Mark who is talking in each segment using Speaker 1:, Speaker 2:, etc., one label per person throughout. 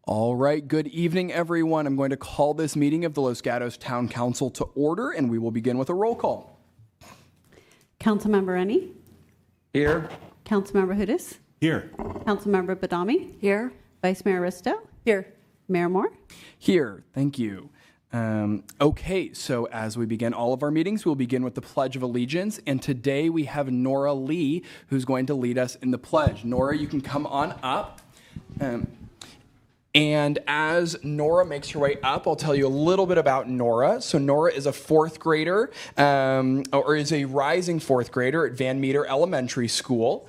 Speaker 1: All right, good evening, everyone. I'm going to call this meeting of the Los Gatos Town Council to order, and we will begin with a roll call.
Speaker 2: Councilmember Rennie?
Speaker 1: Here.
Speaker 2: Councilmember Hudas?
Speaker 3: Here.
Speaker 2: Councilmember Badami?
Speaker 4: Here.
Speaker 2: Vice Mayor Risto?
Speaker 4: Here.
Speaker 2: Mayor Moore?
Speaker 1: Here, thank you. Okay, so as we begin all of our meetings, we'll begin with the Pledge of Allegiance, and today we have Nora Lee, who's going to lead us in the pledge. Nora, you can come on up. And as Nora makes her way up, I'll tell you a little bit about Nora. So Nora is a fourth grader, or is a rising fourth grader at Van Meter Elementary School.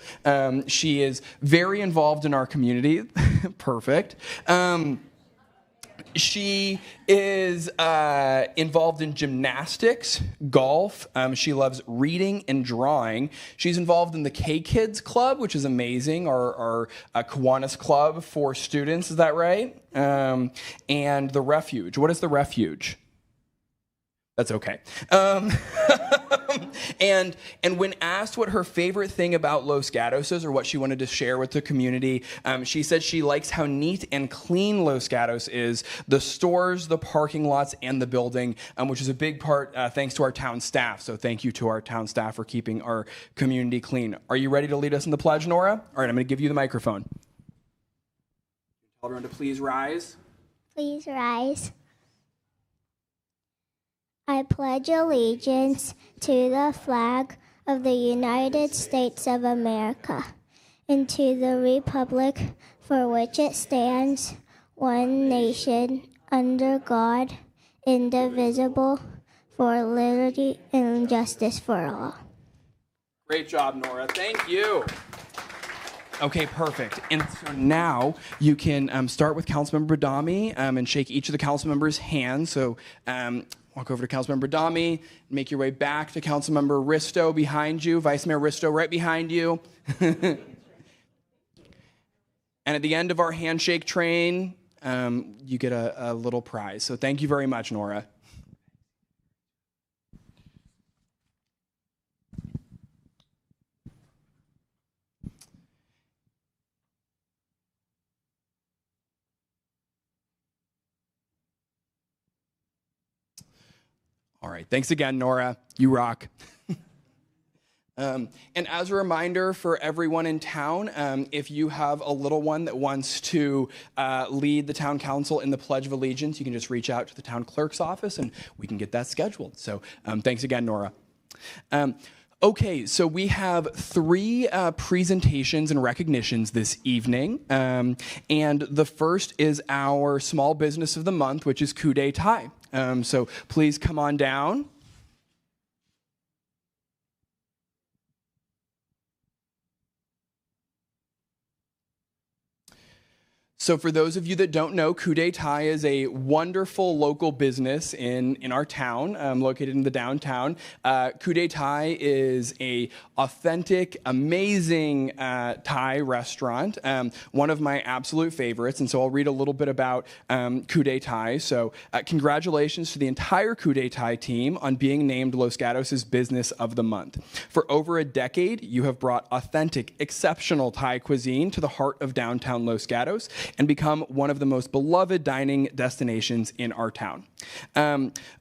Speaker 1: She is very involved in our community. Perfect. She is involved in gymnastics, golf. She loves reading and drawing. She's involved in the K-Kids Club, which is amazing, our Kiwanis Club for students. Is that right? And the Refuge. What is the Refuge? That's okay. And when asked what her favorite thing about Los Gatos is, or what she wanted to share with the community, she said she likes how neat and clean Los Gatos is, the stores, the parking lots, and the building, which is a big part thanks to our town staff. So thank you to our town staff for keeping our community clean. Are you ready to lead us in the pledge, Nora? All right, I'm going to give you the microphone. Tell everyone to please rise.
Speaker 5: Please rise. I pledge allegiance to the flag of the United States of America and to the republic for which it stands, one nation, under God, indivisible, for liberty and justice for all.
Speaker 1: Great job, Nora. Thank you. Okay, perfect. And so now you can start with Councilmember Badami and shake each of the council members' hands. So walk over to Councilmember Badami, make your way back to Councilmember Risto behind you, Vice Mayor Risto right behind you. And at the end of our handshake train, you get a little prize. So thank you very much, Nora. All right, thanks again, Nora. You rock. And as a reminder for everyone in town, if you have a little one that wants to lead the town council in the Pledge of Allegiance, you can just reach out to the town clerk's office and we can get that scheduled. So thanks again, Nora. Okay, so we have three presentations and recognitions this evening. And the first is our Small Business of the Month, which is Coup d'etat. So please come on down. So for those of you that don't know, Coup d'etat is a wonderful local business in our town, located in the downtown. Coup d'etat is a authentic, amazing Thai restaurant, one of my absolute favorites. And so I'll read a little bit about Coup d'etat. So congratulations to the entire Coup d'etat team on being named Los Gatos' Business of the Month. For over a decade, you have brought authentic, exceptional Thai cuisine to the heart of downtown Los Gatos and become one of the most beloved dining destinations in our town.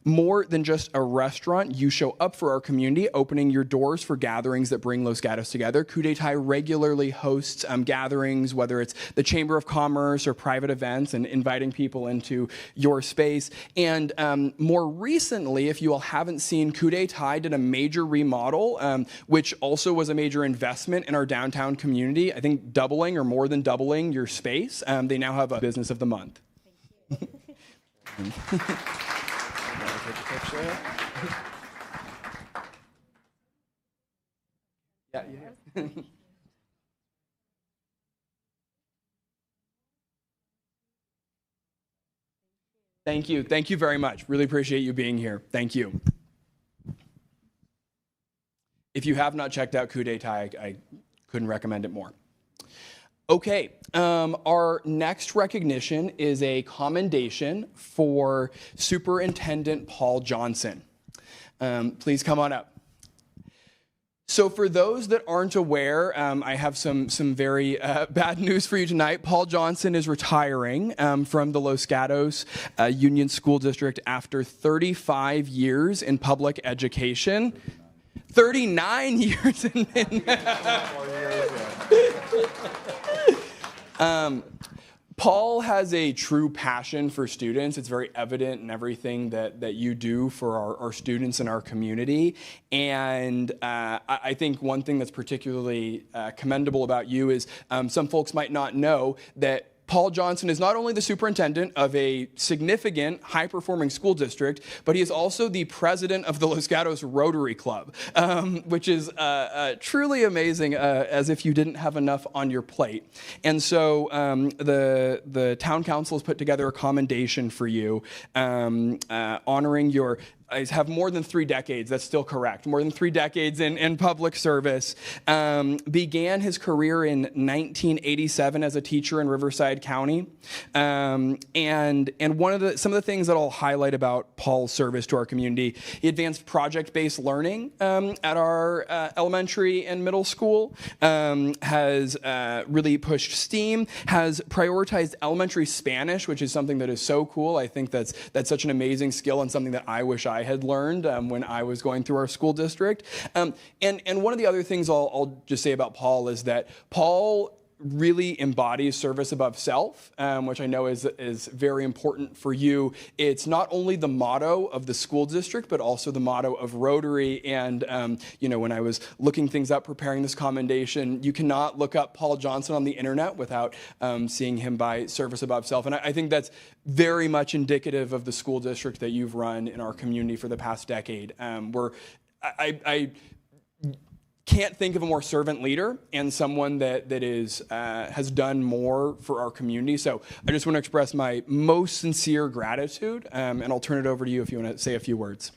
Speaker 1: More than just a restaurant, you show up for our community, opening your doors for gatherings that bring Los Gatos together. Coup d'etat regularly hosts gatherings, whether it's the Chamber of Commerce or private events, and inviting people into your space. And more recently, if you all haven't seen, Coup d'etat did a major remodel, which also was a major investment in our downtown community, I think doubling or more than doubling your space. They now have a Business of the Month. Thank you. Take a picture. Yeah. Thank you. Thank you very much. Really appreciate you being here. Thank you. If you have not checked out Coup d'etat, I couldn't recommend it more. Okay, our next recognition is a commendation for Superintendent Paul Johnson. Please come on up. So for those that aren't aware, I have some very bad news for you tonight. Paul Johnson is retiring from the Los Gatos Union School District after 35 years in public education. 39 years Paul has a true passion for students. It's very evident in everything that you do for our students in our community. And I think one thing that's particularly commendable about you is some folks might not know that Paul Johnson is not only the superintendent of a significant, high-performing school district, but he is also the president of the Los Gatos Rotary Club, which is truly amazing, as if you didn't have enough on your plate. And so the town council has put together a commendation for you, honoring your... I have more than 3 decades, that's still correct, more than 3 decades in public service. Began his career in 1987 as a teacher in Riverside County. And some of the things that I'll highlight about Paul's service to our community, he advanced project-based learning at our elementary and middle school, has really pushed STEAM, has prioritized elementary Spanish, which is something that is so cool. I think that's such an amazing skill and something that I wish I had learned when I was going through our school district. And one of the other things I'll just say about Paul is that Paul really embodies service above self, which I know is very important for you. It's not only the motto of the school district, but also the motto of Rotary. And when I was looking things up, preparing this commendation, you cannot look up Paul Johnson on the internet without seeing him by service above self. And I think that's very much indicative of the school district that you've run in our community for the past decade. I can't think of a more servant leader and someone that has done more for our community. So I just want to express my most sincere gratitude, and I'll turn it over to you if you want to say a few words.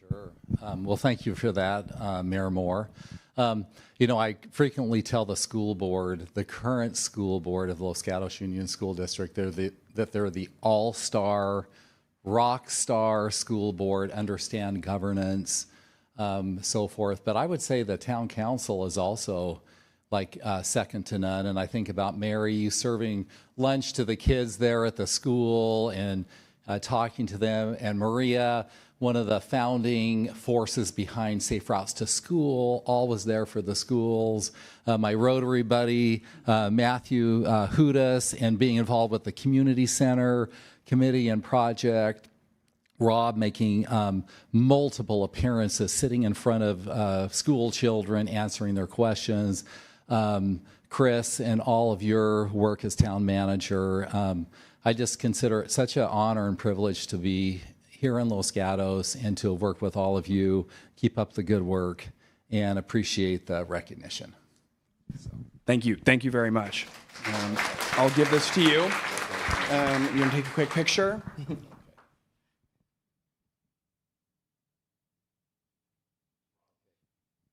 Speaker 3: Sure. Well, thank you for that, Mayor Moore. I frequently tell the school board, the current school board of the Los Gatos Union School District, that they're the all-star, rock star school board, understand governance, so forth. But I would say the town council is also second to none. And I think about Mary, you serving lunch to the kids there at the school and talking to them, and Maria, one of the founding forces behind Safe Routes to School, always there for the schools. My Rotary buddy, Matthew Hudas, and being involved with the community center committee and project. Rob making multiple appearances, sitting in front of school children, answering their questions. Chris, and all of your work as town manager. I just consider it such an honor and privilege to be here in Los Gatos and to work with all of you. Keep up the good work and appreciate the recognition.
Speaker 1: Thank you. Thank you very much. I'll give this to you. You're going to take a quick picture.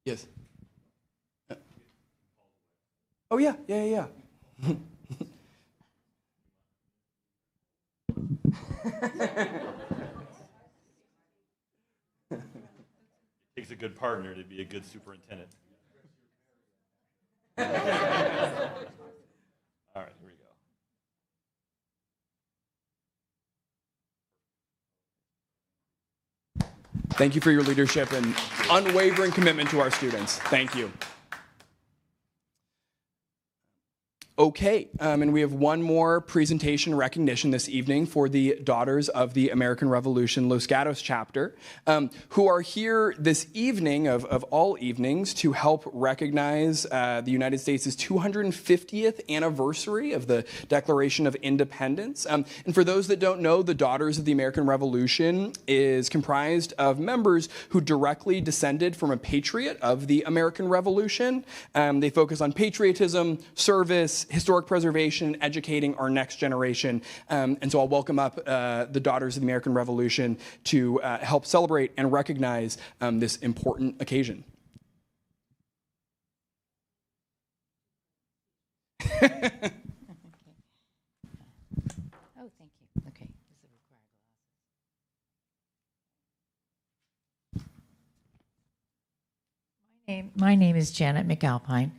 Speaker 1: Yes. Oh, yeah.
Speaker 4: It takes a good partner to be a good superintendent. All right, here we go.
Speaker 1: Thank you for your leadership and unwavering commitment to our students. Thank you. Okay, and we have one more presentation recognition this evening for the Daughters of the American Revolution Los Gatos chapter, who are here this evening of all evenings to help recognize the United States' 250th anniversary of the Declaration of Independence. And for those that don't know, the Daughters of the American Revolution is comprised of members who directly descended from a patriot of the American Revolution. They focus on patriotism, service, historic preservation, educating our next generation. And so I'll welcome up the Daughters of the American Revolution to help celebrate and recognize this important occasion.
Speaker 6: Okay. Oh, thank you. Okay. This is required glasses. My name is Janet McAlpine,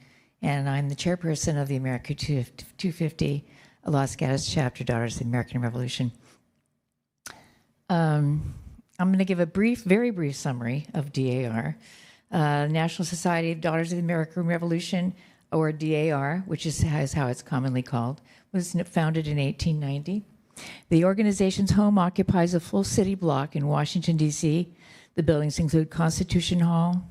Speaker 6: and I'm the chairperson of the America 250 Los Gatos Chapter Daughters of the American Revolution. I'm going to give a very brief summary of DAR. National Society of Daughters of the American Revolution, or DAR, which is how it's commonly called, was founded in 1890. The organization's home occupies a full city block in Washington, D.C. The buildings include Constitution Hall,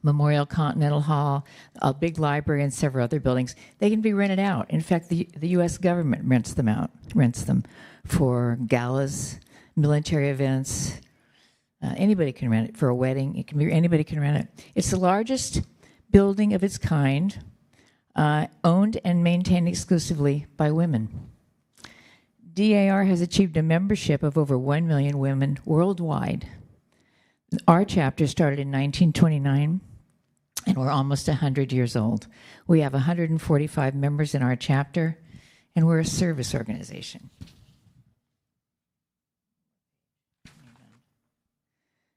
Speaker 6: Memorial Continental Hall, a big library, and several other buildings. They can be rented out. In fact, the U.S. government rents them for galas, military events. Anybody can rent it for a wedding. Anybody can rent it. It's the largest building of its kind, owned and maintained exclusively by women. DAR has achieved a membership of over 1 million women worldwide. Our chapter started in 1929, and we're almost 100 years old. We have 145 members in our chapter, and we're a service organization.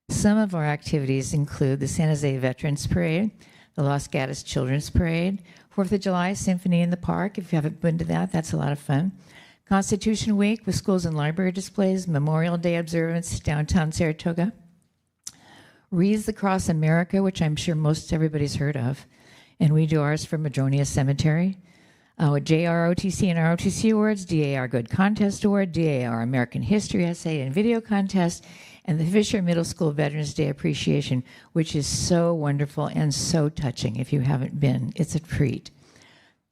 Speaker 6: Some of our activities include the San Jose Veterans Parade, the Los Gatos Children's Parade, 4th of July Symphony in the Park. If you haven't been to that, that's a lot of fun. Constitution Week with schools and library displays, Memorial Day observance, downtown Saratoga. Wreaths Across America, which I'm sure most everybody's heard of, and we do ours for Madronia Cemetery. JROTC and ROTC Awards, DAR Good Contest Award, DAR American History Essay and Video Contest, and the Fisher Middle School Veterans Day Appreciation, which is so wonderful and so touching. If you haven't been, it's a treat.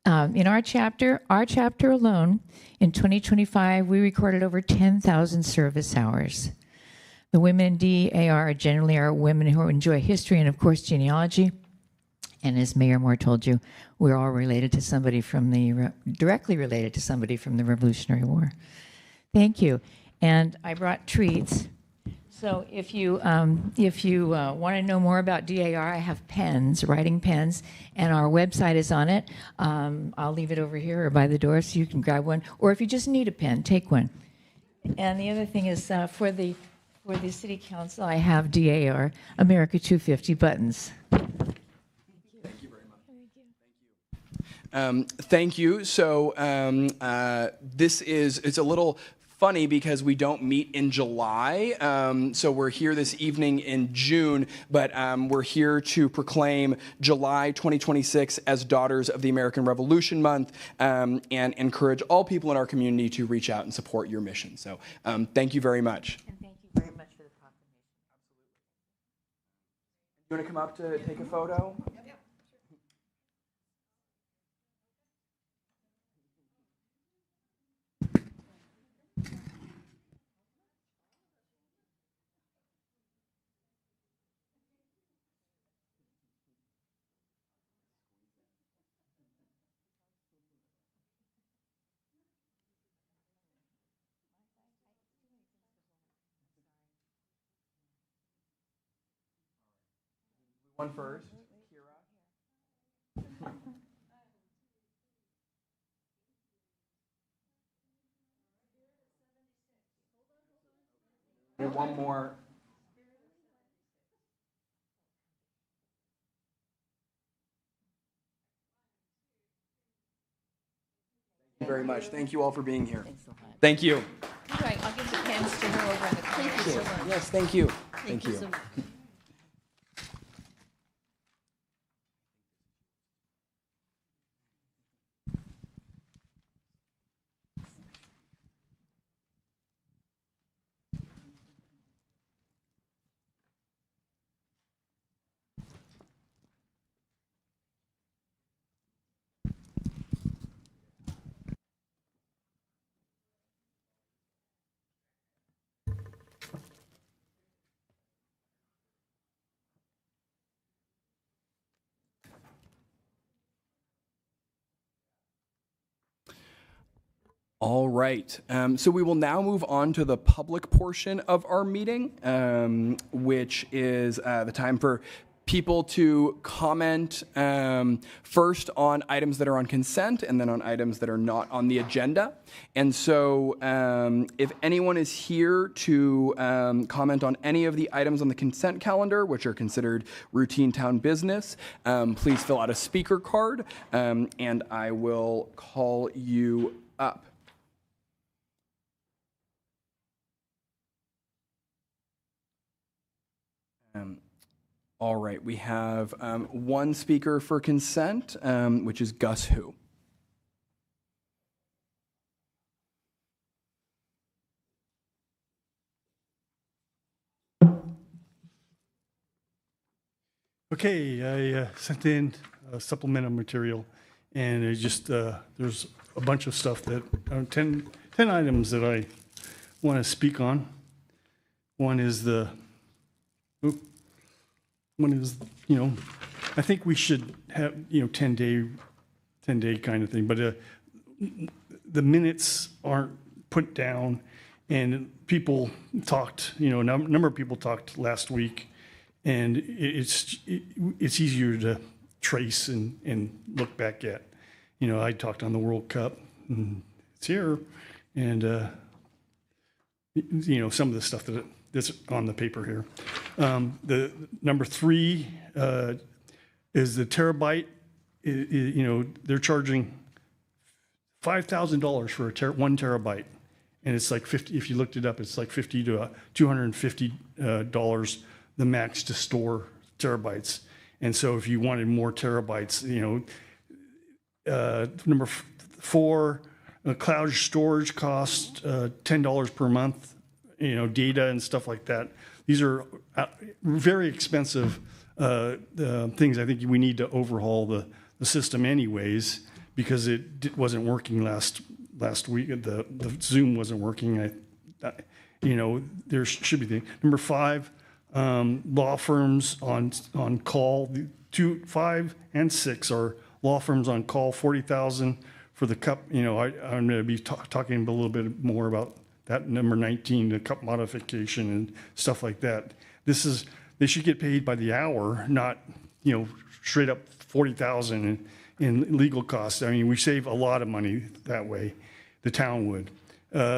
Speaker 6: In our chapter alone, in 2025, we recorded over 10,000 service hours. The women in DAR generally are women who enjoy history and, of course, genealogy. And as Mayor Moore told you, we're all related to somebody directly related to somebody from the Revolutionary War. Thank you. And I brought treats. So if you want to know more about DAR, I have pens, writing pens, and our website is on it. I'll leave it over here or by the door so you can grab one. Or if you just need a pen, take one. And the other thing is for the City Council, I have DAR America 250 buttons.
Speaker 1: Thank you very much. Thank you. So it's a little funny because we don't meet in July. So we're here this evening in June, but we're here to proclaim July 2026 as Daughters of the American Revolution Month and encourage all people in our community to reach out and support your mission. So thank you very much.
Speaker 6: And thank you very much for the proclamation.
Speaker 1: You want to come up to take a photo? Yep. One first. Kira. And one more. Thank you very much. Thank you all for being here.
Speaker 6: Thanks a lot.
Speaker 1: Thank you.
Speaker 6: Right, I'll give the pens to her over in the corner.
Speaker 2: Thank you so much.
Speaker 1: Yes, thank you.
Speaker 2: Thank you so much. All right. So we will now move on to the public portion of our meeting, which is the time for
Speaker 1: people to comment first on items that are on consent and then on items that are not on the agenda. And so if anyone is here to comment on any of the items on the consent calendar, which are considered routine town business, please fill out a speaker card, and I will call you up. All right, we have one speaker for consent, which is Gus Hu.
Speaker 7: Okay, I sent in supplemental material, and it just there's a bunch of stuff that 10 items that I want to speak on. One is I think we should have 10-day kind of thing, but the minutes aren't put down, and people talked. A number of people talked last week. And it's easier to trace and look back at. I talked on the World Cup, and it's here, and some of the stuff that's on the paper here. The number 3 is the terabyte. They're charging $5,000 for 1 terabyte, and it's like 50. If you looked it up, it's like $50 to $250 the max to store terabytes. And so if you wanted more terabytes, number 4, cloud storage costs $10 per month, data and stuff like that. These are very expensive things. I think we need to overhaul the system anyways, because it wasn't working last week. The Zoom wasn't working. There should be things. Number 5, law firms on call. 2, 5, and 6 are law firms on call. 40,000 for the cup. I'm going to be talking a little bit more about that. Number 19, the cup modification and stuff like that. They should get paid by the hour, not straight up 40,000 in legal costs. I mean, we save a lot of money that way. The town would.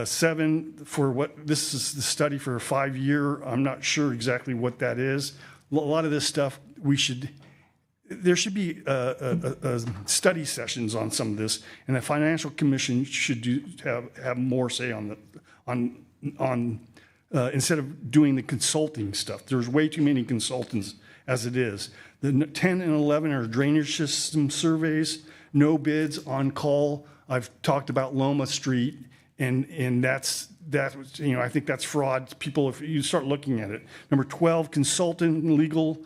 Speaker 7: 7, for what this is the study for a 5-year. I'm not sure exactly what that is. A lot of this stuff there should be study sessions on some of this, and the Financial Commission should have more say on instead of doing the consulting stuff. There's way too many consultants as it is. The 10 and 11 are drainage system surveys, no bids, on call. I've talked about Loma Street. And that's I think that's fraud. People, if you start looking at it. Number 12, consultant and legal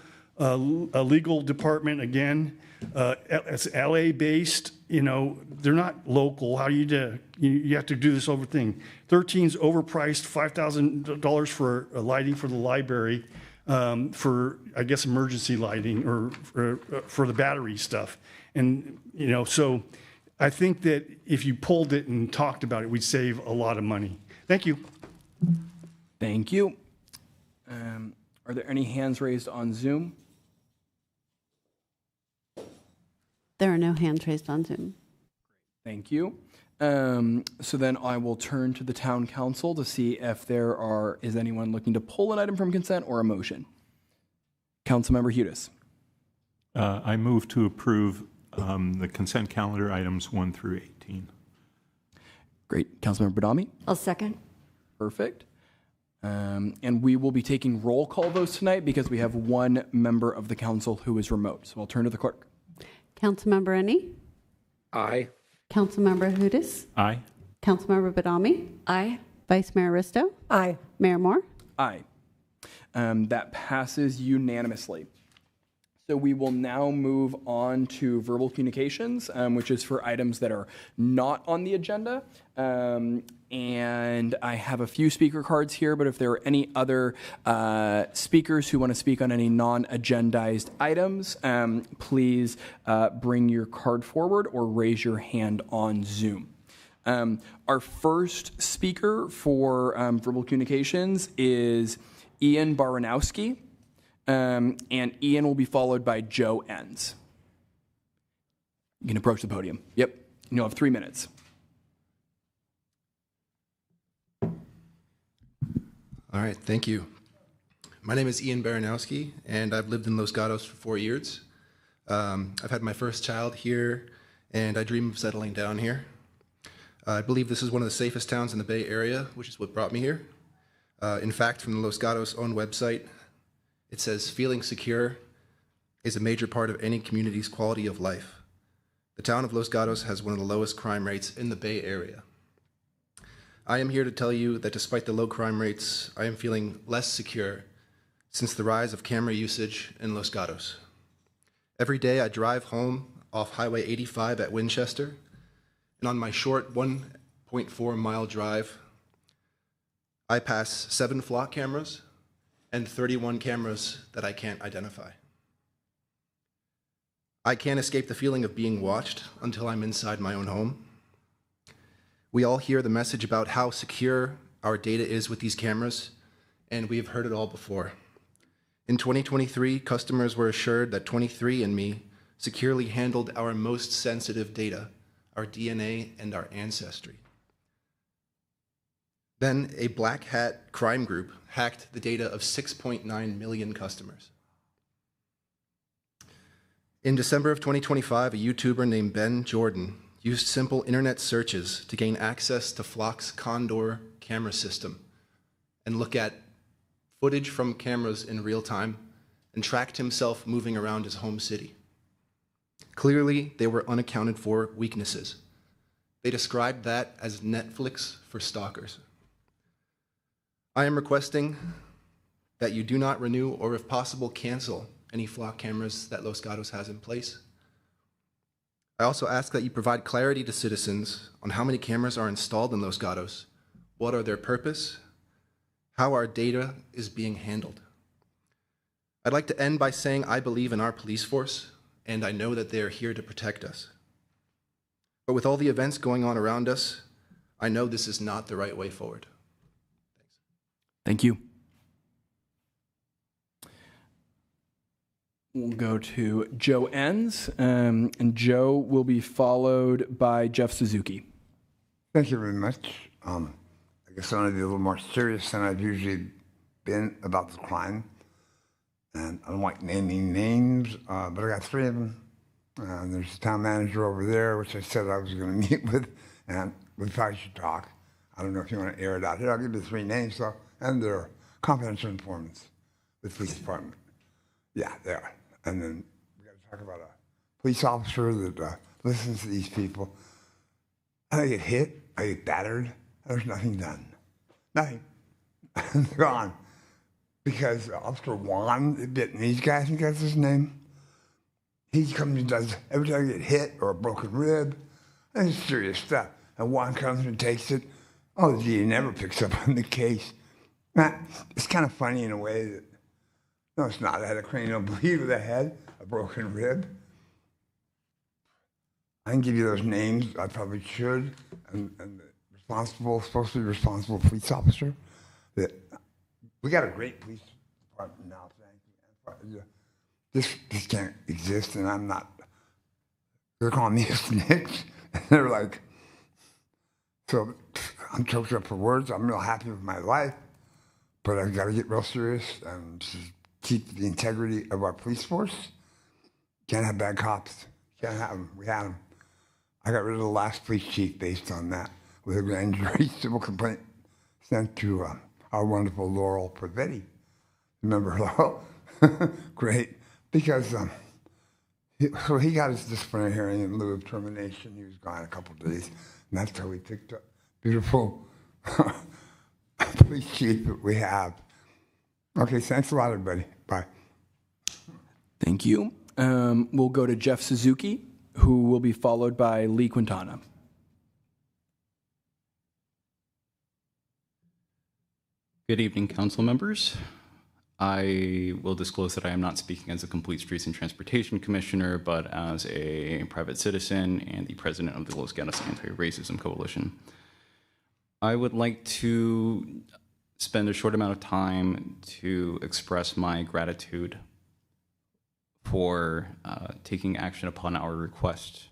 Speaker 7: department again. It's LA based. They're not local. How do you have to do this over thing? 13 is overpriced. $5,000 for lighting for the library, for I guess emergency lighting or for the battery stuff. And so. I think that if you pulled it and talked about it, we'd save a lot of money. Thank you.
Speaker 1: Thank you. Are there any hands raised on Zoom?
Speaker 8: There are no hands raised on Zoom.
Speaker 1: Thank you. So then I will turn to the town council to see if is anyone looking to pull an item from consent or a motion. Councilmember Hudis.
Speaker 9: I move to approve the consent calendar items 1 through 18.
Speaker 1: Great. Councilmember Badami?
Speaker 10: I'll second.
Speaker 1: Perfect. And we will be taking roll call votes tonight because we have one member of the council who is remote. So I'll turn to the clerk.
Speaker 8: Councilmember Ennie?
Speaker 2: Aye.
Speaker 8: Councilmember Hudis?
Speaker 9: Aye.
Speaker 8: Councilmember Badami?
Speaker 10: Aye.
Speaker 8: Vice Mayor Risto?
Speaker 10: Aye.
Speaker 8: Mayor Moore?
Speaker 1: Aye. That passes unanimously. So we will now move on to verbal communications, which is for items that are not on the agenda. And I have a few speaker cards here, but if there are any other speakers who want to speak on any non-agendized items, please bring your card forward or raise your hand on Zoom. Our first speaker for verbal communications is Ian Baranowski. and Ian will be followed by Joe Enns. You can approach the podium. Yep, you'll have 3 minutes.
Speaker 10: All right, thank you. My name is Ian Baranowski, and I've lived in Los Gatos for 4 years. I've had my first child here, and I dream of settling down here. I believe this is one of the safest towns in the Bay Area, which is what brought me here. In fact, from the Los Gatos' own website, it says, feeling secure is a major part of any community's quality of life. The town of Los Gatos has one of the lowest crime rates in the Bay Area. I am here to tell you that despite the low crime rates, I am feeling less secure since the rise of camera usage in Los Gatos. Every day I drive home off Highway 85 at Winchester, and on my short 1.4 mile drive, I pass 7 flock cameras and 31 cameras that I can't identify. I can't escape the feeling of being watched until I'm inside my own home. We all hear the message about how secure our data is with these cameras, and we have heard it all before. In 2023, customers were assured that 23andMe securely handled our most sensitive data, our DNA and our ancestry. Then a black hat crime group hacked the data of 6.9 million customers. In December of 2025, a YouTuber named Ben Jordan used simple internet searches to gain access to Flock's Condor camera system and look at footage from cameras in real time and tracked himself moving around his home city. Clearly, they were unaccounted for weaknesses. They described that as Netflix for stalkers. I am requesting that you do not renew or, if possible, cancel any Flock cameras that Los Gatos has in place. I also ask that you provide clarity to citizens on how many cameras are installed in Los Gatos, what are their purpose, how our data is being handled. I'd like to end by saying I believe in our police force, and I know that they are here to protect us. But with all the events going on around us, I know this is not the right way forward.
Speaker 1: Thank you. We'll go to Joe Enns, and Joe will be followed by Jeff Suzuki.
Speaker 11: Thank you very much. I guess I'm going to be a little more serious than I've usually been about the crime. And I don't like naming names, but I got 3 of them. There's the town manager over there, which I said I was going to meet with, and we probably should talk. I don't know if you want to air it out here. I'll give you the 3 names, though, and they're confidential informants with the police department. Yeah, they are. And then we got to talk about a police officer that listens to these people. I get hit, I get battered, there's nothing done. Nothing. They're gone. Because Officer Juan, the Vietnamese guy, I think that's his name, he comes and does, every time I get hit or a broken rib, and it's serious stuff. And Juan comes and takes it. Oh, the DA never picks up on the case. Now, it's kind of funny in a way that, no, it's not. I had a cranial bleed with a head, a broken rib. I can give you those names. I probably should. And the supposed to be responsible police officer. We got a great police department now, thank you. This can't exist, and I'm not. They're calling me a snitch. And they're like, so I'm choked up for words. I'm real happy with my life, but I've got to get real serious and just keep the integrity of our police force. Can't have bad cops. Can't have them. We had them. I got rid of the last police chief based on that with a grand jury civil complaint sent to our wonderful Laurel Pravetti. Remember Laurel? Great. Because so he got his disciplinary hearing in lieu of termination. He was gone a couple of days, and that's how we picked up beautiful police chief that we have. Okay, thanks a lot, everybody. Bye.
Speaker 1: Thank you. We'll go to Jeff Suzuki, who will be followed by Lee Quintana.
Speaker 12: Good evening, council members. I will disclose that I am not speaking as a Complete Streets and Transportation Commissioner, but as a private citizen and the president of the Los Gatos Anti-Racism Coalition. I would like to spend a short amount of time to express my gratitude for taking action upon our request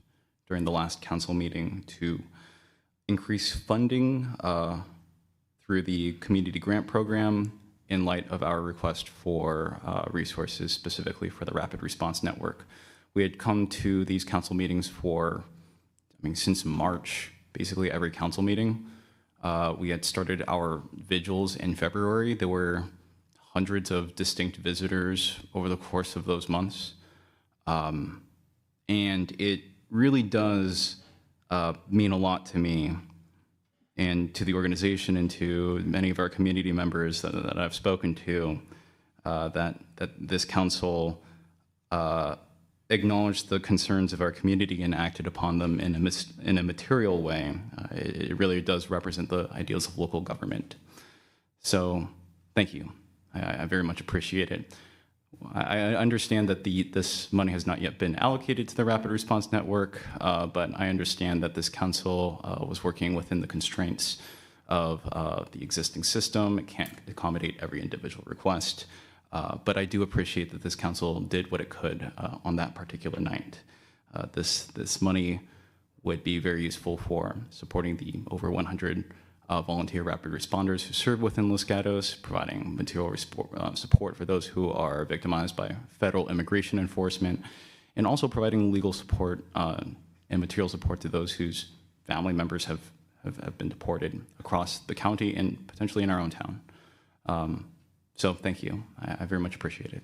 Speaker 12: during the last council meeting to increase funding through the community grant program in light of our request for resources specifically for the Rapid Response Network. We had come to these council meetings for, since March, basically every council meeting. We had started our vigils in February. There were hundreds of distinct visitors over the course of those months. And it really does mean a lot to me and to the organization and to many of our community members that I've spoken to, that this council acknowledged the concerns of our community and acted upon them in a material way. It really does represent the ideals of local government. So thank you. I very much appreciate it. I understand that this money has not yet been allocated to the Rapid Response Network, but I understand that this council was working within the constraints of the existing system. It can't accommodate every individual request, but I do appreciate that this council did what it could on that particular night. This money would be very useful for supporting the over 100 volunteer rapid responders who serve within Los Gatos, providing material support for those who are victimized by federal immigration enforcement, and also providing legal support and material support to those whose family members have been deported across the county and potentially in our own town. So thank you. I very much appreciate it.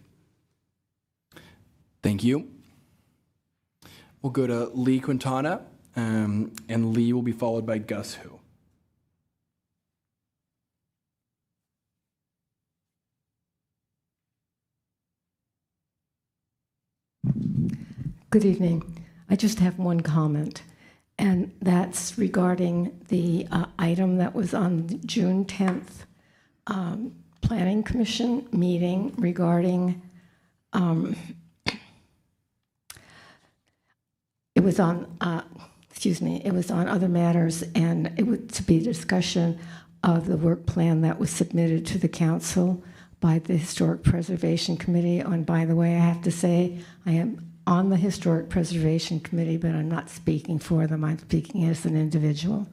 Speaker 2: Thank you. We'll go to Lee Quintana, and Lee will be followed by Gus Hu.
Speaker 13: Good evening. I just have one comment, and that's regarding the item that was on the June 10th Planning Commission meeting regarding, it was on other matters, and it was to be a discussion of the work plan that was submitted to the council by the Historic Preservation Committee. And by the way, I have to say, I am on the Historic Preservation Committee, but I'm not speaking for them. I'm speaking as an individual.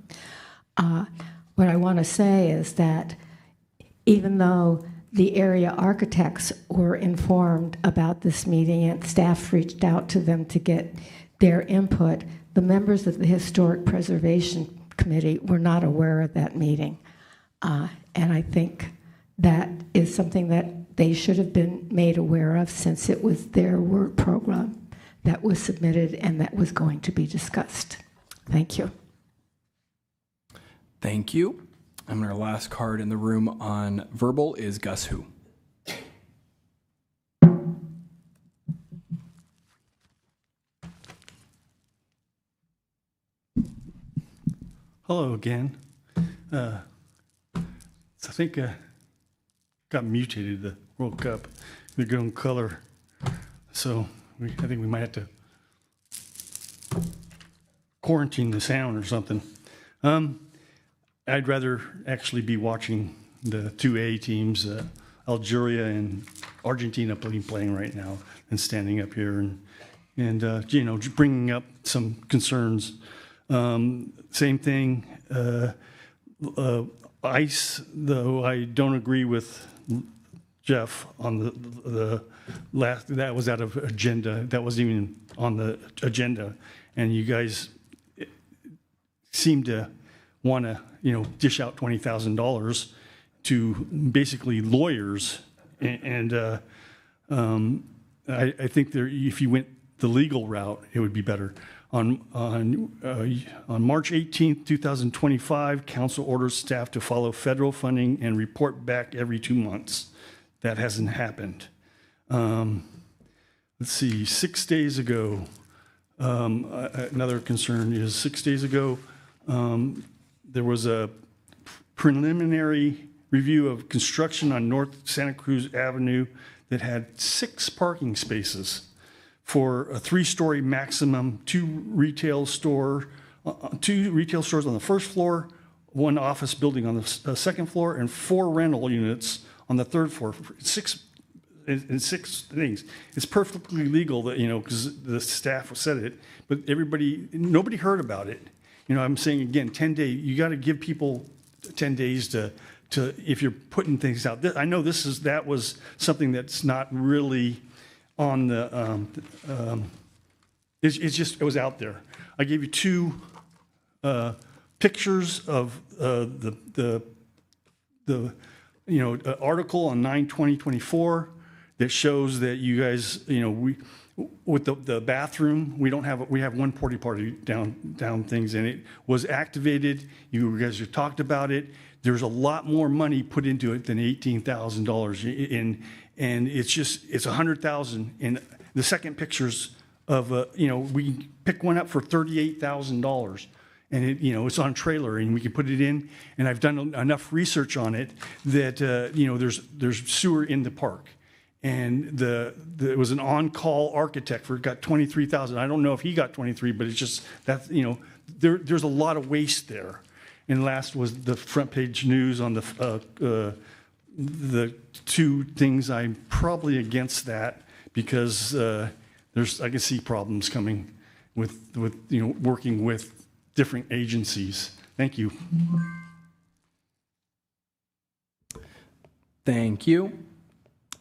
Speaker 13: What I want to say is that even though the area architects were informed about this meeting and staff reached out to them to get their input, the members of the Historic Preservation Committee were not aware of that meeting. And I think that is something that they should have been made aware of, since it was their work program that was submitted and that was going to be discussed. Thank you.
Speaker 2: Thank you. And our last card in the room on verbal is Gus Hu.
Speaker 7: Hello again. So I think got mutated, the World Cup. They're going color. So I think we might have to quarantine the sound or something. I'd rather actually be watching the 2A teams, Algeria and Argentina playing right now, than standing up here and bringing up some concerns. Same thing. ICE, though I don't agree with Jeff on the last, that was out of agenda. That wasn't even on the agenda. And you guys seem to want to, dish out $20,000 to basically lawyers. And I think if you went the legal route, it would be better. On March 18th, 2025, council orders staff to follow federal funding and report back every 2 months. That hasn't happened. Let's see, 6 days ago, another concern is 6 days ago, there was a preliminary review of construction on North Santa Cruz Avenue that had 6 parking spaces for a 3-story maximum, 2 retail stores on the first floor, one office building on the second floor and 4 rental units on the third floor. Six things. It's perfectly legal that, because the staff said it, but nobody heard about it. I'm saying again, 10 days, you got to give people 10 days to, if you're putting things out. I know that was something that's not really on the, it was out there. I gave you 2 pictures of the article on 9/20/24 that shows that you guys, with the bathroom, we have one porta potty down things, and it was activated. You guys have talked about it. There's a lot more money put into it than $18,000, and it's $100,000. And the second pictures of we pick one up for $38,000. And it's on trailer, and we can put it in. And I've done enough research on it that there's sewer in the park, and there was an on-call architect got $23,000. I don't know if he got 23, but it's just that there's a lot of waste there. And last was the front page news on the 2 things. I'm probably against that because I can see problems coming with working with different agencies. Thank you.
Speaker 2: Thank you.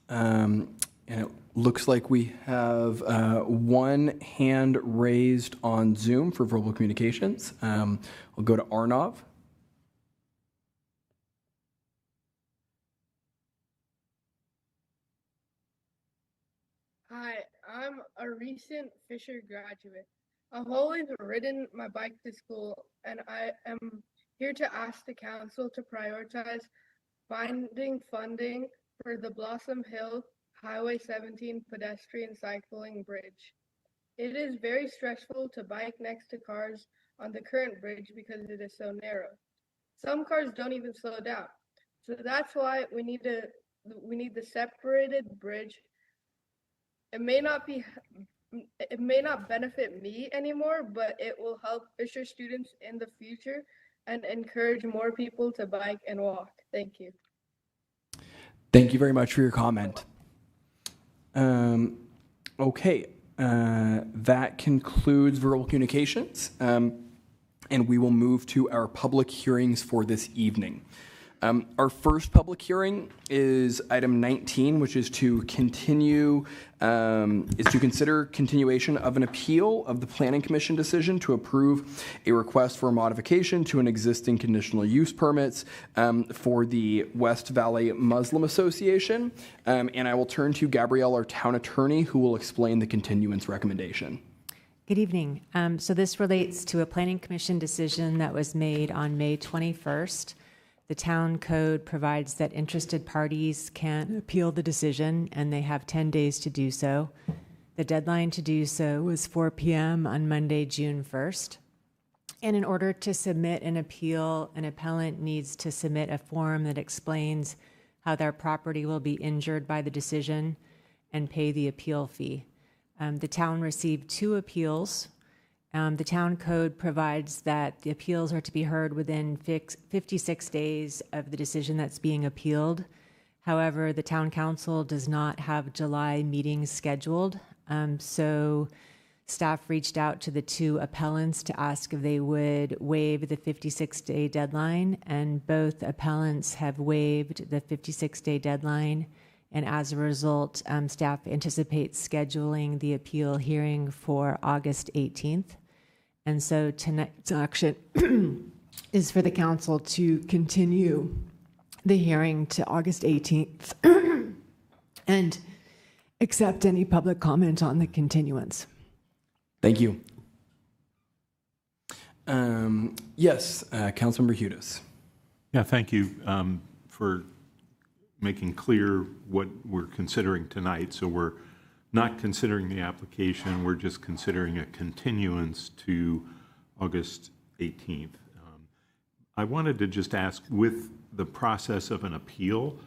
Speaker 2: And it looks like we have 1 hand raised on Zoom for verbal communications. We'll go to Arnav.
Speaker 14: Hi, I'm a recent Fisher graduate. I've always ridden my bike to school, and I am here to ask the council to prioritize finding funding for the Blossom Hill Highway 17 pedestrian cycling bridge. It is very stressful to bike next to cars on the current bridge because it is so narrow. Some cars don't even slow down. So that's why we need the separated bridge. It may not benefit me anymore, but it will help Fisher students in the future and encourage more people to bike and walk. Thank you.
Speaker 2: Thank you very much for your comment. Okay, that concludes verbal communications, and we will move to our public hearings for this evening. Our first public hearing is item 19, which is to consider continuation of an appeal of the Planning Commission decision to approve a request for a modification to an existing conditional use permits for the West Valley Muslim Association. And I will turn to Gabrielle, our town attorney, who will explain the continuance recommendation.
Speaker 15: Good evening. So this relates to a Planning Commission decision that was made on May 21st. The town code provides that interested parties can appeal the decision, and they have 10 days to do so. The deadline to do so was 4 p.m. on Monday, June 1st. And in order to submit an appeal, an appellant needs to submit a form that explains how their property will be injured by the decision and pay the appeal fee. The town received 2 appeals. The town code provides that the appeals are to be heard within 56 days of the decision that's being appealed. However, the town council does not have July meetings scheduled. So staff reached out to the 2 appellants to ask if they would waive the 56-day deadline, and both appellants have waived the 56-day deadline. And as a result, staff anticipates scheduling the appeal hearing for August 18th. And so tonight's action is for the council to continue the hearing to August 18th and accept any public comment on the continuance.
Speaker 2: Thank you. Yes, Councilmember Hudes.
Speaker 9: Yeah, thank you for making clear what we're considering tonight. So we're not considering the application, we're just considering a continuance to August 18th. I wanted to just ask, with the process of an appeal,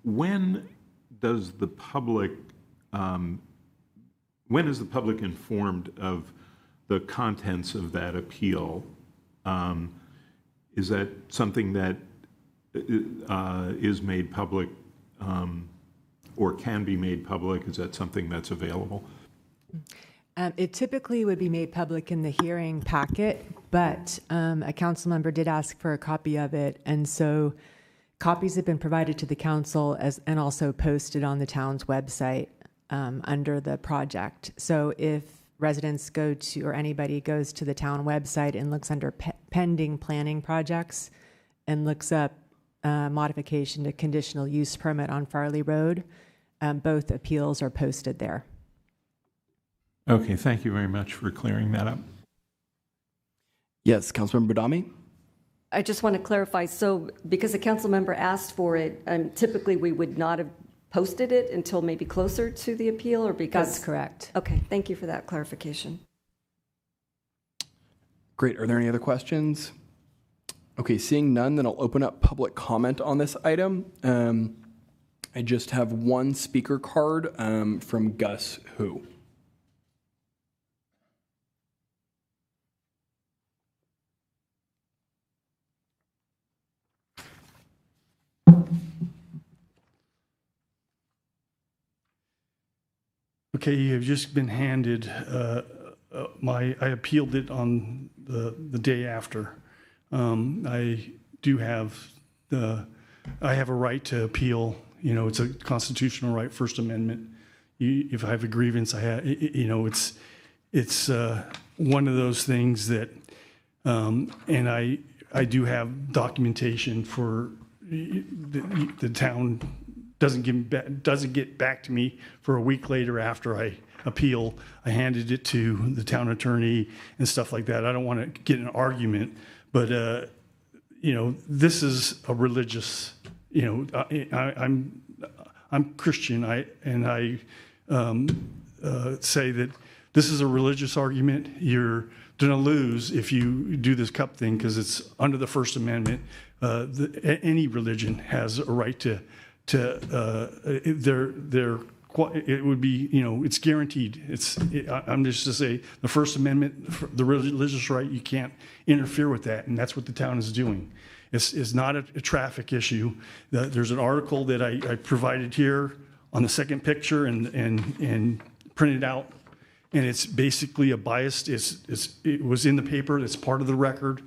Speaker 9: when is the public informed of the contents of that appeal? Is that something that is made public or can be made public? Is that something that's available?
Speaker 15: It typically would be made public in the hearing packet, but a council member did ask for a copy of it, and so copies have been provided to the council and also posted on the town's website under the project. So if residents go to, or anybody goes to the town website and looks under pending planning projects and looks up modification to conditional use permit on Farley Road, both appeals are posted there.
Speaker 9: Okay, thank you very much for clearing that up.
Speaker 2: Yes, Councilmember Badami?
Speaker 16: I just want to clarify. So because a council member asked for it, typically we would not have posted it until maybe closer to the appeal, or because?
Speaker 15: That's correct.
Speaker 16: Okay, thank you for that clarification.
Speaker 2: Great. Are there any other questions? Okay, seeing none, then I'll open up public comment on this item. I just have one speaker card from Gus Hu.
Speaker 7: Okay, you have just been handed I appealed it on the day after. I do have I have a right to appeal. You know, it's a constitutional right, First Amendment. If I have a grievance, I have. You know, it's one of those things that, and I do have documentation for the town doesn't get back to me for a week later after I appeal. I handed it to the town attorney and stuff like that. I don't want to get in an argument, but you know, this is a religious. You know, I'm Christian. I say that this is a religious argument. You're going to lose if you do this cup thing because it's under the First Amendment. Any religion has a right to. It would be, you know, it's guaranteed. I'm just to say the First Amendment, the religious right, you can't interfere with that, and that's what the town is doing. It's not a traffic issue. There's an article that I provided here on the second picture and printed out, and it's basically a biased. It was in the paper. It's part of the record.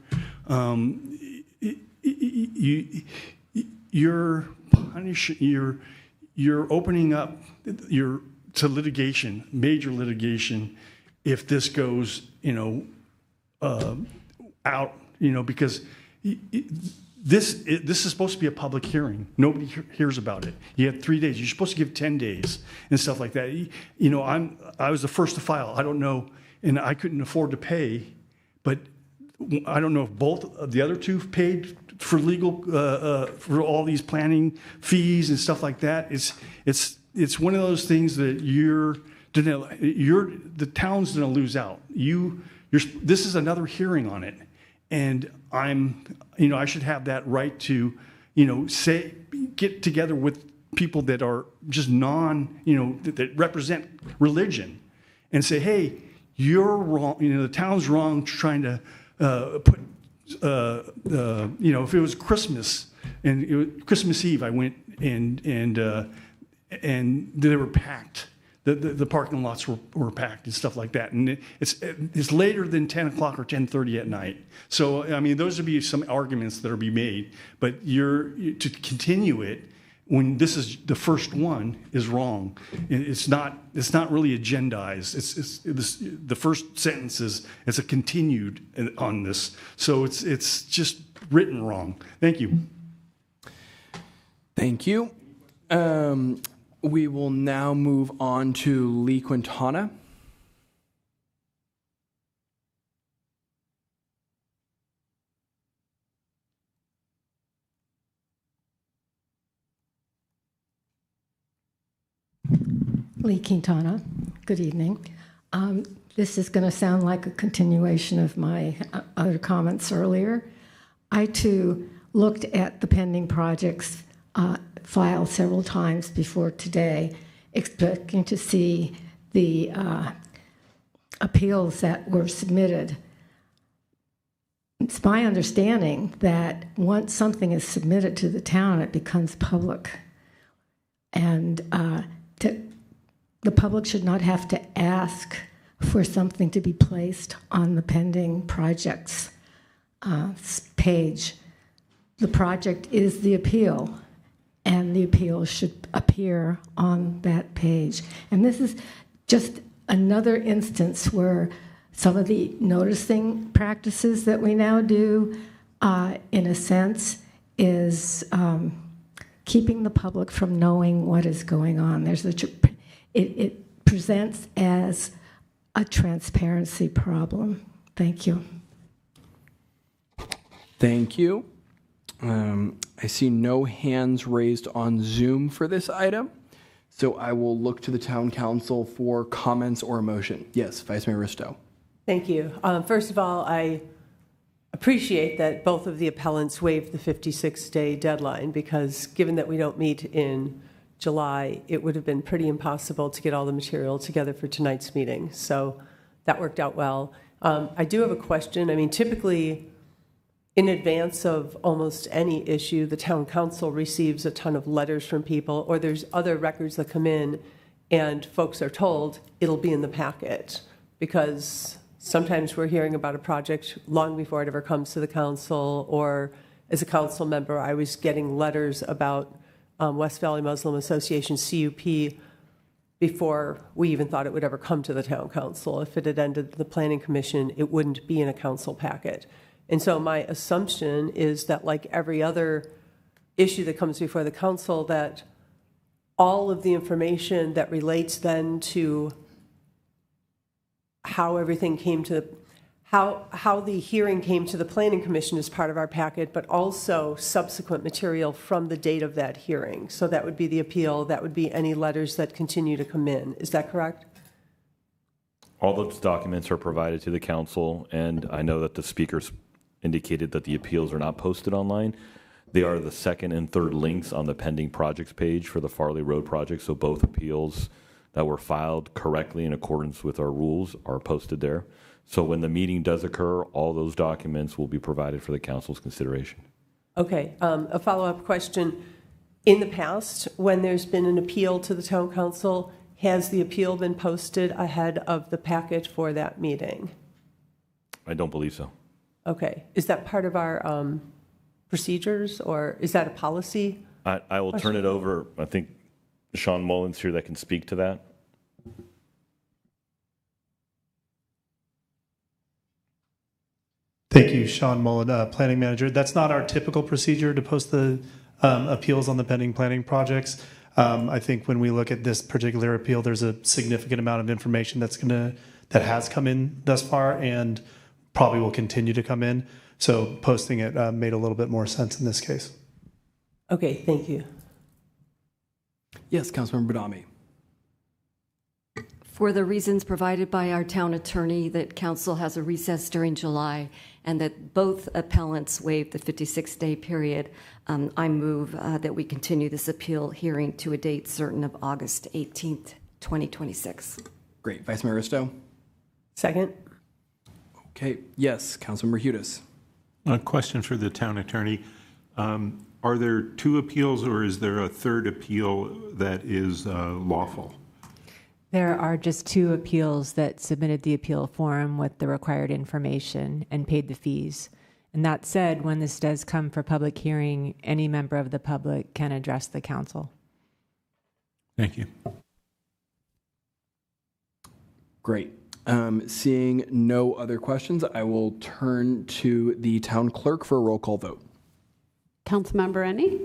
Speaker 7: You're opening up to litigation, major litigation, if this goes, you know, out, you know, because this is supposed to be a public hearing. Nobody hears about it. You have 3 days. You're supposed to give 10 days and stuff like that. You know, I was the first to file. I don't know, and I couldn't afford to pay, but I don't know if both of the other two paid for legal for all these planning fees and stuff like that. It's one of those things that the town's gonna lose out. This is another hearing on it, and I should have that right to, you know, get together with people that are just that represent religion, and say, hey, you're wrong. You know, the town's wrong trying to put. You know, if it was Christmas and it was Christmas Eve, I went and they were packed. The parking lots were packed and stuff like that. And it's later than 10 o'clock or 10:30 at night. So I mean, those would be some arguments that are be made. But to continue it when this is the first one is wrong. It's not really agendized. The first sentence is it's a continued on this. So it's just written wrong. Thank you.
Speaker 2: Thank you. We will now move on to Lee Quintana.
Speaker 13: Lee Quintana, good evening. This is going to sound like a continuation of my other comments earlier. I too looked at the pending projects filed several times before today, expecting to see the appeals that were submitted. it's my understanding that once something is submitted to the town, it becomes public. And the public should not have to ask for something to be placed on the pending projects page. The project is the appeal, and the appeal should appear on that page. And this is just another instance where some of the noticing practices that we now do, in a sense, is keeping the public from knowing what is going on. It presents as a transparency problem. Thank you.
Speaker 2: Thank you. I see no hands raised on Zoom for this item, so I will look to the town council for comments or a motion. Yes, Vice Mayor Risto.
Speaker 17: Thank you. First of all, I appreciate that both of the appellants waived the 56-day deadline, because given that we don't meet in July, it would have been pretty impossible to get all the material together for tonight's meeting. So that worked out well. I do have a question. I mean, typically, in advance of almost any issue, the town council receives a ton of letters from people, or there's other records that come in, and folks are told it'll be in the packet, because sometimes we're hearing about a project long before it ever comes to the council, or as a council member, I was getting letters about West Valley Muslim Association, CUP, before we even thought it would ever come to the town council. If it had ended the planning commission, it wouldn't be in a council packet. And so my assumption is that, like every other issue that comes before the council, that all of the information that relates then to how everything came to, how the hearing came to the planning commission is part of our packet, but also subsequent material from the date of that hearing. So that would be the appeal, that would be any letters that continue to come in. Is that correct?
Speaker 4: All those documents are provided to the council, and I know that the speakers indicated that the appeals are not posted online. They are the second and third links on the pending projects page for the Farley Road project, so both appeals that were filed correctly in accordance with our rules are posted there. So when the meeting does occur, all those documents will be provided for the council's consideration.
Speaker 17: Okay, a follow-up question. In the past, when there's been an appeal to the town council, has the appeal been posted ahead of the packet for that meeting?
Speaker 4: I don't believe so.
Speaker 17: Okay, is that part of our procedures, or is that a policy?
Speaker 4: I will turn it over. I think Sean Mullins here that can speak to that.
Speaker 18: Thank you, Sean Mullen, Planning Manager. That's not our typical procedure to post the appeals on the pending planning projects. I think when we look at this particular appeal, there's a significant amount of information that has come in thus far and probably will continue to come in. So posting it made a little bit more sense in this case.
Speaker 17: Okay, thank you.
Speaker 2: Yes, Councilmember Badami.
Speaker 16: For the reasons provided by our town attorney that council has a recess during July and that both appellants waived the 56-day period, I move that we continue this appeal hearing to a date certain of August 18th, 2026.
Speaker 2: Great. Vice Mayor Risto?
Speaker 17: Second.
Speaker 2: Okay. Yes, Councilmember Hudes.
Speaker 9: A question for the town attorney. Are there two appeals, or is there a third appeal that is lawful?
Speaker 15: There are just two appeals that submitted the appeal form with the required information and paid the fees. And that said, when this does come for public hearing, any member of the public can address the council.
Speaker 9: Thank you.
Speaker 2: Great. Seeing no other questions, I will turn to the town clerk for a roll call vote.
Speaker 8: Councilmember Ennie?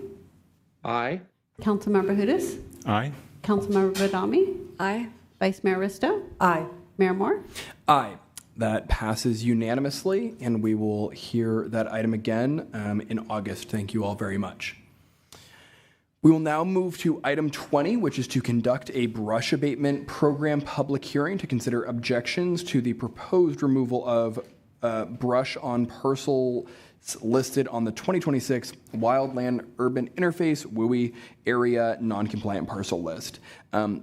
Speaker 2: Aye.
Speaker 8: Councilmember Hudes?
Speaker 9: Aye.
Speaker 8: Councilmember Badami?
Speaker 16: Aye.
Speaker 8: Vice Mayor Risto?
Speaker 17: Aye.
Speaker 8: Mayor Moore?
Speaker 2: Aye. That passes unanimously, and we will hear that item again in August. Thank you all very much. We will now move to item 20, which is to conduct a brush abatement program public hearing to consider objections to the proposed removal of brush on parcels listed on the 2026 Wildland Urban Interface WUI Area Non-Compliant Parcel List.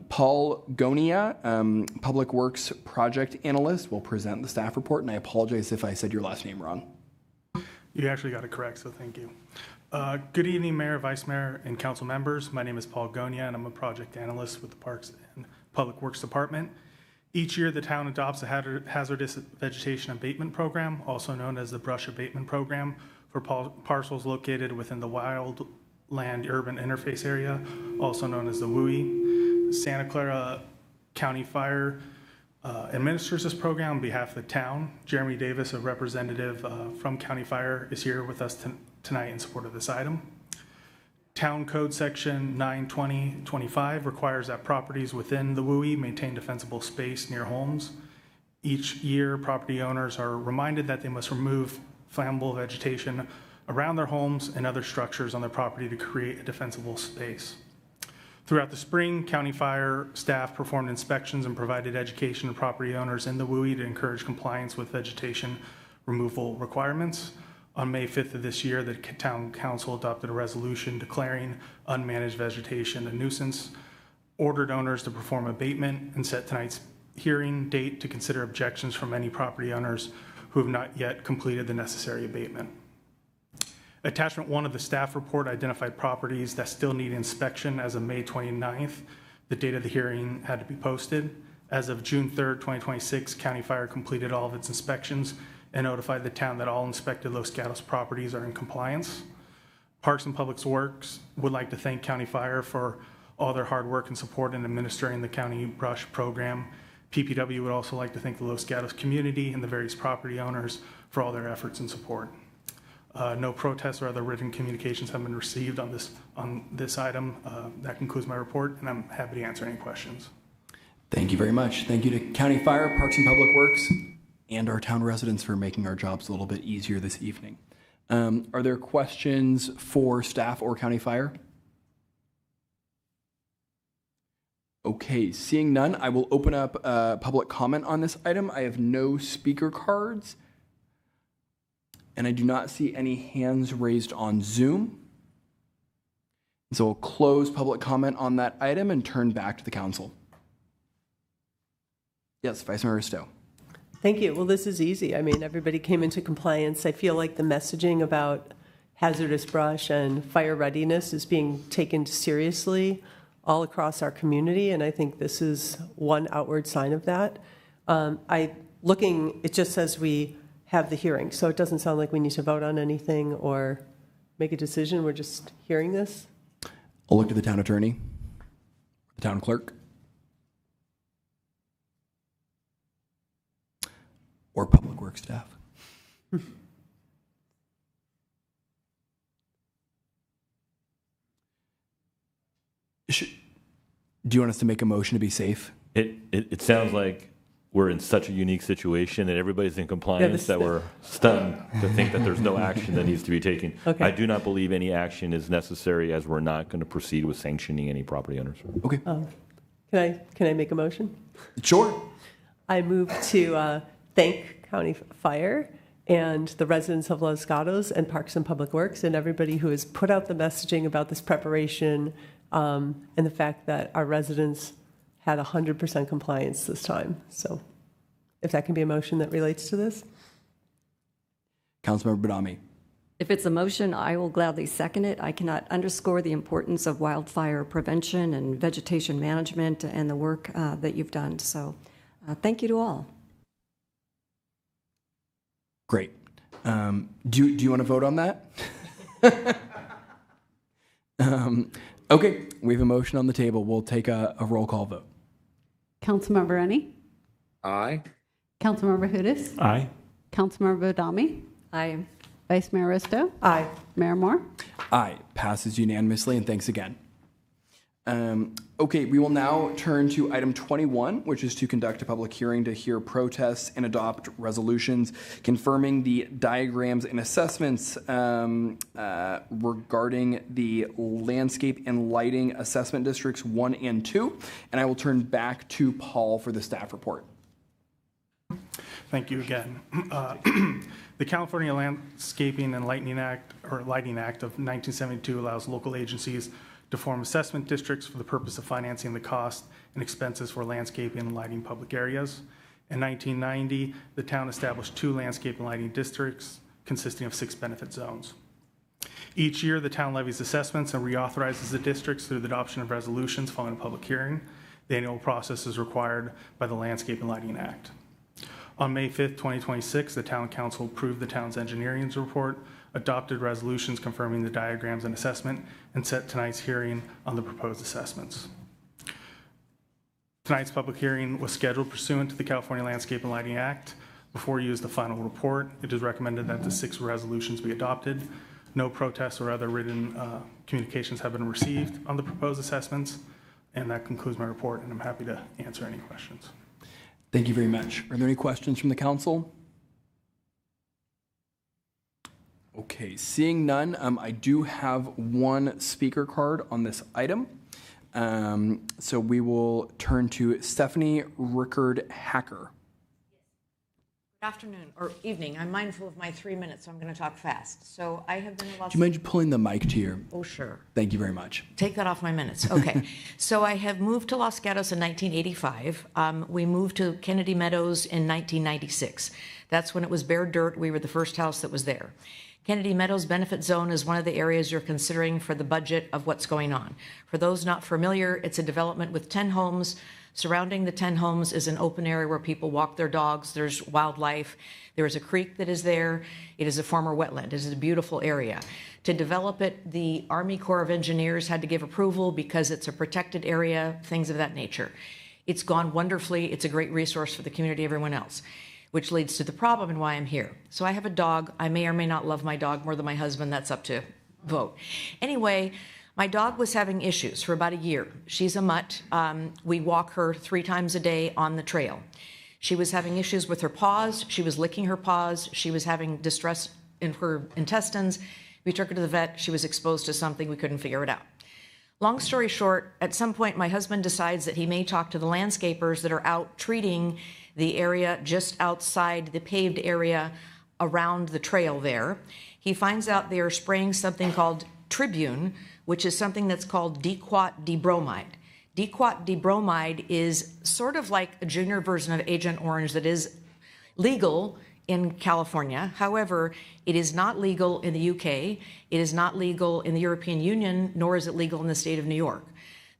Speaker 2: Paul Gonia, Public Works Project Analyst, will present the staff report, and I apologize if I said your last name wrong.
Speaker 19: You actually got it correct, so thank you. Good evening, Mayor, Vice Mayor, and council members. My name is Paul Gonia, and I'm a project analyst with the Parks and Public Works Department. Each year, the town adopts a hazardous vegetation abatement program, also known as the Brush Abatement Program, for parcels located within the wildland urban interface area, also known as the WUI. Santa Clara County Fire administers this program on behalf of the town. Jeremy Davis, a representative from County Fire, is here with us tonight in support of this item. Town Code Section 92025 requires that properties within the WUI maintain defensible space near homes. Each year, property owners are reminded that they must remove flammable vegetation around their homes and other structures on their property to create a defensible space. Throughout the spring, County Fire staff performed inspections and provided education to property owners in the WUI to encourage compliance with vegetation removal requirements. On May 5th of this year, the Town Council adopted a resolution declaring unmanaged vegetation a nuisance, ordered owners to perform abatement, and set tonight's hearing date to consider objections from any property owners who have not yet completed the necessary abatement. Attachment 1 of the staff report identified properties that still need inspection as of May 29th. The date of the hearing had to be posted. As of June 3rd, 2026, County Fire completed all of its inspections and notified the town that all inspected Los Gatos properties are in compliance. Parks and Public Works would like to thank County Fire for all their hard work and support in administering the county brush program. PPW would also like to thank the Los Gatos community and the various property owners for all their efforts and support. No protests or other written communications have been received on this item. That concludes my report, and I'm happy to answer any questions.
Speaker 2: Thank you very much. Thank you to County Fire, Parks and Public Works, and our town residents for making our jobs a little bit easier this evening. Are there questions for staff or County Fire? Okay, seeing none, I will open up public comment on this item. I have no speaker cards, and I do not see any hands raised on Zoom. So we'll close public comment on that item and turn back to the council. Yes, Vice Mayor Risto.
Speaker 17: Thank you. Well, this is easy. I mean, everybody came into compliance. I feel like the messaging about hazardous brush and fire readiness is being taken seriously all across our community, and I think this is one outward sign of that. It just says we have the hearing, so it doesn't sound like we need to vote on anything or make a decision. We're just hearing this.
Speaker 2: I'll look to the town attorney, the town clerk, or public works staff. Do you want us to make a motion to be safe?
Speaker 4: It sounds like we're in such a unique situation and everybody's in compliance that we're stunned to think that there's no action that needs to be taken.
Speaker 17: Okay.
Speaker 4: I do not believe any action is necessary, as we're not going to proceed with sanctioning any property owners.
Speaker 2: Okay.
Speaker 17: Can I make a motion?
Speaker 2: Sure.
Speaker 17: I move to thank County Fire and the residents of Los Gatos and Parks and Public Works and everybody who has put out the messaging about this preparation and the fact that our residents had 100% compliance this time. So if that can be a motion that relates to this.
Speaker 2: Councilmember Badami.
Speaker 16: If it's a motion, I will gladly second it. I cannot underscore the importance of wildfire prevention and vegetation management and the work that you've done. So thank you to all.
Speaker 2: Great. Do you want to vote on that? Okay, we have a motion on the table. We'll take a roll call vote.
Speaker 8: Councilmember Ennie?
Speaker 10: Aye.
Speaker 8: Councilmember Hudes?
Speaker 9: Aye.
Speaker 8: Councilmember Badami?
Speaker 16: Aye.
Speaker 8: Vice Mayor Risto?
Speaker 17: Aye.
Speaker 8: Mayor Moore?
Speaker 2: Aye. Passes unanimously, and thanks again. Okay, we will now turn to item 21, which is to conduct a public hearing to hear protests and adopt resolutions confirming the diagrams and assessments regarding the landscape and lighting assessment districts 1 and 2. And I will turn back to Paul for the staff report.
Speaker 19: Thank you again. The California Landscaping and Lighting Act of 1972 allows local agencies to form assessment districts for the purpose of financing the cost and expenses for landscaping and lighting public areas. In 1990, the town established 2 landscape and lighting districts, consisting of 6 benefit zones. Each year, the town levies assessments and reauthorizes the districts through the adoption of resolutions following a public hearing. The annual process is required by the Landscape and Lighting Act. On May 5th, 2026, the Town Council approved the town's engineering report, adopted resolutions confirming the diagrams and assessment, and set tonight's hearing on the proposed assessments. Tonight's public hearing was scheduled pursuant to the California Landscape and Lighting Act. Before you use the final report, it is recommended that the 6 resolutions be adopted. No protests or other written communications have been received on the proposed assessments. And that concludes my report, and I'm happy to answer any questions.
Speaker 2: Thank you very much. Are there any questions from the council? Okay, seeing none, I do have one speaker card on this item. So we will turn to Stephanie Rickard-Hacker.
Speaker 20: Good afternoon, or evening. I'm mindful of my 3 minutes, so I'm going to talk fast. So I have been in Los...
Speaker 2: Do you mind pulling the mic to your...
Speaker 20: Oh, sure.
Speaker 2: Thank you very much.
Speaker 20: Take that off my minutes. Okay. So I have moved to Los Gatos in 1985. We moved to Kennedy Meadows in 1996. That's when it was bare dirt. We were the first house that was there. Kennedy Meadows Benefit Zone is one of the areas you're considering for the budget of what's going on. For those not familiar, it's a development with 10 homes. Surrounding the 10 homes is an open area where people walk their dogs. There's wildlife. There is a creek that is there. It is a former wetland. It is a beautiful area. To develop it, the Army Corps of Engineers had to give approval because it's a protected area, things of that nature. It's gone wonderfully. It's a great resource for the community, everyone else, which leads to the problem and why I'm here. So I have a dog. I may or may not love my dog more than my husband. That's up to vote. Anyway, my dog was having issues for about a year. She's a mutt. We walk her 3 times a day on the trail. She was having issues with her paws. She was licking her paws. She was having distress in her intestines. We took her to the vet. She was exposed to something. We couldn't figure it out. Long story short, at some point, my husband decides that he may talk to the landscapers that are out treating the area just outside the paved area around the trail there. He finds out they are spraying something called Tribune, which is something that's called Dequat dibromide. Dequat dibromide is sort of like a junior version of Agent Orange that is legal in California. However, it is not legal in the UK. It is not legal in the European Union, nor is it legal in the state of New York.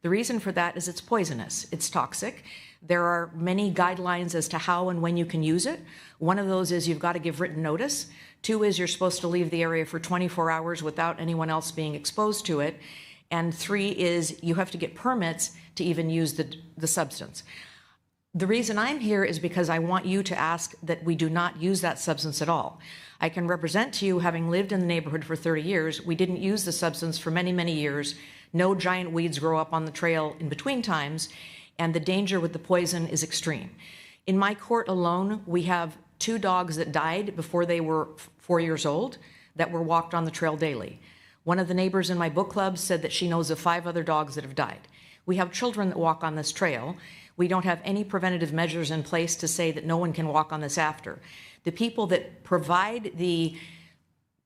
Speaker 20: The reason for that is it's poisonous. It's toxic. There are many guidelines as to how and when you can use it. One of those is you've got to give written notice. 2 is you're supposed to leave the area for 24 hours without anyone else being exposed to it. And 3 is you have to get permits to even use the substance. The reason I'm here is because I want you to ask that we do not use that substance at all. I can represent to you, having lived in the neighborhood for 30 years, we didn't use the substance for many, many years. No giant weeds grow up on the trail in between times, and the danger with the poison is extreme. In my court alone, we have 2 dogs that died before they were 4 years old that were walked on the trail daily. One of the neighbors in my book club said that she knows of 5 other dogs that have died. We have children that walk on this trail. We don't have any preventative measures in place to say that no one can walk on this after. The people that provide the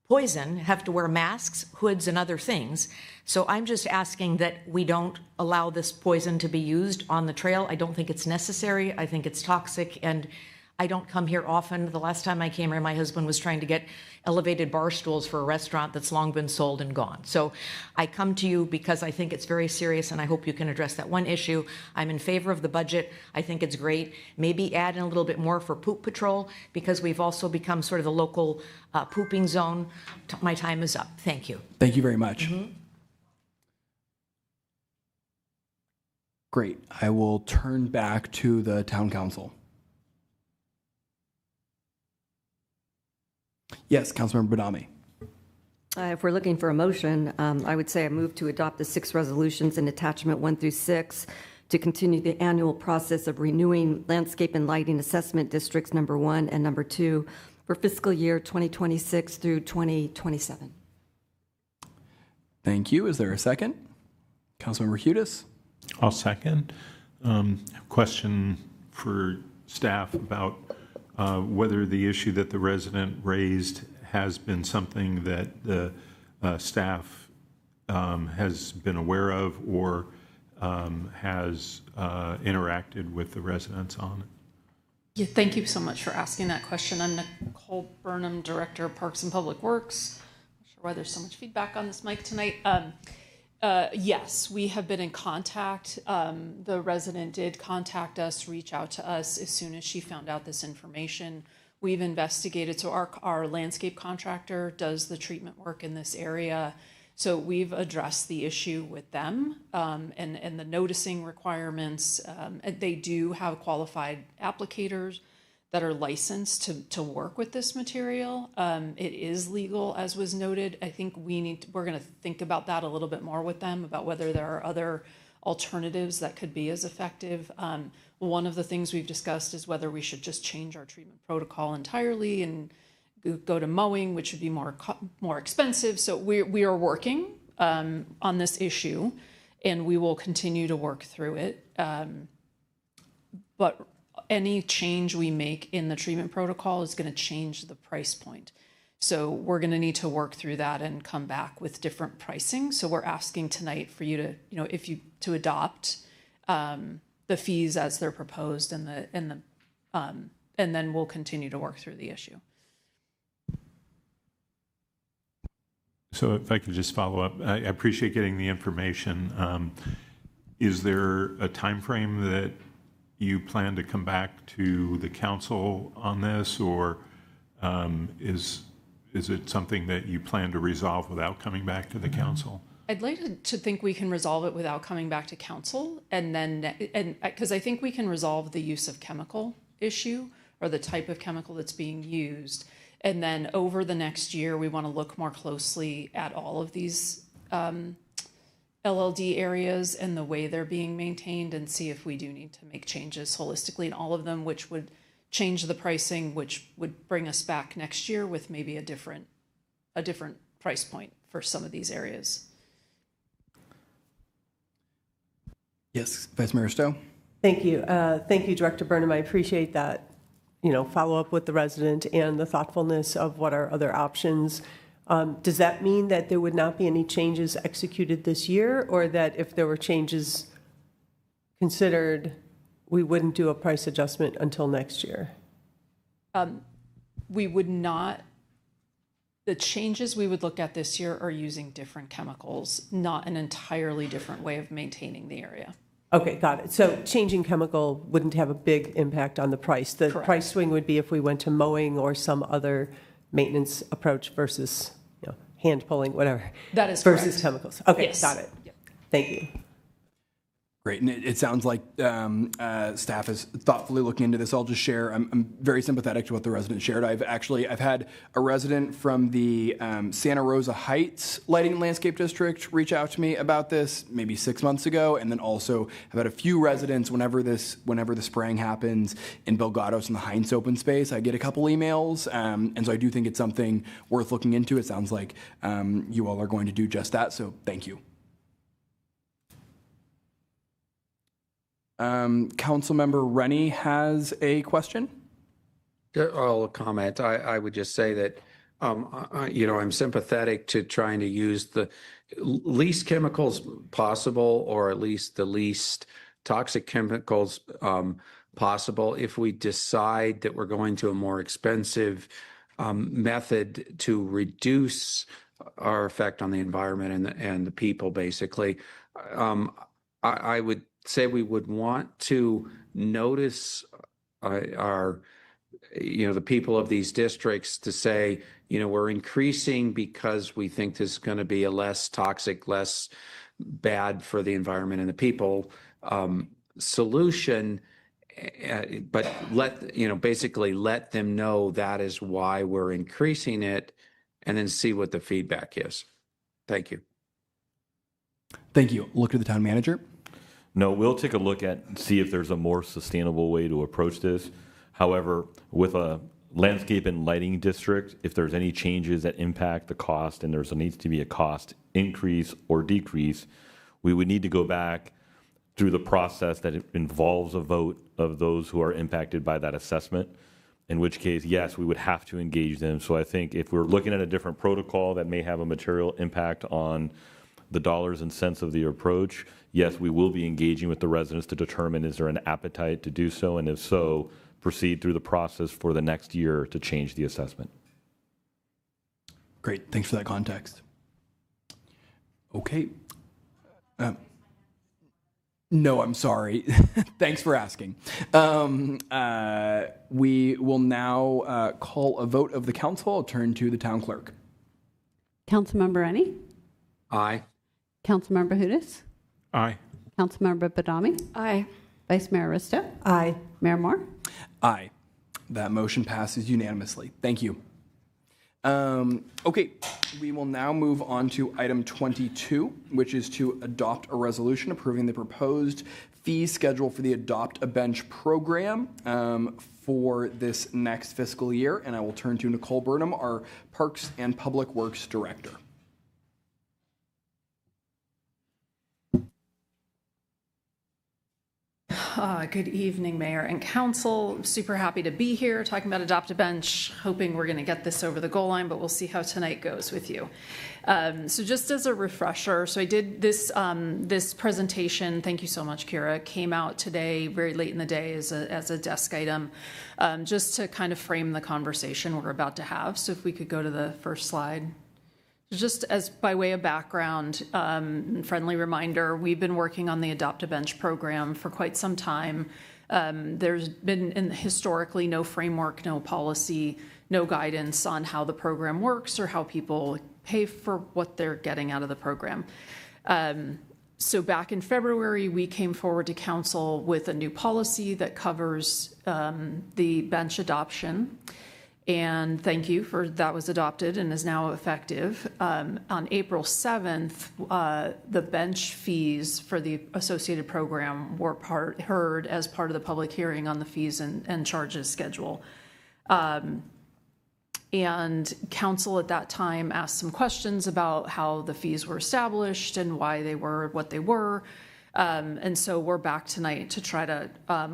Speaker 20: poison have to wear masks, hoods, and other things. So I'm just asking that we don't allow this poison to be used on the trail. I don't think it's necessary. I think it's toxic, and I don't come here often. The last time I came here, my husband was trying to get elevated bar stools for a restaurant that's long been sold and gone. So I come to you because I think it's very serious, and I hope you can address that one issue. I'm in favor of the budget. I think it's great. Maybe add in a little bit more for poop patrol, because we've also become sort of the local pooping zone. My time is up. Thank you.
Speaker 2: Thank you very much. Great. I will turn back to the town council. Yes, Councilmember Badami.
Speaker 16: If we're looking for a motion, I would say I move to adopt the 6 resolutions in attachment 1 through 6 to continue the annual process of renewing landscape and lighting assessment districts number 1 and number 2 for fiscal year 2026 through 2027.
Speaker 2: Thank you. Is there a second? Councilmember Hudis?
Speaker 9: I'll second. Question for staff about whether the issue that the resident raised has been something that the staff has been aware of or has interacted with the residents on.
Speaker 21: Yeah, thank you so much for asking that question. I'm Nicole Paul Burnham, Director of Parks and Public Works. Not sure why there's so much feedback on this mic tonight. Yes, we have been in contact. The resident did contact us, reach out to us as soon as she found out this information. We've investigated. So our landscape contractor does the treatment work in this area. So we've addressed the issue with them and the noticing requirements. They do have qualified applicators that are licensed to work with this material. It is legal, as was noted. I think we're going to think about that a little bit more with them, about whether there are other alternatives that could be as effective. One of the things we've discussed is whether we should just change our treatment protocol entirely and go to mowing, which would be more expensive. So we are working on this issue, and we will continue to work through it. But any change we make in the treatment protocol is going to change the price point. So we're going to need to work through that and come back with different pricing. So we're asking tonight for you to, to adopt the fees as they're proposed, and then we'll continue to work through the issue.
Speaker 9: So if I could just follow up, I appreciate getting the information. Is there a time frame that you plan to come back to the council on this, or is it something that you plan to resolve without coming back to the council?
Speaker 21: I'd like to think we can resolve it without coming back to council, and because I think we can resolve the use of chemical issue or the type of chemical that's being used. And then over the next year, we want to look more closely at all of these LLD areas and the way they're being maintained, and see if we do need to make changes holistically in all of them, which would change the pricing, which would bring us back next year with maybe a different price point for some of these areas.
Speaker 2: Yes, Vice Mayor Stowe.
Speaker 17: Thank you. Thank you, Director Burnham. I appreciate that, follow up with the resident and the thoughtfulness of what are other options. Does that mean that there would not be any changes executed this year, or that if there were changes considered, we wouldn't do a price adjustment until next year?
Speaker 21: We would not. The changes we would look at this year are using different chemicals, not an entirely different way of maintaining the area.
Speaker 17: Okay, got it. So changing chemical wouldn't have a big impact on the price. The
Speaker 21: Correct.
Speaker 17: Price swing would be if we went to mowing or some other maintenance approach versus hand pulling, whatever.
Speaker 21: That is
Speaker 17: versus
Speaker 21: correct.
Speaker 17: chemicals. Okay,
Speaker 21: Yes.
Speaker 17: got it.
Speaker 21: Yep.
Speaker 17: Thank you.
Speaker 2: Great, and it sounds like staff is thoughtfully looking into this. I'll just share, I'm very sympathetic to what the resident shared. I've had a resident from the Santa Rosa Heights Lighting and Landscape District reach out to me about this maybe 6 months ago, and then also I've had a few residents whenever the spraying happens in Gatos in the Heinz open space. I get a couple emails, and so I do think it's something worth looking into. It sounds like you all are going to do just that, so thank you. Councilmember Rennie has a question.
Speaker 22: I'll comment. I would just say that, I'm sympathetic to trying to use the least chemicals possible, or at least the least toxic chemicals possible. If we decide that we're going to a more expensive method to reduce our effect on the environment and the people, basically, I would say we would want to notice the people of these districts to say, we're increasing because we think this is going to be a less toxic, less bad for the environment and the people solution, but basically let them know that is why we're increasing it, and then see what the feedback is. Thank you.
Speaker 2: Thank you. Look to the town manager.
Speaker 4: No, we'll take a look see if there's a more sustainable way to approach this. However, with a landscape and lighting district, if there's any changes that impact the cost and needs to be a cost increase or decrease, we would need to go back through the process that involves a vote of those who are impacted by that assessment, in which case, yes, we would have to engage them. So I think if we're looking at a different protocol that may have a material impact on the dollars and cents of the approach, yes, we will be engaging with the residents to determine is there an appetite to do so, and if so, proceed through the process for the next year to change the assessment.
Speaker 2: Great. Thanks for that context. Okay. No, I'm sorry. Thanks for asking. We will now call a vote of the council. I'll turn to the town clerk.
Speaker 8: Councilmember Rennie?
Speaker 22: Aye.
Speaker 8: Councilmember Hudas?
Speaker 9: Aye.
Speaker 8: Councilmember Badami?
Speaker 16: Aye.
Speaker 8: Vice Mayor Aristo?
Speaker 17: Aye.
Speaker 8: Mayor Moore?
Speaker 2: Aye. That motion passes unanimously. Thank you. Okay, we will now move on to item 22, which is to adopt a resolution approving the proposed fee schedule for the Adopt a Bench program for this next fiscal year. And I will turn to Nicole Burnham, our Parks and Public Works Director.
Speaker 21: Good evening, Mayor and Council. Super happy to be here talking about Adopt a Bench, hoping we're going to get this over the goal line, but we'll see how tonight goes with you. So just as a refresher, so I did this this presentation, thank you so much, Kira, came out today very late in the day as a desk item, just to kind of frame the conversation we're about to have. So if we could go to the first slide. Just as by way of background, friendly reminder, we've been working on the Adopt a Bench program for quite some time. There's been historically no framework, no policy, no guidance on how the program works or how people pay for what they're getting out of the program. So back in February, we came forward to council with a new policy that covers the bench adoption. And thank you for that was adopted and is now effective. On April 7th, the bench fees for the associated program were heard as part of the public hearing on the fees and charges schedule. And council at that time asked some questions about how the fees were established and why they were what they were. And so we're back tonight to try to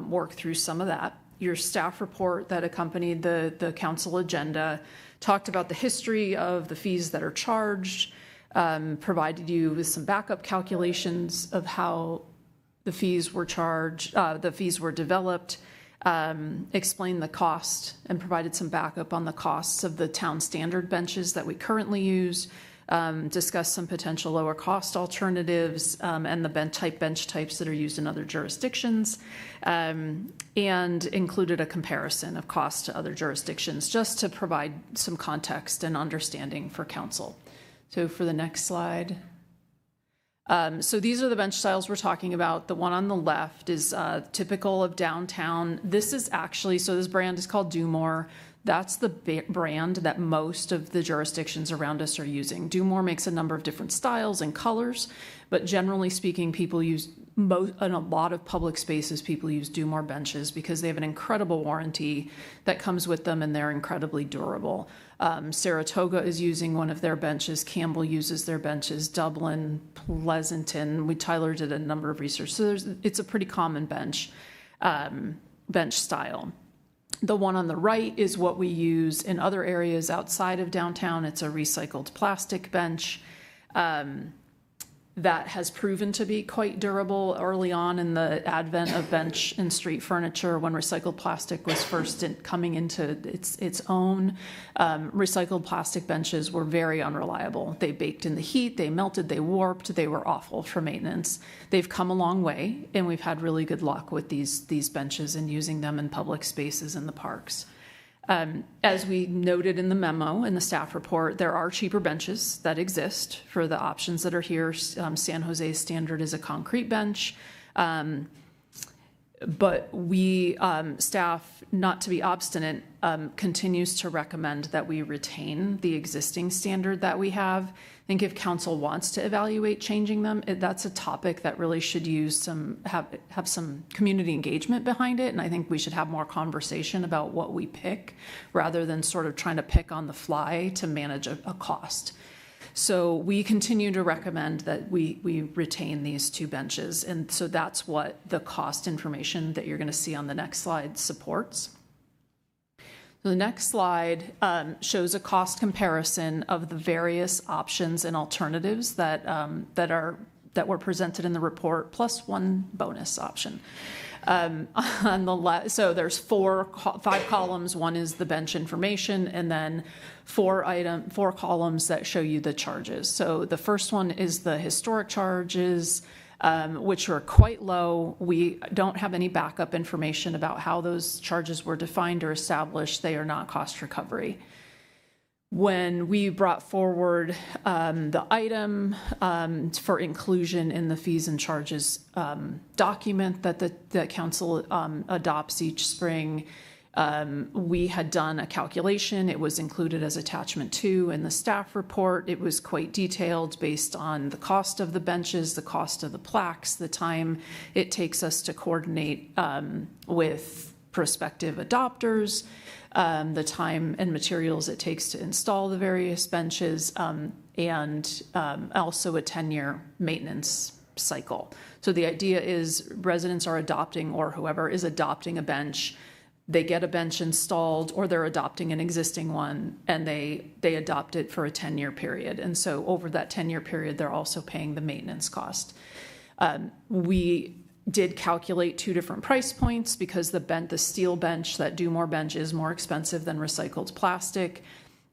Speaker 21: work through some of that. Your staff report that accompanied the council agenda talked about the history of the fees that are charged, provided you with some backup calculations of how the fees were charged, the fees were developed, explained the cost, and provided some backup on the costs of the town standard benches that we currently use, discussed some potential lower cost alternatives and the bench types that are used in other jurisdictions, and included a comparison of cost to other jurisdictions just to provide some context and understanding for council. So for the next slide. So these are the bench styles we're talking about. The one on the left is typical of downtown. This is actually, so this brand is called Do More. That's the brand that most of the jurisdictions around us are using. Do More makes a number of different styles and colors, but generally speaking, people use in a lot of public spaces, people use Do More benches because they have an incredible warranty that comes with them and they're incredibly durable. Saratoga is using one of their benches. Campbell uses their benches. Dublin, Pleasanton. Tyler did a number of research. So it's a pretty common bench style. The one on the right is what we use in other areas outside of downtown. It's a recycled plastic bench that has proven to be quite durable early on in the advent of bench and street furniture when recycled plastic was first coming into its own. Recycled plastic benches were very unreliable. They baked in the heat, they melted, they warped, they were awful for maintenance. They've come a long way, and we've had really good luck with these benches and using them in public spaces in the parks. As we noted in the memo, in the staff report, there are cheaper benches that exist for the options that are here. San Jose's standard is a concrete bench. But we, staff, not to be obstinate, continues to recommend that we retain the existing standard that we have. I think if council wants to evaluate changing them, that's a topic that really should use have some community engagement behind it. And I think we should have more conversation about what we pick rather than sort of trying to pick on the fly to manage a cost. So we continue to recommend that we retain these two benches. And so that's what the cost information that you're going to see on the next slide supports. The next slide shows a cost comparison of the various options and alternatives that were presented in the report, plus one bonus option. On the so there's 5 columns. One is the bench information, and then 4 columns that show you the charges. So the first one is the historic charges, which are quite low. We don't have any backup information about how those charges were defined or established. They are not cost recovery. When we brought forward the item for inclusion in the fees and charges document that the council adopts each spring, we had done a calculation. It was included as attachment 2 in the staff report. It was quite detailed based on the cost of the benches, the cost of the plaques, the time it takes us to coordinate with prospective adopters, the time and materials it takes to install the various benches, and also a 10-year maintenance cycle. So the idea is residents are adopting, or whoever is adopting a bench, they get a bench installed, or they're adopting an existing one, and they adopt it for a 10-year period. And so over that 10-year period, they're also paying the maintenance cost. We did calculate 2 different price points because the steel bench, that Dumore bench, is more expensive than recycled plastic.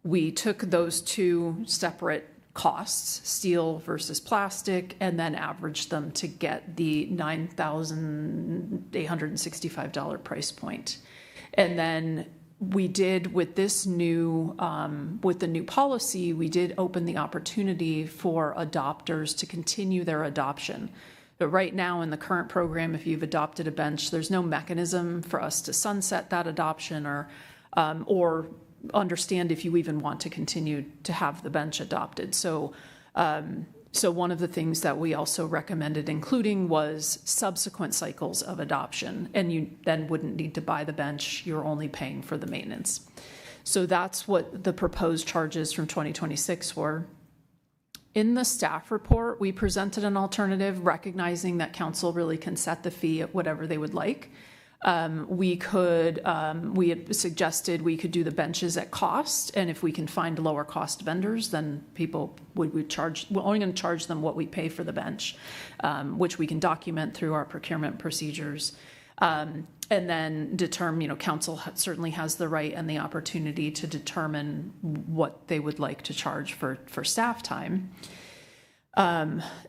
Speaker 21: We took those 2 separate costs, steel versus plastic, and then averaged them to get the $9,865 price point. And then we did, with this new, with the new policy, we did open the opportunity for adopters to continue their adoption. But right now in the current program, if you've adopted a bench, there's no mechanism for us to sunset that adoption or understand if you even want to continue to have the bench adopted. So, so one of the things that we also recommended including was subsequent cycles of adoption, and you then wouldn't need to buy the bench. You're only paying for the maintenance. So that's what the proposed charges from 2026 were. In the staff report, we presented an alternative, recognizing that council really can set the fee at whatever they would like. We had suggested we could do the benches at cost, and if we can find lower cost vendors, then people would charge, we're only going to charge them what we pay for the bench, which we can document through our procurement procedures. And then determine, council certainly has the right and the opportunity to determine what they would like to charge for staff time.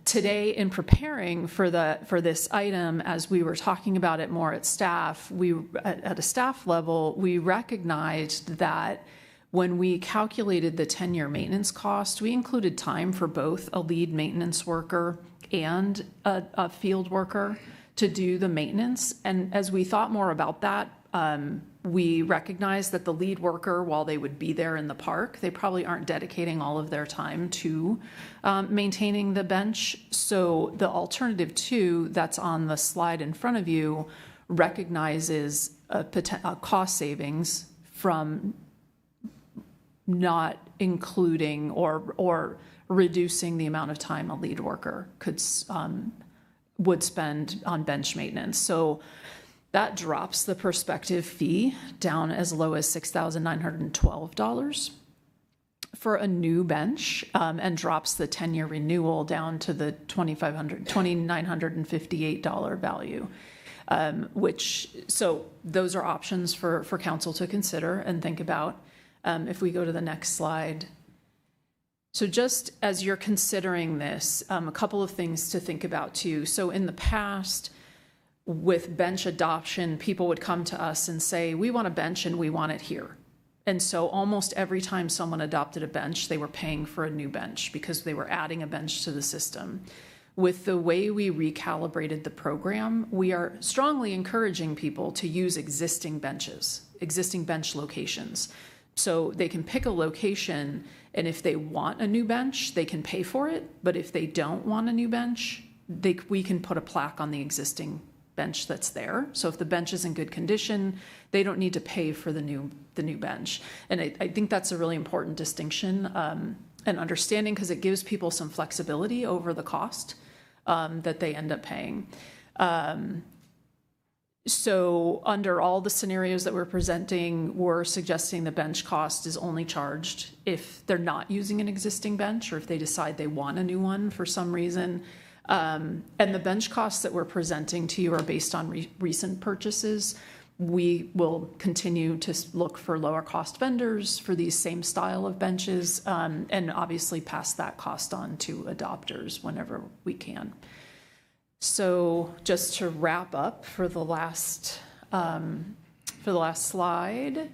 Speaker 21: Today, in preparing for this item, as we were talking about it more at staff, at a staff level, we recognized that when we calculated the 10-year maintenance cost, we included time for both a lead maintenance worker and a field worker to do the maintenance. And as we thought more about that, we recognized that the lead worker, while they would be there in the park, they probably aren't dedicating all of their time to maintaining the bench. So the alternative 2 that's on the slide in front of you recognizes a cost savings from not including or reducing the amount of time a lead worker would spend on bench maintenance. So that drops the prospective fee down as low as $6,912 for a new bench, and drops the 10-year renewal down to the $2,958 value. So those are options for council to consider and think about. If we go to the next slide. So just as you're considering this, a couple of things to think about too. So in the past, with bench adoption, people would come to us and say, we want a bench and we want it here. And so almost every time someone adopted a bench, they were paying for a new bench because they were adding a bench to the system. With the way we recalibrated the program, we are strongly encouraging people to use existing benches, existing bench locations. So they can pick a location, and if they want a new bench, they can pay for it. But if they don't want a new bench, we can put a plaque on the existing bench that's there. So if the bench is in good condition, they don't need to pay for the new bench. And I think that's a really important distinction and understanding, because it gives people some flexibility over the cost that they end up paying. So under all the scenarios that we're presenting, we're suggesting the bench cost is only charged if they're not using an existing bench, or if they decide they want a new one for some reason. And the bench costs that we're presenting to you are based on recent purchases. We will continue to look for lower cost vendors for these same style of benches, and obviously pass that cost on to adopters whenever we can. So just to wrap up for the last slide,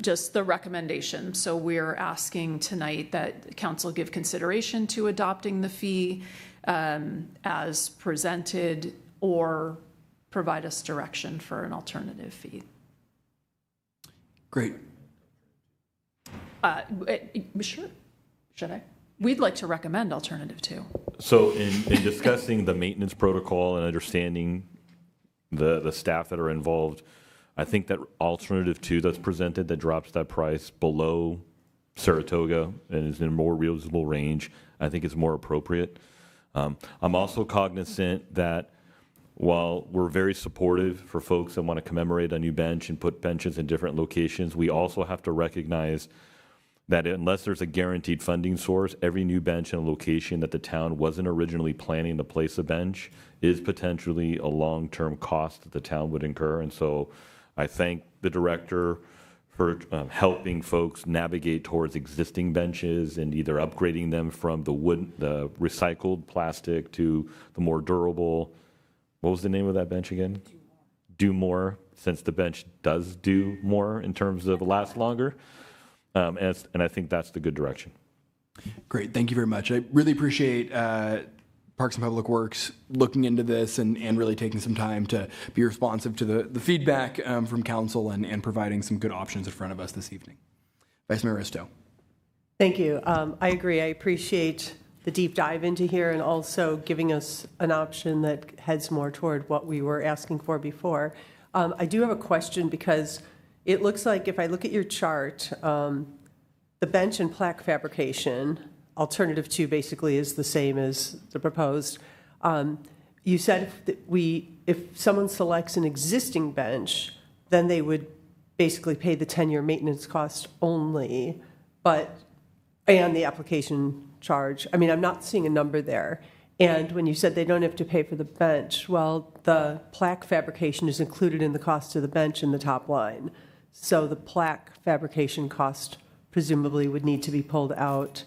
Speaker 21: just the recommendation. So we're asking tonight that council give consideration to adopting the fee as presented, or provide us direction for an alternative fee.
Speaker 2: Great.
Speaker 21: Sure. Should I? We'd like to recommend alternative two.
Speaker 4: So in discussing the maintenance protocol and understanding the staff that are involved, I think that alternative two that's presented that drops that price below Saratoga and is in a more reasonable range, I think is more appropriate. I'm also cognizant that while we're very supportive for folks that want to commemorate a new bench and put benches in different locations, we also have to recognize that unless there's a guaranteed funding source, every new bench in a location that the town wasn't originally planning to place a bench is potentially a long-term cost that the town would incur. And so I thank the director for helping folks navigate towards existing benches and either upgrading them from the recycled plastic to the more durable. What was the name of that bench again? Do more, since the bench does do more in terms of last longer. And I think that's the good direction.
Speaker 2: Great. Thank you very much. I really appreciate Parks and Public Works looking into this and really taking some time to be responsive to the feedback from council and providing some good options in front of us this evening. Vice Mayor Risto.
Speaker 17: Thank you. I agree. I appreciate the deep dive into here and also giving us an option that heads more toward what we were asking for before. I do have a question because it looks like if I look at your chart, the bench and plaque fabrication, alternative two basically is the same as the proposed. You said if someone selects an existing bench, then they would basically pay the 10-year maintenance cost only, and the application charge. I mean, I'm not seeing a number there. And when you said they don't have to pay for the bench, well, the plaque fabrication is included in the cost of the bench in the top line. So the plaque fabrication cost presumably would need to be pulled out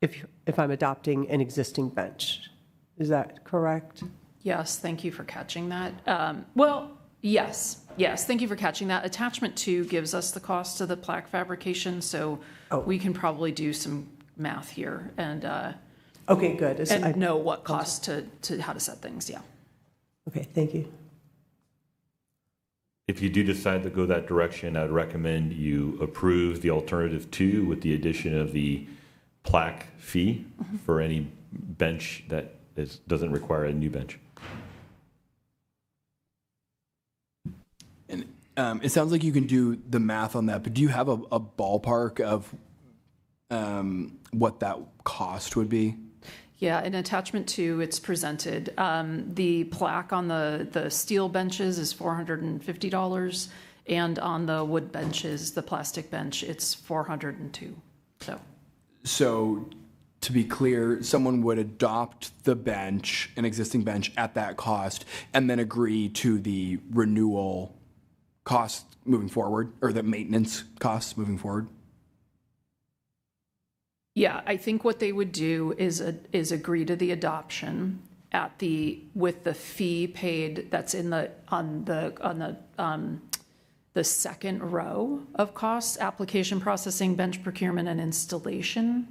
Speaker 17: if I'm adopting an existing bench. Is that correct?
Speaker 21: Yes, thank you for catching that. Well, yes, thank you for catching that. Attachment 2 gives us the cost of the plaque fabrication, so we can probably do some math here and
Speaker 17: okay, good.
Speaker 21: And know what costs to how to set things. Yeah.
Speaker 17: Okay, thank you.
Speaker 4: If you do decide to go that direction, I'd recommend you approve the alternative 2 with the addition of the plaque fee for any bench that doesn't require a new bench.
Speaker 2: And it sounds like you can do the math on that, but do you have a ballpark of what that cost would be?
Speaker 21: Yeah, in attachment 2, it's presented. The plaque on the steel benches is $450, and on the wood benches, the plastic bench, it's $402.
Speaker 2: So to be clear, someone would adopt the bench, an existing bench, at that cost, and then agree to the renewal cost moving forward, or the maintenance costs moving forward?
Speaker 21: Yeah, I think what they would do is agree to the adoption with the fee paid that's on the second row of costs: application processing, bench procurement, and installation,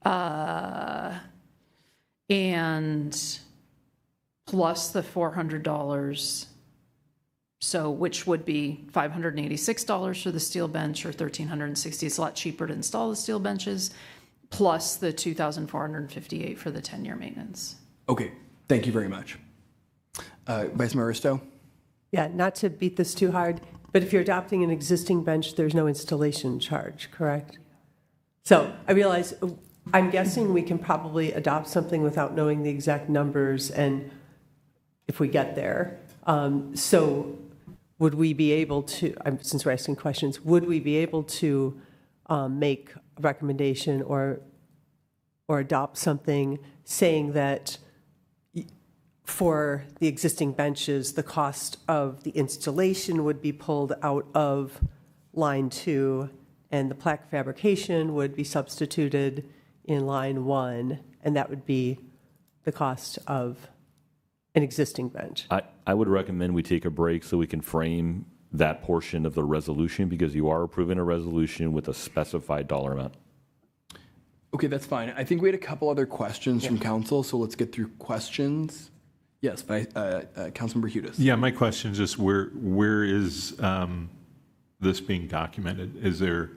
Speaker 21: and plus the $400. So, which would be $586 for the steel bench, or $1,360. It's a lot cheaper to install the steel benches, plus the $2,458 for the 10-year maintenance.
Speaker 2: Okay, thank you very much. Vice Mayor Risto?
Speaker 17: Yeah, not to beat this too hard, but if you're adopting an existing bench, there's no installation charge, correct? So I realize, I'm guessing we can probably adopt something without knowing the exact numbers, and if we get there. So would we be able to, since we're asking questions, would we be able to make a recommendation or or adopt something saying that for the existing benches, the cost of the installation would be pulled out of line 2, and the plaque fabrication would be substituted in line 1, and that would be the cost of an existing bench.
Speaker 4: I would recommend we take a break so we can frame that portion of the resolution, because you are approving a resolution with a specified dollar amount.
Speaker 2: Okay, that's fine. I think we had a couple other questions from council, so let's get through questions. Yes, Councilmember Hudes.
Speaker 9: Yeah, my question is just where is this being documented? Is there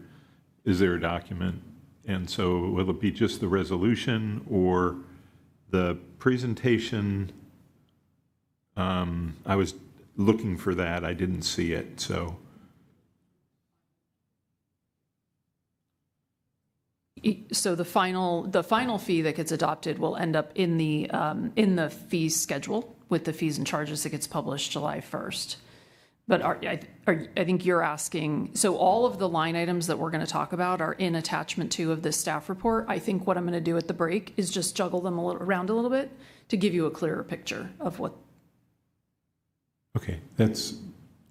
Speaker 9: a document? And so will it be just the resolution or the presentation? I was looking for that. I didn't see it, so.
Speaker 21: So the final fee that gets adopted will end up in the fee schedule with the fees and charges that gets published July 1st. But I think you're asking, so all of the line items that we're going to talk about are in attachment 2 of this staff report. I think what I'm going to do at the break is just juggle them around a little bit to give you a clearer picture of what.
Speaker 9: Okay, that's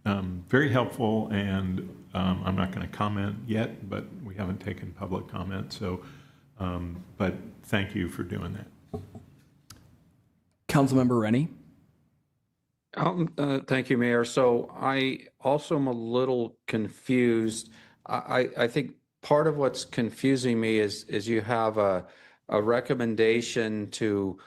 Speaker 9: very helpful, and I'm not going to comment yet, but we haven't taken public comment, so, but thank you for doing that.
Speaker 2: Councilmember Rennie.
Speaker 22: Thank you, Mayor. So I also am a little confused. I think part of what's confusing me is you have a recommendation to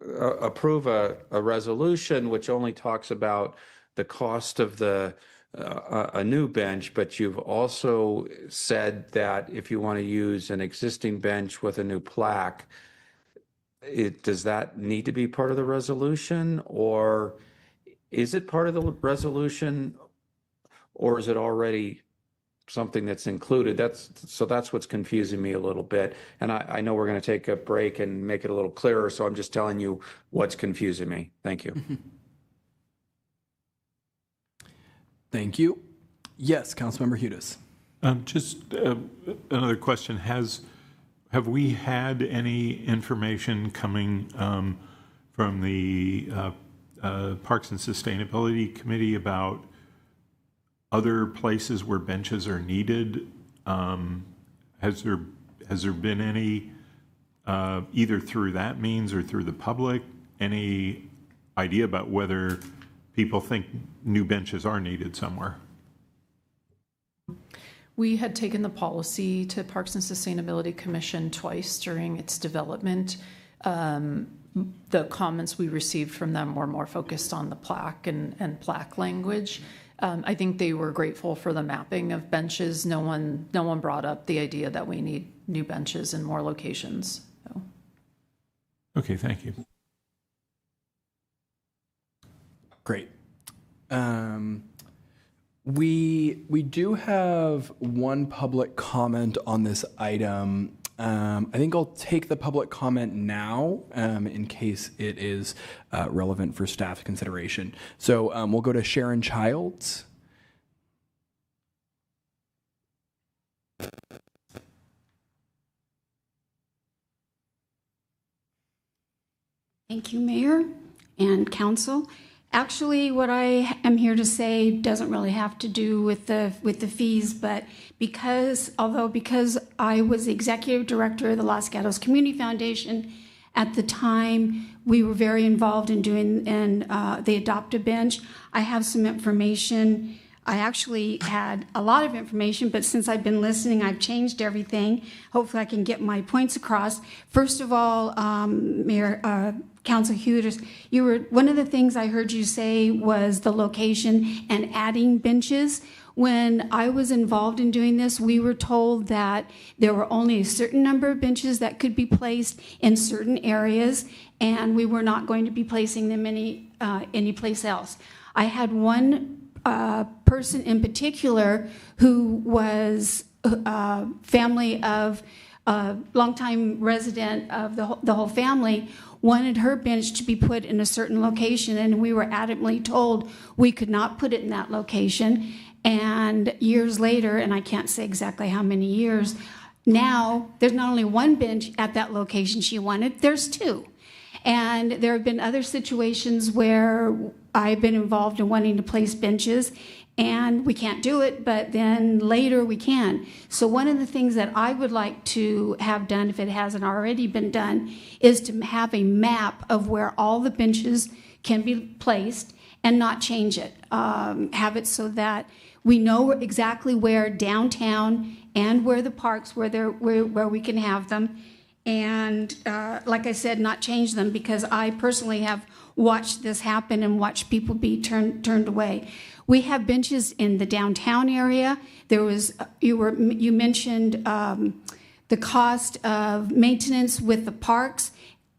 Speaker 22: approve a resolution which only talks about the cost of a new bench, but you've also said that if you want to use an existing bench with a new plaque, does that need to be part of the resolution, or is it part of the resolution, or is it already something that's included? That's what's confusing me a little bit. And I know we're going to take a break and make it a little clearer, so I'm just telling you what's confusing me. Thank you.
Speaker 2: Thank you. Yes, Councilmember Hudes.
Speaker 9: Just another question. Have we had any information coming from the Parks and Sustainability Committee about other places where benches are needed? Has there been any, either through that means or through the public, any idea about whether people think new benches are needed somewhere?
Speaker 21: We had taken the policy to Parks and Sustainability Commission twice during its development. The comments we received from them were more focused on the plaque and plaque language. I think they were grateful for the mapping of benches. No one brought up the idea that we need new benches in more locations. So.
Speaker 9: Okay, thank you.
Speaker 2: Great. We do have one public comment on this item. I think I'll take the public comment now in case it is relevant for staff consideration. So we'll go to Sharon Childs.
Speaker 3: Thank you, Mayor and Council. Actually, what I am here to say doesn't really have to do with the fees, but because I was the executive director of the Los Gatos Community Foundation at the time, we were very involved in doing the Adopt a Bench. I have some information. I actually had a lot of information, but since I've been listening, I've changed everything. Hopefully I can get my points across. First of all, Mayor, Council Hudes, one of the things I heard you say was the location and adding benches. When I was involved in doing this, we were told that there were only a certain number of benches that could be placed in certain areas, and we were not going to be placing them any place else. I had one person in particular who was a family of a longtime resident of the whole family, wanted her bench to be put in a certain location, and we were adamantly told we could not put it in that location. And years later, and I can't say exactly how many years, now there's not only one bench at that location she wanted, there's two. And there have been other situations where I've been involved in wanting to place benches, and we can't do it, but then later we can. So one of the things that I would like to have done, if it hasn't already been done, is to have a map of where all the benches can be placed and not change it. Have it so that we know exactly where downtown and where the parks, where we can have them. And like I said, not change them, because I personally have watched this happen and watched people be turned away. We have benches in the downtown area. There was you mentioned the cost of maintenance with the parks,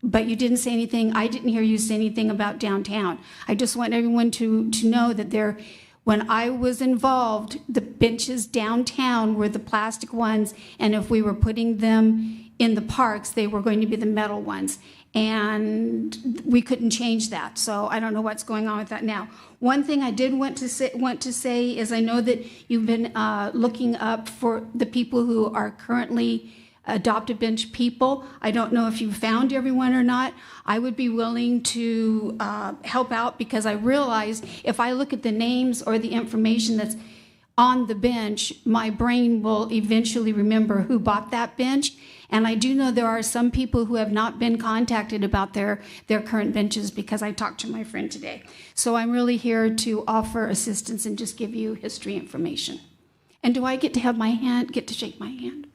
Speaker 3: but you didn't say anything. I didn't hear you say anything about downtown. I just want everyone to know that when I was involved, the benches downtown were the plastic ones, and if we were putting them in the parks, they were going to be the metal ones. And we couldn't change that. So I don't know what's going on with that now. One thing I did want to say is I know that you've been looking up for the people who are currently adopted bench people. I don't know if you found everyone or not. I would be willing to help out, because I realize if I look at the names or the information that's on the bench, my brain will eventually remember who bought that bench. And I do know there are some people who have not been contacted about their current benches, because I talked to my friend today. So I'm really here to offer assistance and just give you history information. And do I get to shake my hand?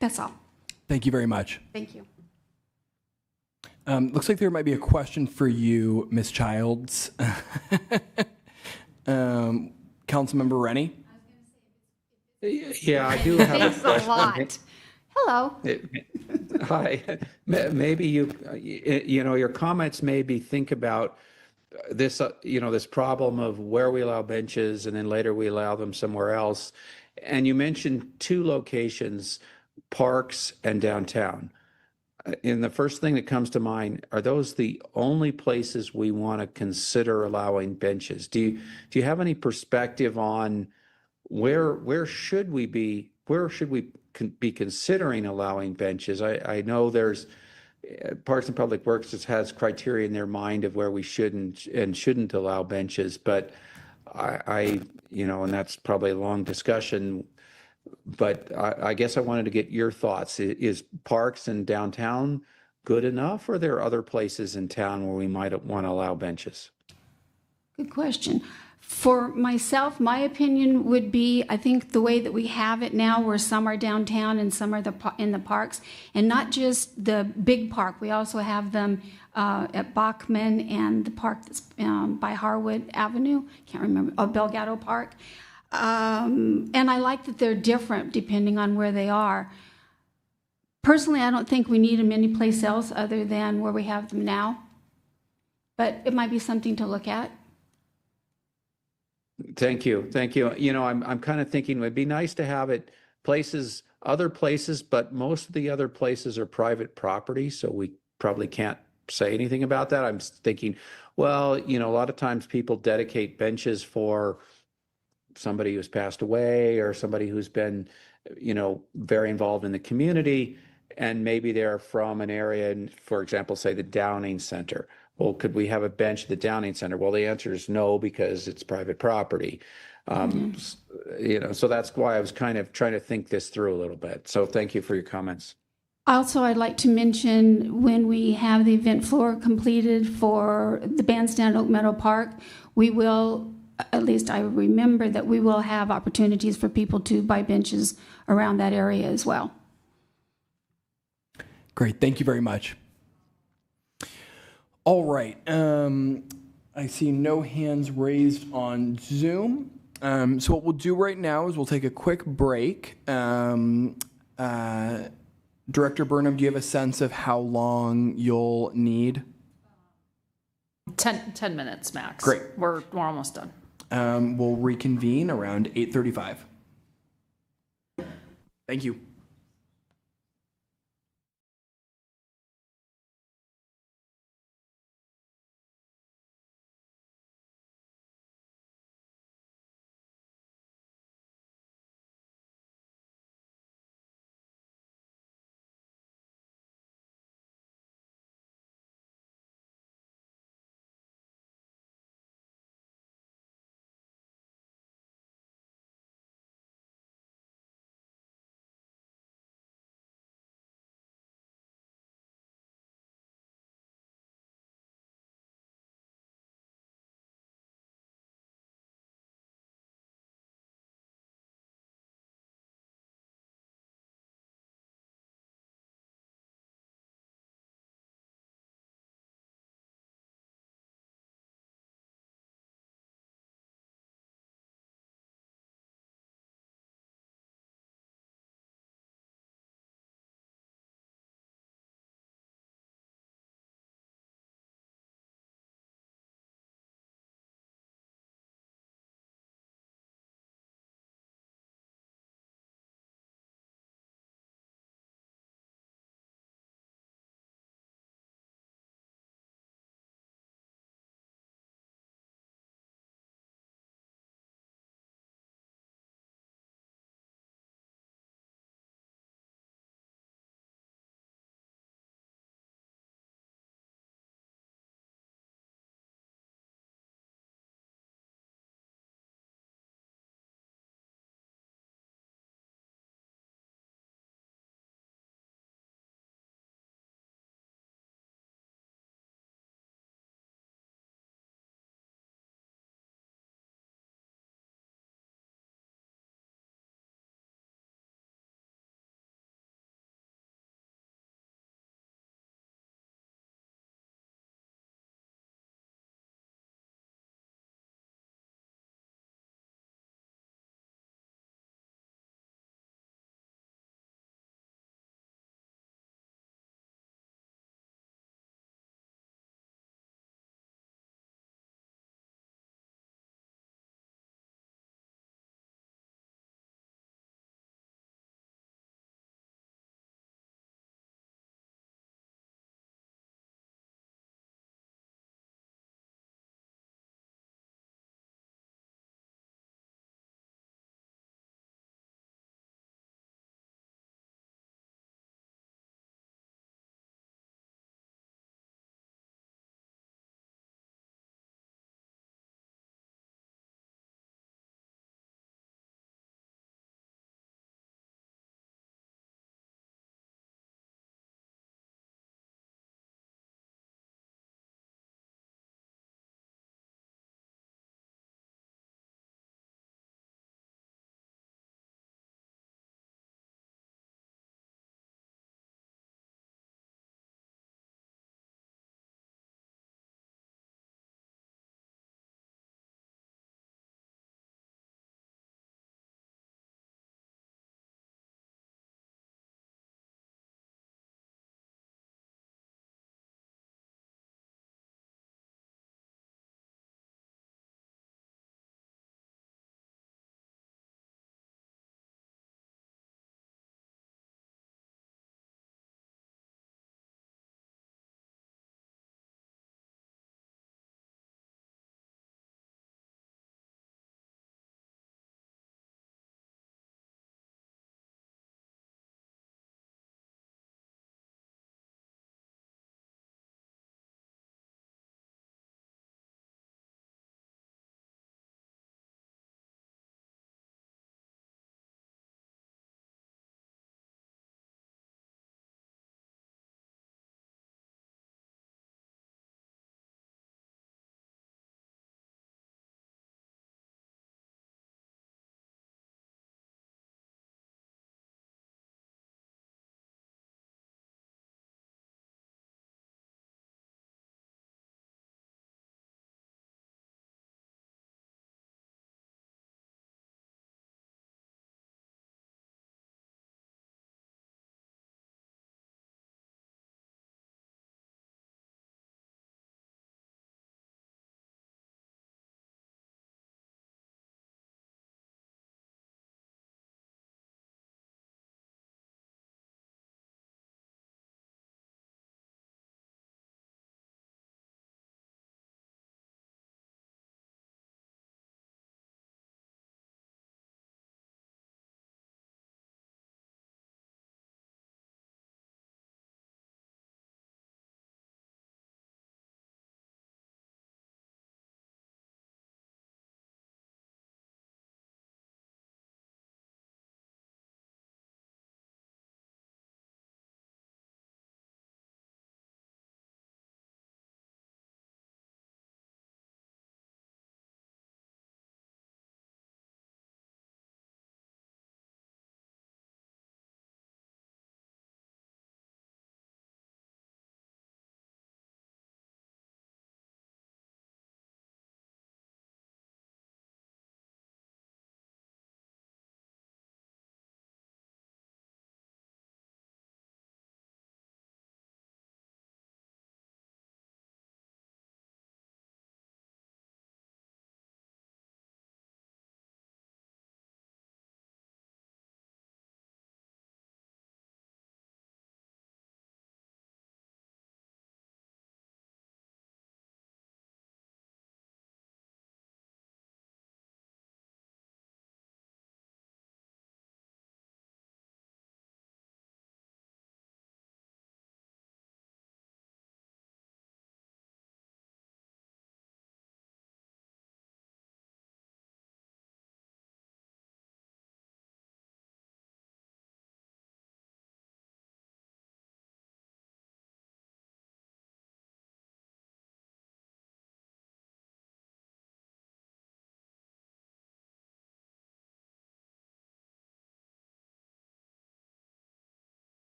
Speaker 3: That's all.
Speaker 2: Thank you very much.
Speaker 3: Thank you.
Speaker 2: Looks like there might be a question for you, Ms. Childs. Councilmember Rennie?
Speaker 22: Yeah, I do have a
Speaker 3: Thanks
Speaker 22: question.
Speaker 3: a lot. Hello.
Speaker 22: Hi. Maybe your comments maybe think about this, this problem of where we allow benches and then later we allow them somewhere else. And you mentioned two locations, parks and downtown. And the first thing that comes to mind, are those the only places we want to consider allowing benches? Do you have any perspective on where should we be considering allowing benches? I know there's Parks and Public Works has criteria in their mind of where we shouldn't allow benches, but and that's probably a long discussion, but I guess I wanted to get your thoughts. Is parks and downtown good enough, or are there other places in town where we might want to allow benches?
Speaker 3: Good question. For myself, my opinion would be, I think the way that we have it now, where some are downtown and some are in the parks, and not just the big park. We also have them at Bachman and the park that's by Harwood Avenue. Can't remember. Gatos Park. And I like that they're different depending on where they are. Personally, I don't think we need them anyplace else other than where we have them now. But it might be something to look at.
Speaker 22: Thank you. I'm kind of thinking it would be nice to have it other places, but most of the other places are private property, so we probably can't say anything about that. I'm thinking, well, a lot of times people dedicate benches for somebody who's passed away or somebody who's been, very involved in the community, and maybe they're from an area, for example, say the Downing Center. Well, could we have a bench at the Downing Center? Well, the answer is no, because it's private property. So that's why I was kind of trying to think this through a little bit. So thank you for your comments.
Speaker 3: Also, I'd like to mention when we have the event floor completed for the bandstand at Oak Meadow Park, we will, at least I remember that we will have opportunities for people to buy benches around that area as well.
Speaker 2: Great. Thank you very much. All right. I see no hands raised on Zoom. So what we'll do right now is we'll take a quick break. Director Burnham, do you have a sense of how long you'll need?
Speaker 5: 10 minutes max.
Speaker 2: Great.
Speaker 5: We're almost done.
Speaker 2: We'll reconvene around 8:35. Thank you.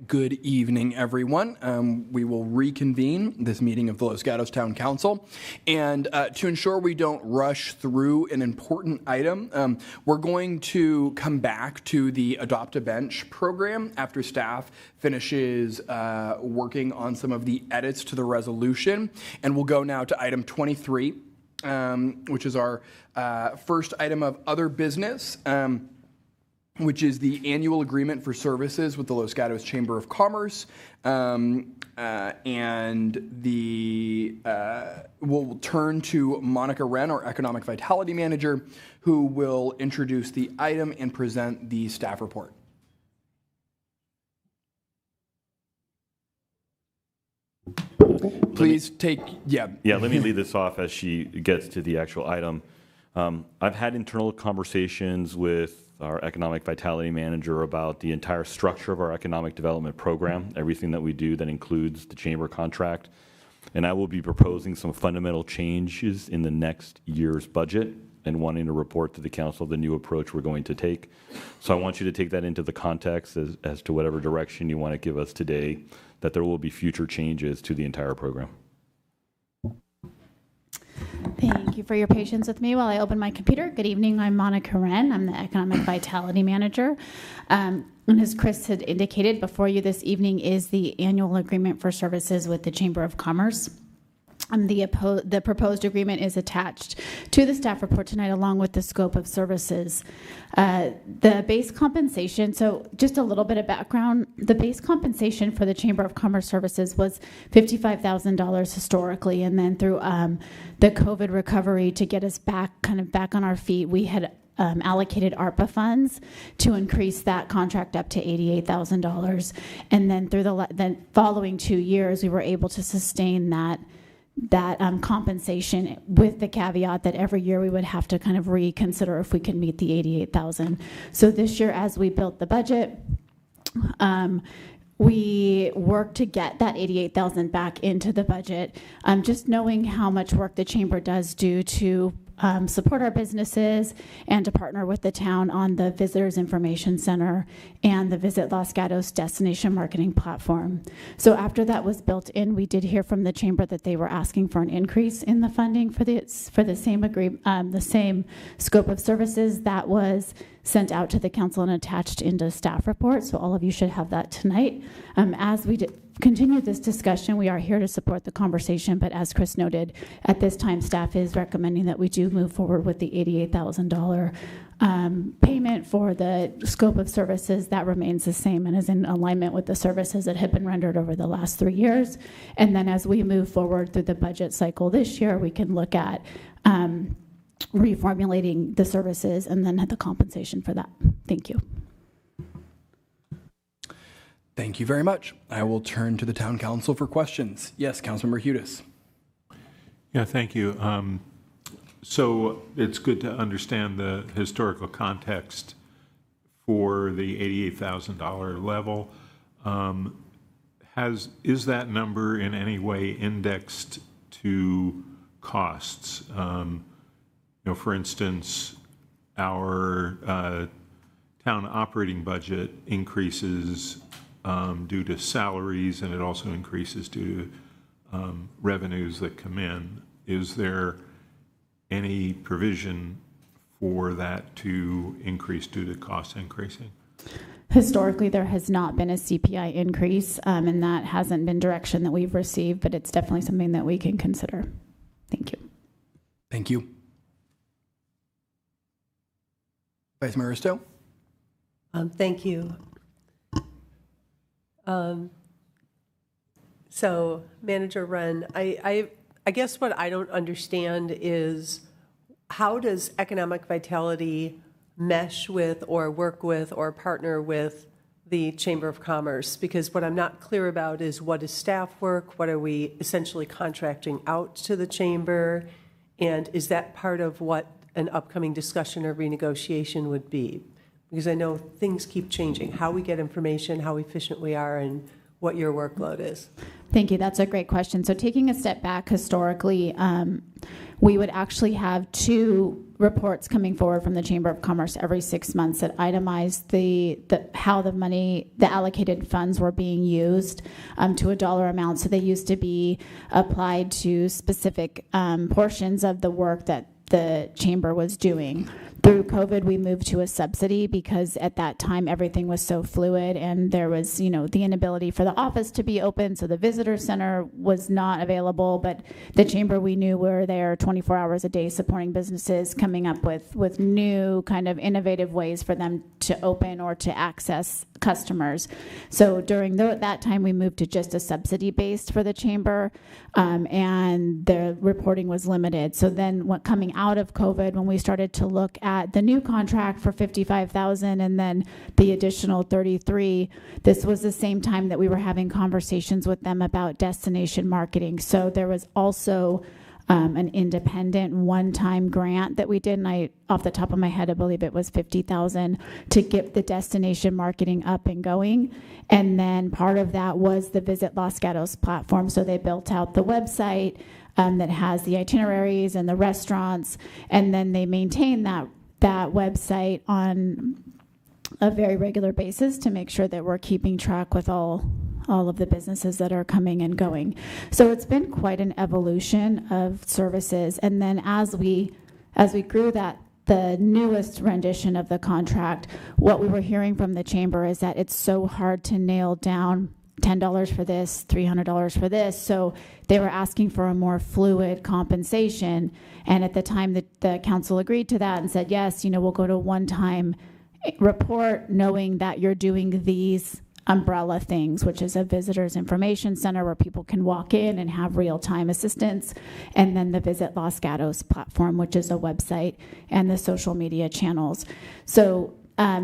Speaker 2: Good evening, everyone. We will reconvene this meeting of the Los Gatos Town Council. And to ensure we don't rush through an important item, we're going to come back to the Adopt a Bench program after staff finishes working on some of the edits to the resolution. And we'll go now to item 23, which is our first item of other business. Which is the annual agreement for services with the Los Gatos Chamber of Commerce. And we'll turn to Monica Wren, our Economic Vitality Manager, who will introduce the item and present the staff report. Please take,
Speaker 4: let me lead this off as she gets to the actual item. I've had internal conversations with our Economic Vitality Manager about the entire structure of our economic development program, everything that we do that includes the chamber contract. And I will be proposing some fundamental changes in the next year's budget and wanting to report to the council the new approach we're going to take. So I want you to take that into the context as to whatever direction you want to give us today, that there will be future changes to the entire program.
Speaker 6: Thank you for your patience with me while I open my computer. Good evening, I'm Monica Wren. I'm the Economic Vitality Manager. And as Chris had indicated, before you this evening is the annual agreement for services with the Chamber of Commerce. The proposed agreement is attached to the staff report tonight along with the scope of services. The base compensation, so just a little bit of background, the base compensation for the Chamber of Commerce services was $55,000 historically, and then through the COVID recovery to get us back on our feet, we had allocated ARPA funds to increase that contract up to $88,000. And then through the following 2 years, we were able to sustain that compensation with the caveat that every year we would have to kind of reconsider if we could meet the $88,000. So this year, as we built the budget, we worked to get that $88,000 back into the budget. Just knowing how much work the chamber does do to support our businesses and to partner with the town on the Visitors Information Center and the Visit Los Gatos destination marketing platform. So after that was built in, we did hear from the chamber that they were asking for an increase in the funding for the same scope of services. That was sent out to the council and attached into staff report. So all of you should have that tonight. As we continue this discussion, we are here to support the conversation, but as Chris noted, at this time, staff is recommending that we do move forward with the $88,000 payment for the scope of services. That remains the same and is in alignment with the services that have been rendered over the last 3 years. And then as we move forward through the budget cycle this year, we can look at reformulating the services and then the compensation for that. Thank you.
Speaker 2: Thank you very much. I will turn to the town council for questions. Yes, Councilmember Hudes.
Speaker 9: Yeah, thank you. So it's good to understand the historical context for the $88,000 level. Is that number in any way indexed to costs? For instance, our town operating budget increases due to salaries, and it also increases due to revenues that come in. Is there any provision for that to increase due to costs increasing?
Speaker 6: Historically, there has not been a CPI increase, and that hasn't been direction that we've received, but it's definitely something that we can consider. Thank you.
Speaker 2: Thank you. Vice Mayor Risto.
Speaker 17: Thank you. So, Manager Wren, I guess what I don't understand is how does economic vitality mesh with or work with or partner with the Chamber of Commerce? Because what I'm not clear about is what is staff work, what are we essentially contracting out to the chamber, and is that part of what an upcoming discussion or renegotiation would be? Because I know things keep changing, how we get information, how efficient we are, and what your workload is.
Speaker 6: Thank you. That's a great question. So taking a step back historically, we would actually have 2 reports coming forward from the Chamber of Commerce every 6 months that itemized how the money, the allocated funds were being used to a dollar amount. So they used to be applied to specific portions of the work that the chamber was doing. Through COVID, we moved to a subsidy because at that time everything was so fluid and there was, the inability for the office to be open, so the visitor center was not available. But the chamber, we knew, were there 24 hours a day supporting businesses, coming up with new kind of innovative ways for them to open or to access customers. So during that time, we moved to just a subsidy based for the chamber, and the reporting was limited. So then, coming out of COVID, when we started to look at the new contract for $55,000 and then the additional $33,000, this was the same time that we were having conversations with them about destination marketing. So there was also an independent one-time grant that we did, and I, off the top of my head, I believe it was $50,000 to get the destination marketing up and going. And then part of that was the Visit Los Gatos platform. So they built out the website that has the itineraries and the restaurants, and then they maintain that website on a very regular basis to make sure that we're keeping track with all of the businesses that are coming and going. So it's been quite an evolution of services. And then as we grew the newest rendition of the contract, what we were hearing from the chamber is that it's so hard to nail down $10 for this, $300 for this. So they were asking for a more fluid compensation. And at the time, the council agreed to that and said, yes, we'll go to a one-time report knowing that you're doing these umbrella things, which is a visitors information center where people can walk in and have real-time assistance, and then the Visit Los Gatos platform, which is a website, and the social media channels. So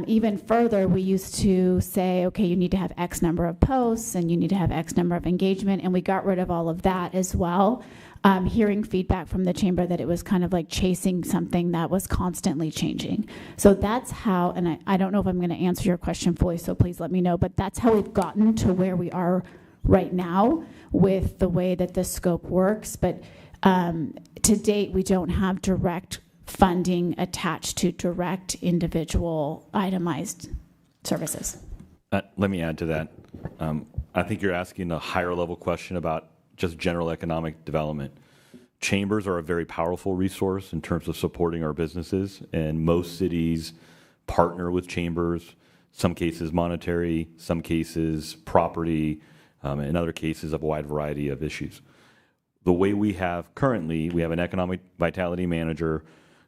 Speaker 6: even further, we used to say, okay, you need to have X number of posts and you need to have X number of engagement, and we got rid of all of that as well. Hearing feedback from the chamber that it was kind of like chasing something that was constantly changing. So that's how, and I don't know if I'm going to answer your question fully, so please let me know, but that's how we've gotten to where we are right now with the way that the scope works. But to date, we don't have direct funding attached to direct individual itemized services.
Speaker 4: Let me add to that. I think you're asking a higher level question about just general economic development. Chambers are a very powerful resource in terms of supporting our businesses, and most cities partner with chambers, some cases monetary, some cases property, in other cases a wide variety of issues. The way we have currently, we have an economic vitality manager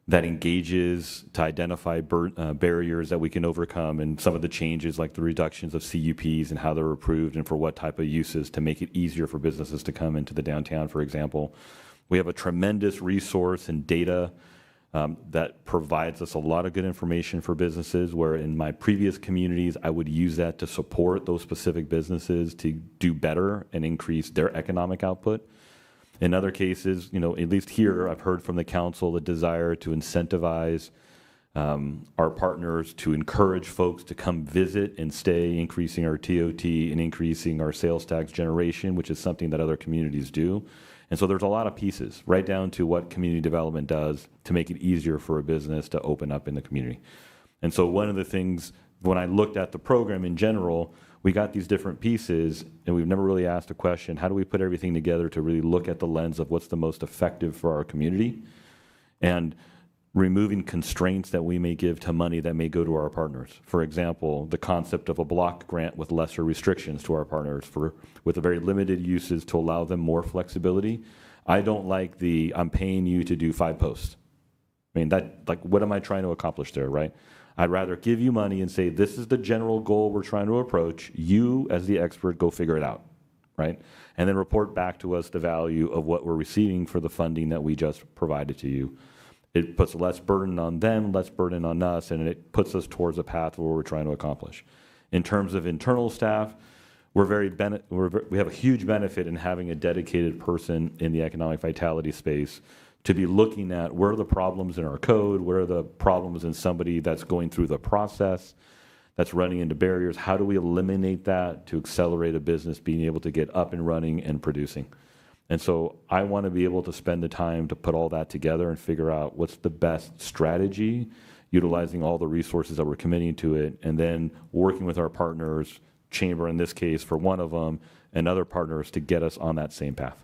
Speaker 4: that engages to identify barriers that we can overcome, and some of the changes like the reductions of CUPs and how they're approved and for what type of uses to make it easier for businesses to come into the downtown, for example. We have a tremendous resource and data that provides us a lot of good information for businesses, where in my previous communities, I would use that to support those specific businesses to do better and increase their economic output. In other cases, at least here, I've heard from the council the desire to incentivize our partners to encourage folks to come visit and stay, increasing our TOT and increasing our sales tax generation, which is something that other communities do. And so there's a lot of pieces, right down to what community development does to make it easier for a business to open up in the community. And so one of the things, when I looked at the program in general, we got these different pieces, and we've never really asked a question, how do we put everything together to really look at the lens of what's the most effective for our community, and removing constraints that we may give to money that may go to our partners. For example, the concept of a block grant with lesser restrictions to our partners with a very limited uses to allow them more flexibility. I don't like I'm paying you to do 5 posts. I mean, what am I trying to accomplish there, right? I'd rather give you money and say, this is the general goal we're trying to approach. You, as the expert, go figure it out, right? And then report back to us the value of what we're receiving for the funding that we just provided to you. It puts less burden on them, less burden on us, and it puts us towards a path where we're trying to accomplish. In terms of internal staff, we have a huge benefit in having a dedicated person in the economic vitality space to be looking at where are the problems in our code, where are the problems in somebody that's going through the process, that's running into barriers. How do we eliminate that to accelerate a business being able to get up and running and producing? And so I want to be able to spend the time to put all that together and figure out what's the best strategy, utilizing all the resources that we're committing to it, and then working with our partners, Chamber in this case for one of them, and other partners to get us on that same path.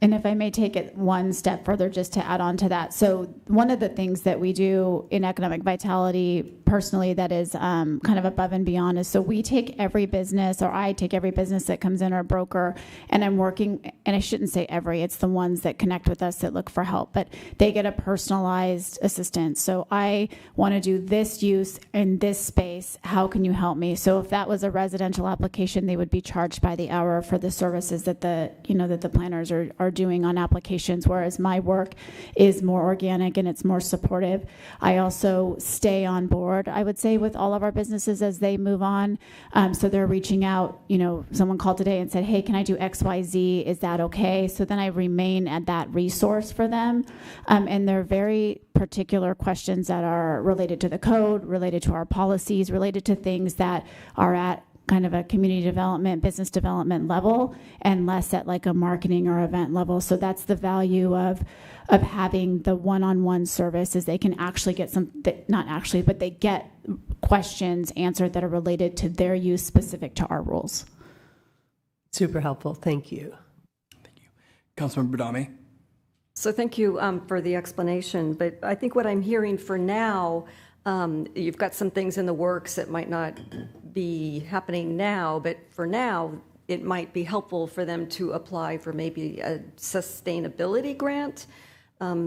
Speaker 6: And if I may take it one step further, just to add on to that. So one of the things that we do in economic vitality personally that is kind of above and beyond is, so we take every business, or I take every business that comes in our broker, and I'm working, and I shouldn't say every, it's the ones that connect with us that look for help, but they get a personalized assistance. So I want to do this use in this space. How can you help me? So if that was a residential application, they would be charged by the hour for the services that the planners are doing on applications, whereas my work is more organic and it's more supportive. I also stay on board, I would say, with all of our businesses as they move on. So they're reaching out, someone called today and said, hey, can I do XYZ? Is that okay? So then I remain at that resource for them. And they're very particular questions that are related to the code, related to our policies, related to things that are at kind of a community development, business development level, and less at like a marketing or event level. So that's the value of having the one-on-one service, is they can actually get not actually, but they get questions answered that are related to their use specific to our rules.
Speaker 17: Super helpful. Thank you.
Speaker 2: Thank you. Councilmember Badami.
Speaker 16: So thank you for the explanation. But I think what I'm hearing for now, you've got some things in the works that might not be happening now, but for now, it might be helpful for them to apply for maybe a sustainability grant.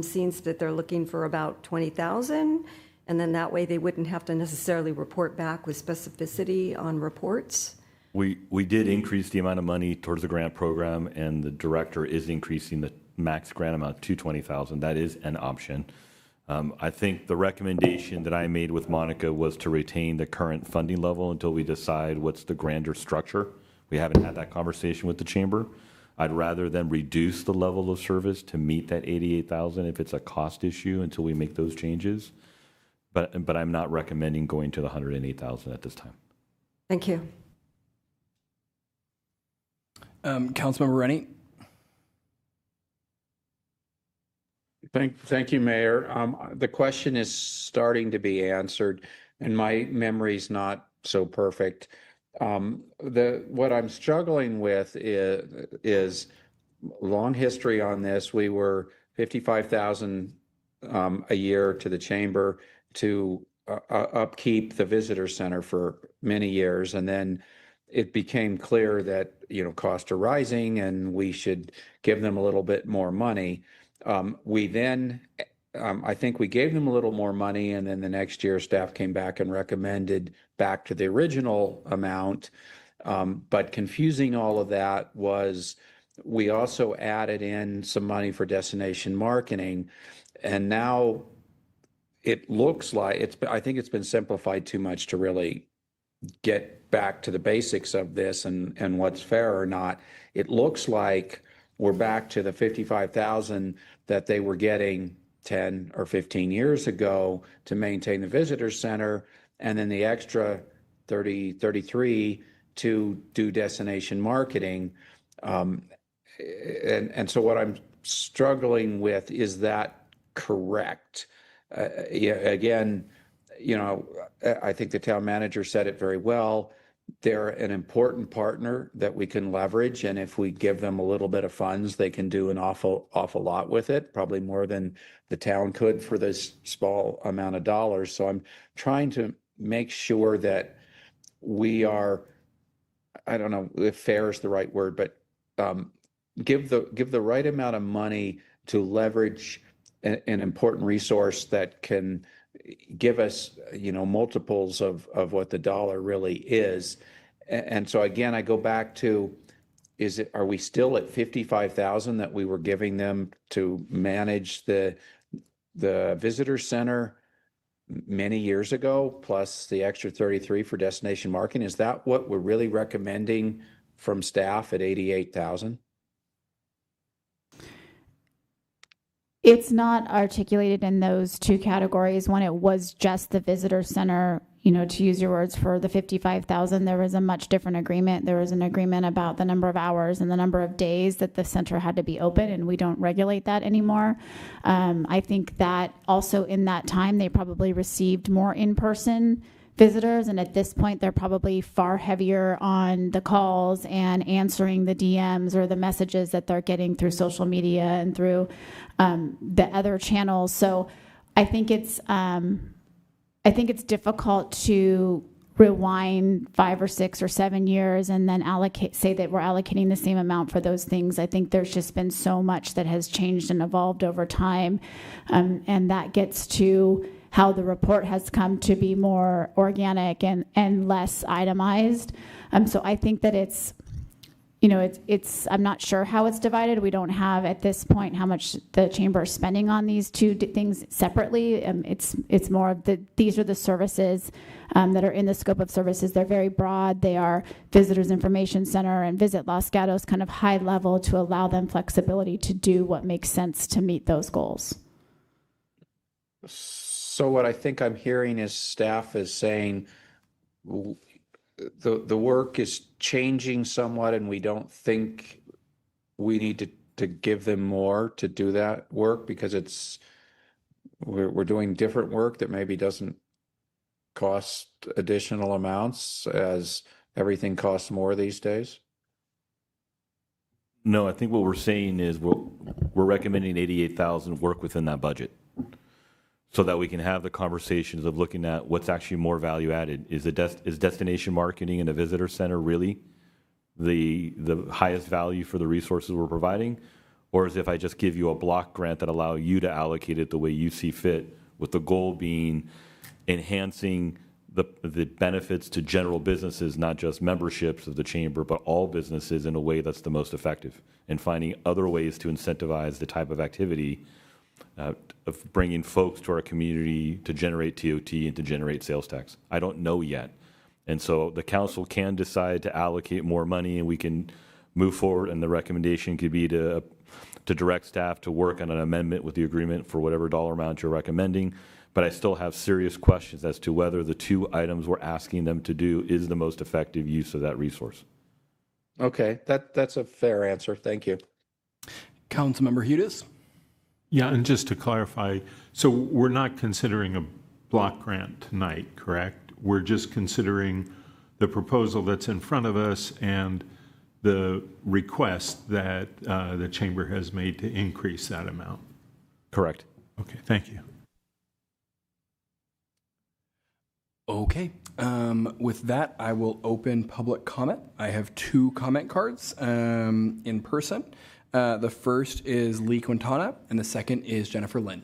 Speaker 16: Seems that they're looking for about $20,000, and then that way they wouldn't have to necessarily report back with specificity on reports.
Speaker 4: We did increase the amount of money towards the grant program, and the director is increasing the max grant amount to $20,000. That is an option. I think the recommendation that I made with Monica was to retain the current funding level until we decide what's the grander structure. We haven't had that conversation with the chamber. I'd rather than reduce the level of service to meet that $88,000 if it's a cost issue until we make those changes. But I'm not recommending going to the $108,000 at this time.
Speaker 16: Thank you.
Speaker 2: Councilmember Rennie.
Speaker 22: Thank you, Mayor. The question is starting to be answered, and my memory's not so perfect. What I'm struggling with is long history on this. We were $55,000 a year to the chamber to upkeep the visitor center for many years, and then it became clear that costs are rising and we should give them a little bit more money. We then, I think we gave them a little more money, and then the next year staff came back and recommended back to the original amount. But confusing all of that was we also added in some money for destination marketing, and now it looks like I think it's been simplified too much to really get back to the basics of this and what's fair or not. It looks like we're back to the $55,000 that they were getting 10 or 15 years ago to maintain the visitor center, and then the extra 33 to do destination marketing. And so what I'm struggling with is that correct? Again, I think the town manager said it very well. They're an important partner that we can leverage, and if we give them a little bit of funds, they can do an awful lot with it, probably more than the town could for this small amount of dollars. So I'm trying to make sure that we are, I don't know if fair is the right word, but give the right amount of money to leverage an important resource that can give us, multiples of what the dollar really is. And so again, I go back to, are we still at 55,000 that we were giving them to manage the visitor center many years ago, plus the extra 33 for destination marketing? Is that what we're really recommending from staff at 88,000?
Speaker 6: It's not articulated in those two categories. When it was just the visitor center, you know, to use your words, for the 55,000, there was a much different agreement. There was an agreement about the number of hours and the number of days that the center had to be open, and we don't regulate that anymore. I think that also in that time, they probably received more in-person visitors, and at this point they're probably far heavier on the calls and answering the DMs or the messages that they're getting through social media and through the other channels. So I think it's difficult to rewind 5 or 6 or 7 years and then say that we're allocating the same amount for those things. I think there's just been so much that has changed and evolved over time, and that gets to how the report has come to be more organic and less itemized. So I think that it's, you know, I'm not sure how it's divided. We don't have at this point how much the chamber is spending on these two things separately. It's more of these are the services that are in the scope of services. They're very broad. They are Visitors Information Center and Visit Los Gatos, kind of high level, to allow them flexibility to do what makes sense to meet those goals.
Speaker 22: So what I think I'm hearing is staff is saying the work is changing somewhat, and we don't think we need to give them more to do that work because we're doing different work that maybe doesn't cost additional amounts, as everything costs more these days.
Speaker 4: No, I think what we're saying is we're recommending 88,000 work within that budget, so that we can have the conversations of looking at what's actually more value added. Is destination marketing in a visitor center really the highest value for the resources we're providing? Or is if I just give you a block grant that allow you to allocate it the way you see fit, with the goal being enhancing the benefits to general businesses, not just memberships of the chamber, but all businesses, in a way that's the most effective, and finding other ways to incentivize the type of activity of bringing folks to our community to generate TOT and to generate sales tax. I don't know yet. And so the council can decide to allocate more money, and we can move forward, and the recommendation could be to direct staff to work on an amendment with the agreement for whatever dollar amount you're recommending. But I still have serious questions as to whether the two items we're asking them to do is the most effective use of that resource.
Speaker 22: Okay, that's a fair answer. Thank you.
Speaker 2: Councilmember Hudis?
Speaker 9: Yeah, and just to clarify, so we're not considering a block grant tonight, correct? We're just considering the proposal that's in front of us and the request that the chamber has made to increase that amount.
Speaker 4: Correct.
Speaker 9: Okay, thank you.
Speaker 2: Okay. With that, I will open public comment. I have 2 comment cards in person. The first is Lee Quintana, and the second is Jennifer Lynn.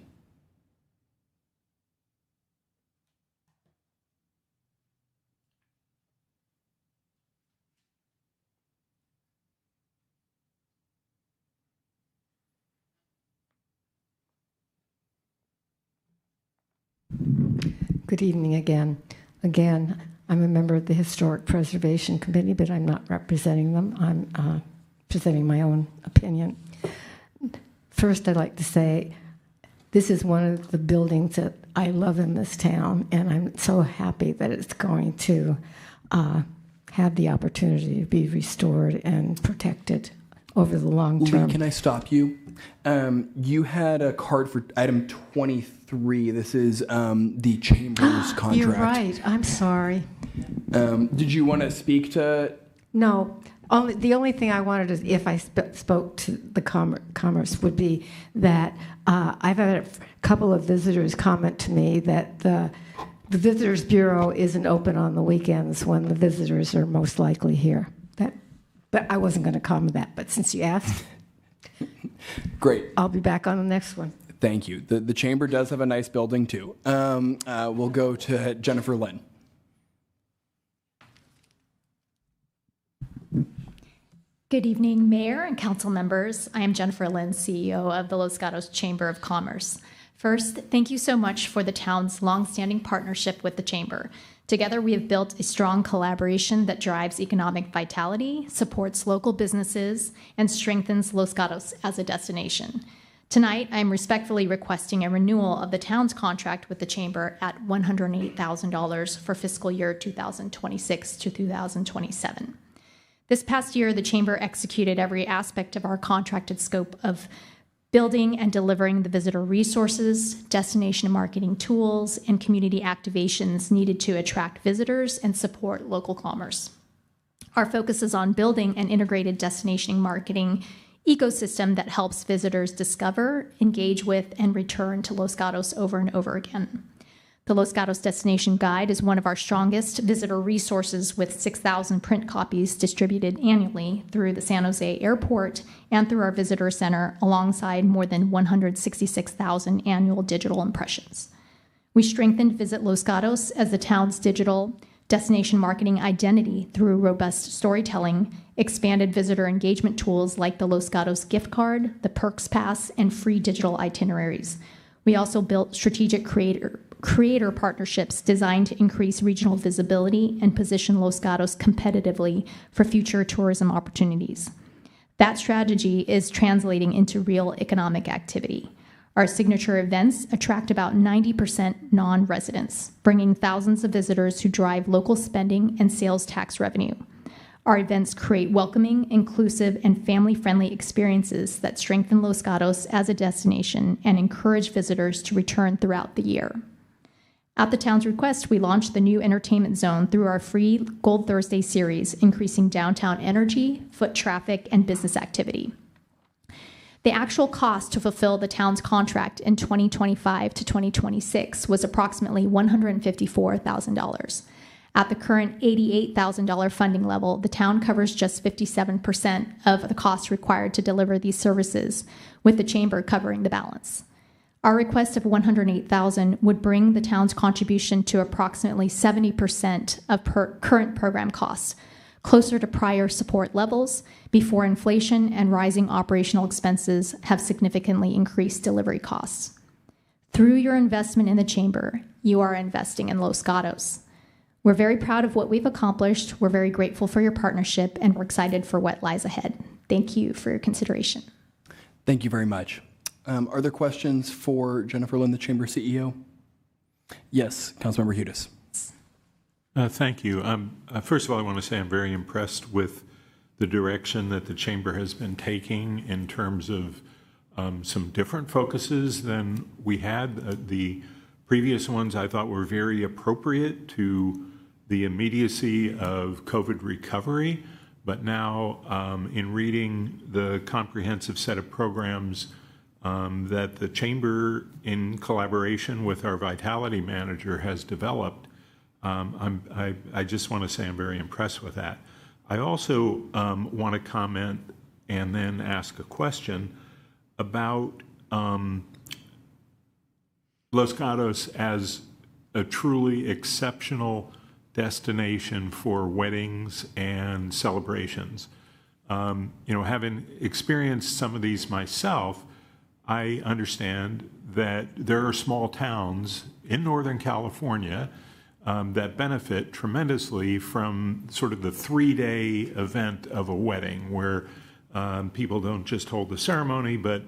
Speaker 13: Good evening again. Again, I'm a member of the Historic Preservation Committee, but I'm not representing them. I'm presenting my own opinion. First, I'd like to say this is one of the buildings that I love in this town, and I'm so happy that it's going to have the opportunity to be restored and protected over the long term.
Speaker 2: Lee, can I stop you? You had a card for item 23. This is the chamber's contract.
Speaker 13: You're right. I'm sorry.
Speaker 2: Did you want to speak to?
Speaker 13: No. The only thing I wanted is, if I spoke to the commerce, would be that I've had a couple of visitors comment to me that the Visitors Bureau isn't open on the weekends when the visitors are most likely here. But I wasn't going to comment that, but since you asked.
Speaker 2: Great.
Speaker 13: I'll be back on the next one.
Speaker 2: Thank you. The chamber does have a nice building, too. We'll go to Jennifer Lynn.
Speaker 1: Good evening, Mayor and Council members. I am Jennifer Lynn, CEO of the Los Gatos Chamber of Commerce. First, thank you so much for the town's longstanding partnership with the Chamber. Together, we have built a strong collaboration that drives economic vitality, supports local businesses, and strengthens Los Gatos as a destination. Tonight, I'm respectfully requesting a renewal of the town's contract with the Chamber at $108,000 for fiscal year 2026 to 2027. This past year, the Chamber executed every aspect of our contracted scope of building and delivering the visitor resources, destination marketing tools, and community activations needed to attract visitors and support local commerce. Our focus is on building an integrated destination marketing ecosystem that helps visitors discover, engage with, and return to Los Gatos over and over again. The Los Gatos Destination Guide is one of our strongest visitor resources, with 6,000 print copies distributed annually through the San Jose Airport and through our visitor center, alongside more than 166,000 annual digital impressions. We strengthened Visit Los Gatos as the town's digital destination marketing identity through robust storytelling, expanded visitor engagement tools like the Los Gatos gift card, the Perks Pass, and free digital itineraries. We also built strategic creator partnerships designed to increase regional visibility and position Los Gatos competitively for future tourism opportunities. That strategy is translating into real economic activity. Our signature events attract about 90% non-residents, bringing thousands of visitors who drive local spending and sales tax revenue. Our events create welcoming, inclusive, and family-friendly experiences that strengthen Los Gatos as a destination and encourage visitors to return throughout the year. At the town's request, we launched the new entertainment zone through our free Gold Thursday series, increasing downtown energy, foot traffic, and business activity. The actual cost to fulfill the town's contract in 2025 to 2026 was approximately $154,000. At the current $88,000 funding level, the town covers just 57% of the costs required to deliver these services, with the Chamber covering the balance. Our request of $108,000 would bring the town's contribution to approximately 70% of current program costs, closer to prior support levels before inflation and rising operational expenses have significantly increased delivery costs. Through your investment in the Chamber, you are investing in Los Gatos. We're very proud of what we've accomplished. We're very grateful for your partnership, and we're excited for what lies ahead. Thank you for your consideration.
Speaker 2: Thank you very much. Are there questions for Jennifer Lynn, the Chamber CEO? Yes, Councilmember Hudes.
Speaker 9: Thank you. First of all, I want to say I'm very impressed with the direction that the Chamber has been taking in terms of some different focuses than we had. The previous ones I thought were very appropriate to the immediacy of COVID recovery, but now in reading the comprehensive set of programs that the Chamber, in collaboration with our Vitality Manager, has developed, I just want to say I'm very impressed with that. I also want to comment and then ask a question about Los Gatos as a truly exceptional destination for weddings and celebrations. Having experienced some of these myself, I understand that there are small towns in Northern California that benefit tremendously from sort of the 3-day event of a wedding, where people don't just hold the ceremony, but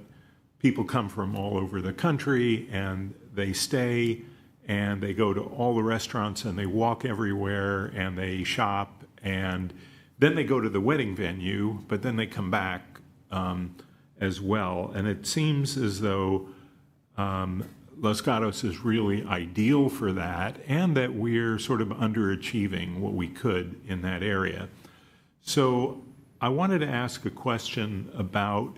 Speaker 9: people come from all over the country and they stay and they go to all the restaurants and they walk everywhere and they shop, and then they go to the wedding venue, but then they come back as well. And it seems as though Los Gatos is really ideal for that, and that we're sort of underachieving what we could in that area. So I wanted to ask a question about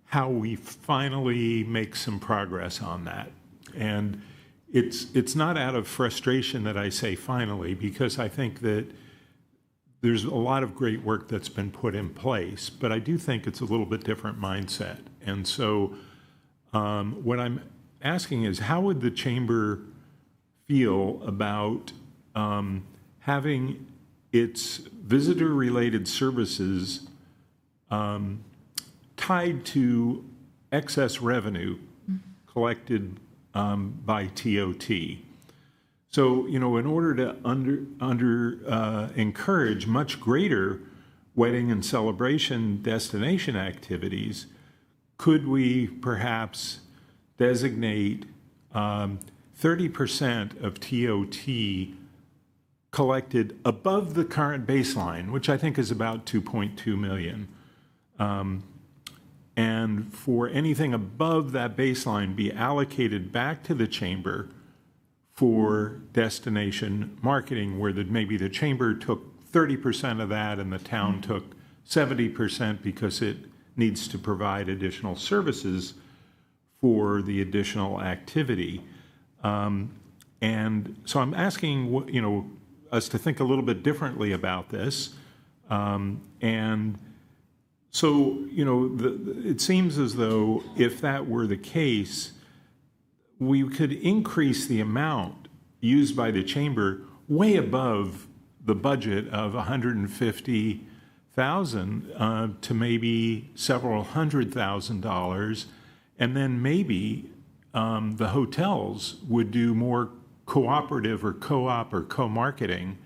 Speaker 9: how we finally make some progress on that. And it's not out of frustration that I say finally, because I think that there's a lot of great work that's been put in place, but I do think it's a little bit different mindset. And so what I'm asking is, how would the Chamber feel about having its visitor-related services tied to excess revenue collected by TOT? So, in order to encourage much greater wedding and celebration destination activities, could we perhaps designate 30% of TOT collected above the current baseline, which I think is about 2.2 million. And for anything above that baseline be allocated back to the chamber for destination marketing, where maybe the chamber took 30% of that and the town took 70% because it needs to provide additional services for the additional activity. And so I'm asking, you know, us to think a little bit differently about this. And so, you know, it seems as though if that were the case, we could increase the amount used by the chamber way above the budget of $150,000 to maybe several $100,000, and then maybe the hotels would do more cooperative or co-op or co-marketing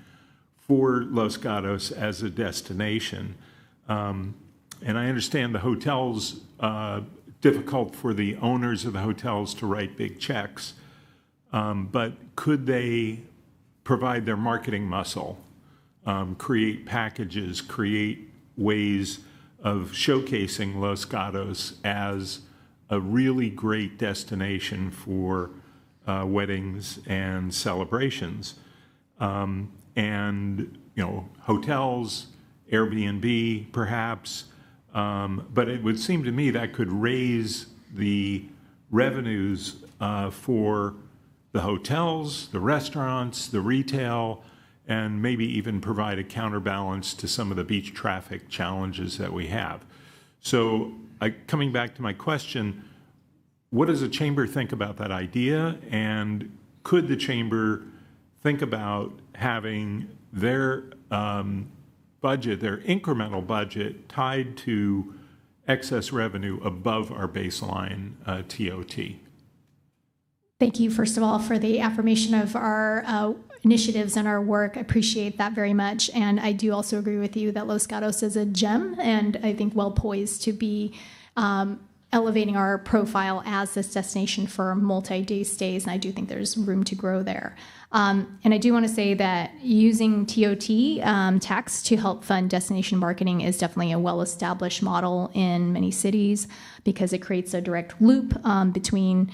Speaker 9: for Los Gatos as a destination. And I understand the hotels, difficult for the owners of the hotels to write big checks, but could they provide their marketing muscle, create packages, create ways of showcasing Los Gatos as a really great destination for weddings and celebrations? And, you know, hotels, Airbnb, perhaps, but it would seem to me that could raise the revenues for the hotels, the restaurants, the retail, and maybe even provide a counterbalance to some of the beach traffic challenges that we have. So coming back to my question, what does the chamber think about that idea? And could the chamber think about having their budget, their incremental budget, tied to excess revenue above our baseline TOT?
Speaker 1: Thank you, first of all, for the affirmation of our initiatives and our work. I appreciate that very much. And I do also agree with you that Los Gatos is a gem, and I think well poised to be elevating our profile as this destination for multi-day stays. And I do think there's room to grow there. And I do want to say that using TOT tax to help fund destination marketing is definitely a well-established model in many cities, because it creates a direct loop between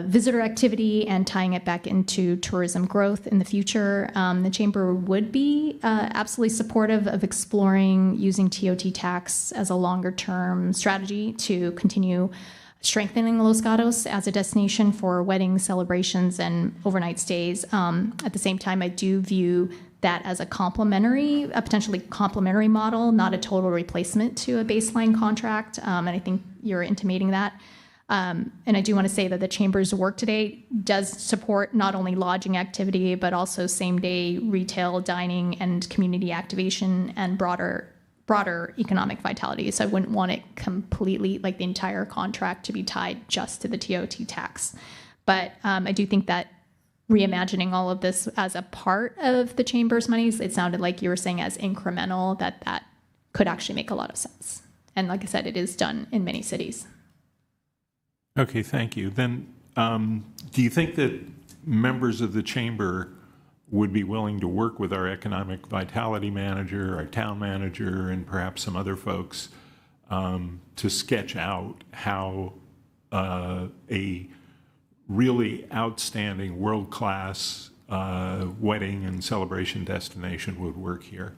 Speaker 1: visitor activity and tying it back into tourism growth in the future. The chamber would be absolutely supportive of exploring using TOT tax as a longer-term strategy to continue strengthening Los Gatos as a destination for weddings, celebrations, and overnight stays. At the same time, I do view that as a potentially complementary model, not a total replacement to a baseline contract. And I think you're intimating that. And I do want to say that the chamber's work today does support not only lodging activity, but also same-day retail, dining, and community activation and broader economic vitality. So I wouldn't want it completely, like the entire contract, to be tied just to the TOT tax. But I do think that reimagining all of this as a part of the chamber's monies, it sounded like you were saying as incremental, that could actually make a lot of sense. And like I said, it is done in many cities.
Speaker 9: Okay, thank you. Then do you think that members of the chamber would be willing to work with our economic vitality manager, our town manager, and perhaps some other folks to sketch out how a really outstanding world-class wedding and celebration destination would work here?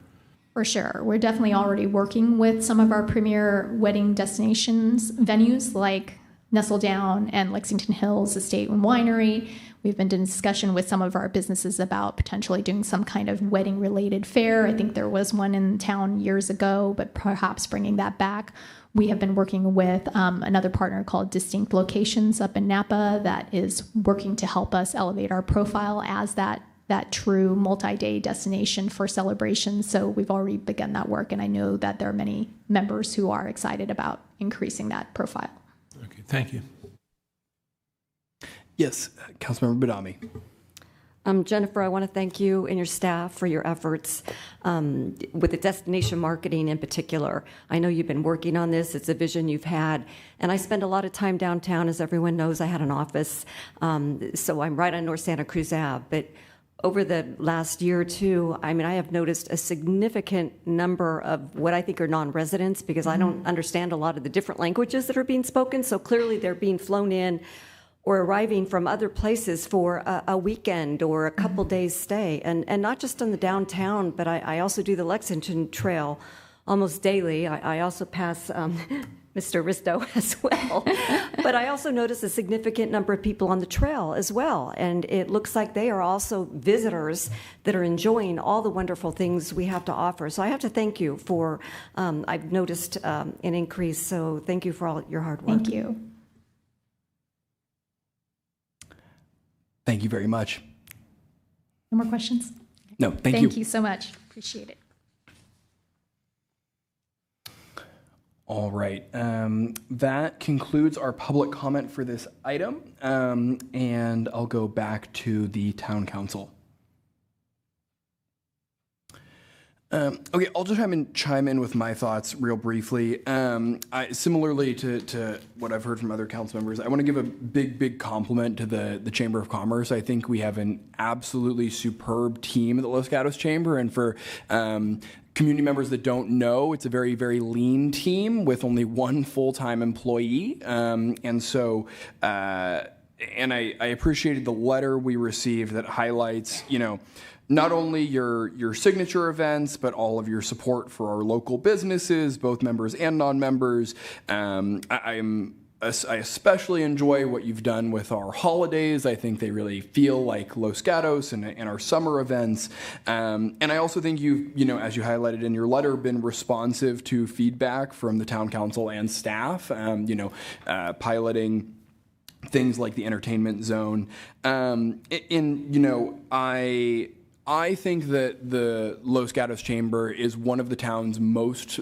Speaker 1: For sure. We're definitely already working with some of our premier wedding destinations venues like Nestledown and Lexington Hills Estate and Winery. We've been in discussion with some of our businesses about potentially doing some kind of wedding-related fair. I think there was one in town years ago, but perhaps bringing that back. We have been working with another partner called Distinct Locations up in Napa that is working to help us elevate our profile as that true multi-day destination for celebrations. So we've already begun that work, and I know that there are many members who are excited about increasing that profile.
Speaker 9: Okay, thank you.
Speaker 2: Yes, Councilmember Badami.
Speaker 16: Jennifer, I want to thank you and your staff for your efforts with the destination marketing in particular. I know you've been working on this. It's a vision you've had. And I spend a lot of time downtown. As everyone knows, I had an office. So I'm right on North Santa Cruz Ave. But over the last year or two, I mean, I have noticed a significant number of what I think are non-residents, because I don't understand a lot of the different languages that are being spoken. So clearly they're being flown in or arriving from other places for a weekend or a couple days stay. And not just on the downtown, but I also do the Lexington Trail almost daily. I also pass Mr. Risto as well. But I also notice a significant number of people on the trail as well. And it looks like they are also visitors that are enjoying all the wonderful things we have to offer. So I have to thank you for, I've noticed an increase. So thank you for all your hard work.
Speaker 1: Thank you.
Speaker 2: Thank you very much.
Speaker 1: No more questions?
Speaker 2: No, thank you.
Speaker 1: Thank you so much. Appreciate it.
Speaker 2: All right. That concludes our public comment for this item. And I'll go back to the town council. Okay, I'll just chime in with my thoughts real briefly. Similarly to what I've heard from other council members, I want to give a big compliment to the Chamber of Commerce. I think we have an absolutely superb team at the Los Gatos Chamber, and for community members that don't know, it's a very lean team with only one full-time employee, and so. And I appreciated the letter we received that highlights, not only your signature events, but all of your support for our local businesses, both members and non-members. I especially enjoy what you've done with our holidays. I think they really feel like Los Gatos and our summer events. And I also think you've, as you highlighted in your letter, been responsive to feedback from the town council and staff, piloting things like the entertainment zone. I think that the Los Gatos Chamber is one of the town's most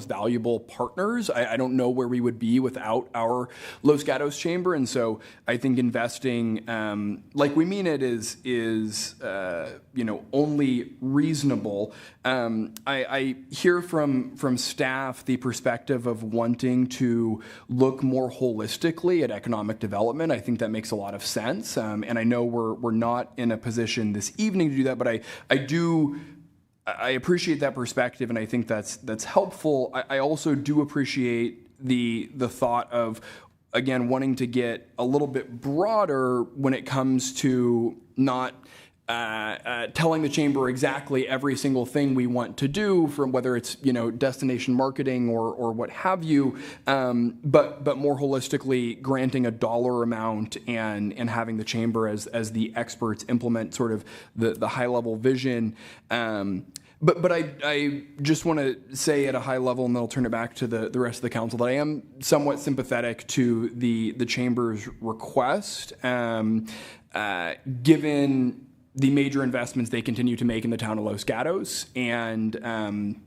Speaker 2: valuable partners. I don't know where we would be without our Los Gatos Chamber, and so I think investing like we mean it is only reasonable. I hear from staff the perspective of wanting to look more holistically at economic development. I think that makes a lot of sense, and I know we're not in a position this evening to do that, but I appreciate that perspective, and I think that's helpful. I also do appreciate the thought of, again, wanting to get a little bit broader when it comes to not telling the chamber exactly every single thing we want to do, from whether it's destination marketing or what have you, but more holistically granting a dollar amount and having the chamber as the experts implement sort of the high level vision. But I just want to say at a high level, and then I'll turn it back to the rest of the council, that I am somewhat sympathetic to the chamber's request, given the major investments they continue to make in the town of Los Gatos and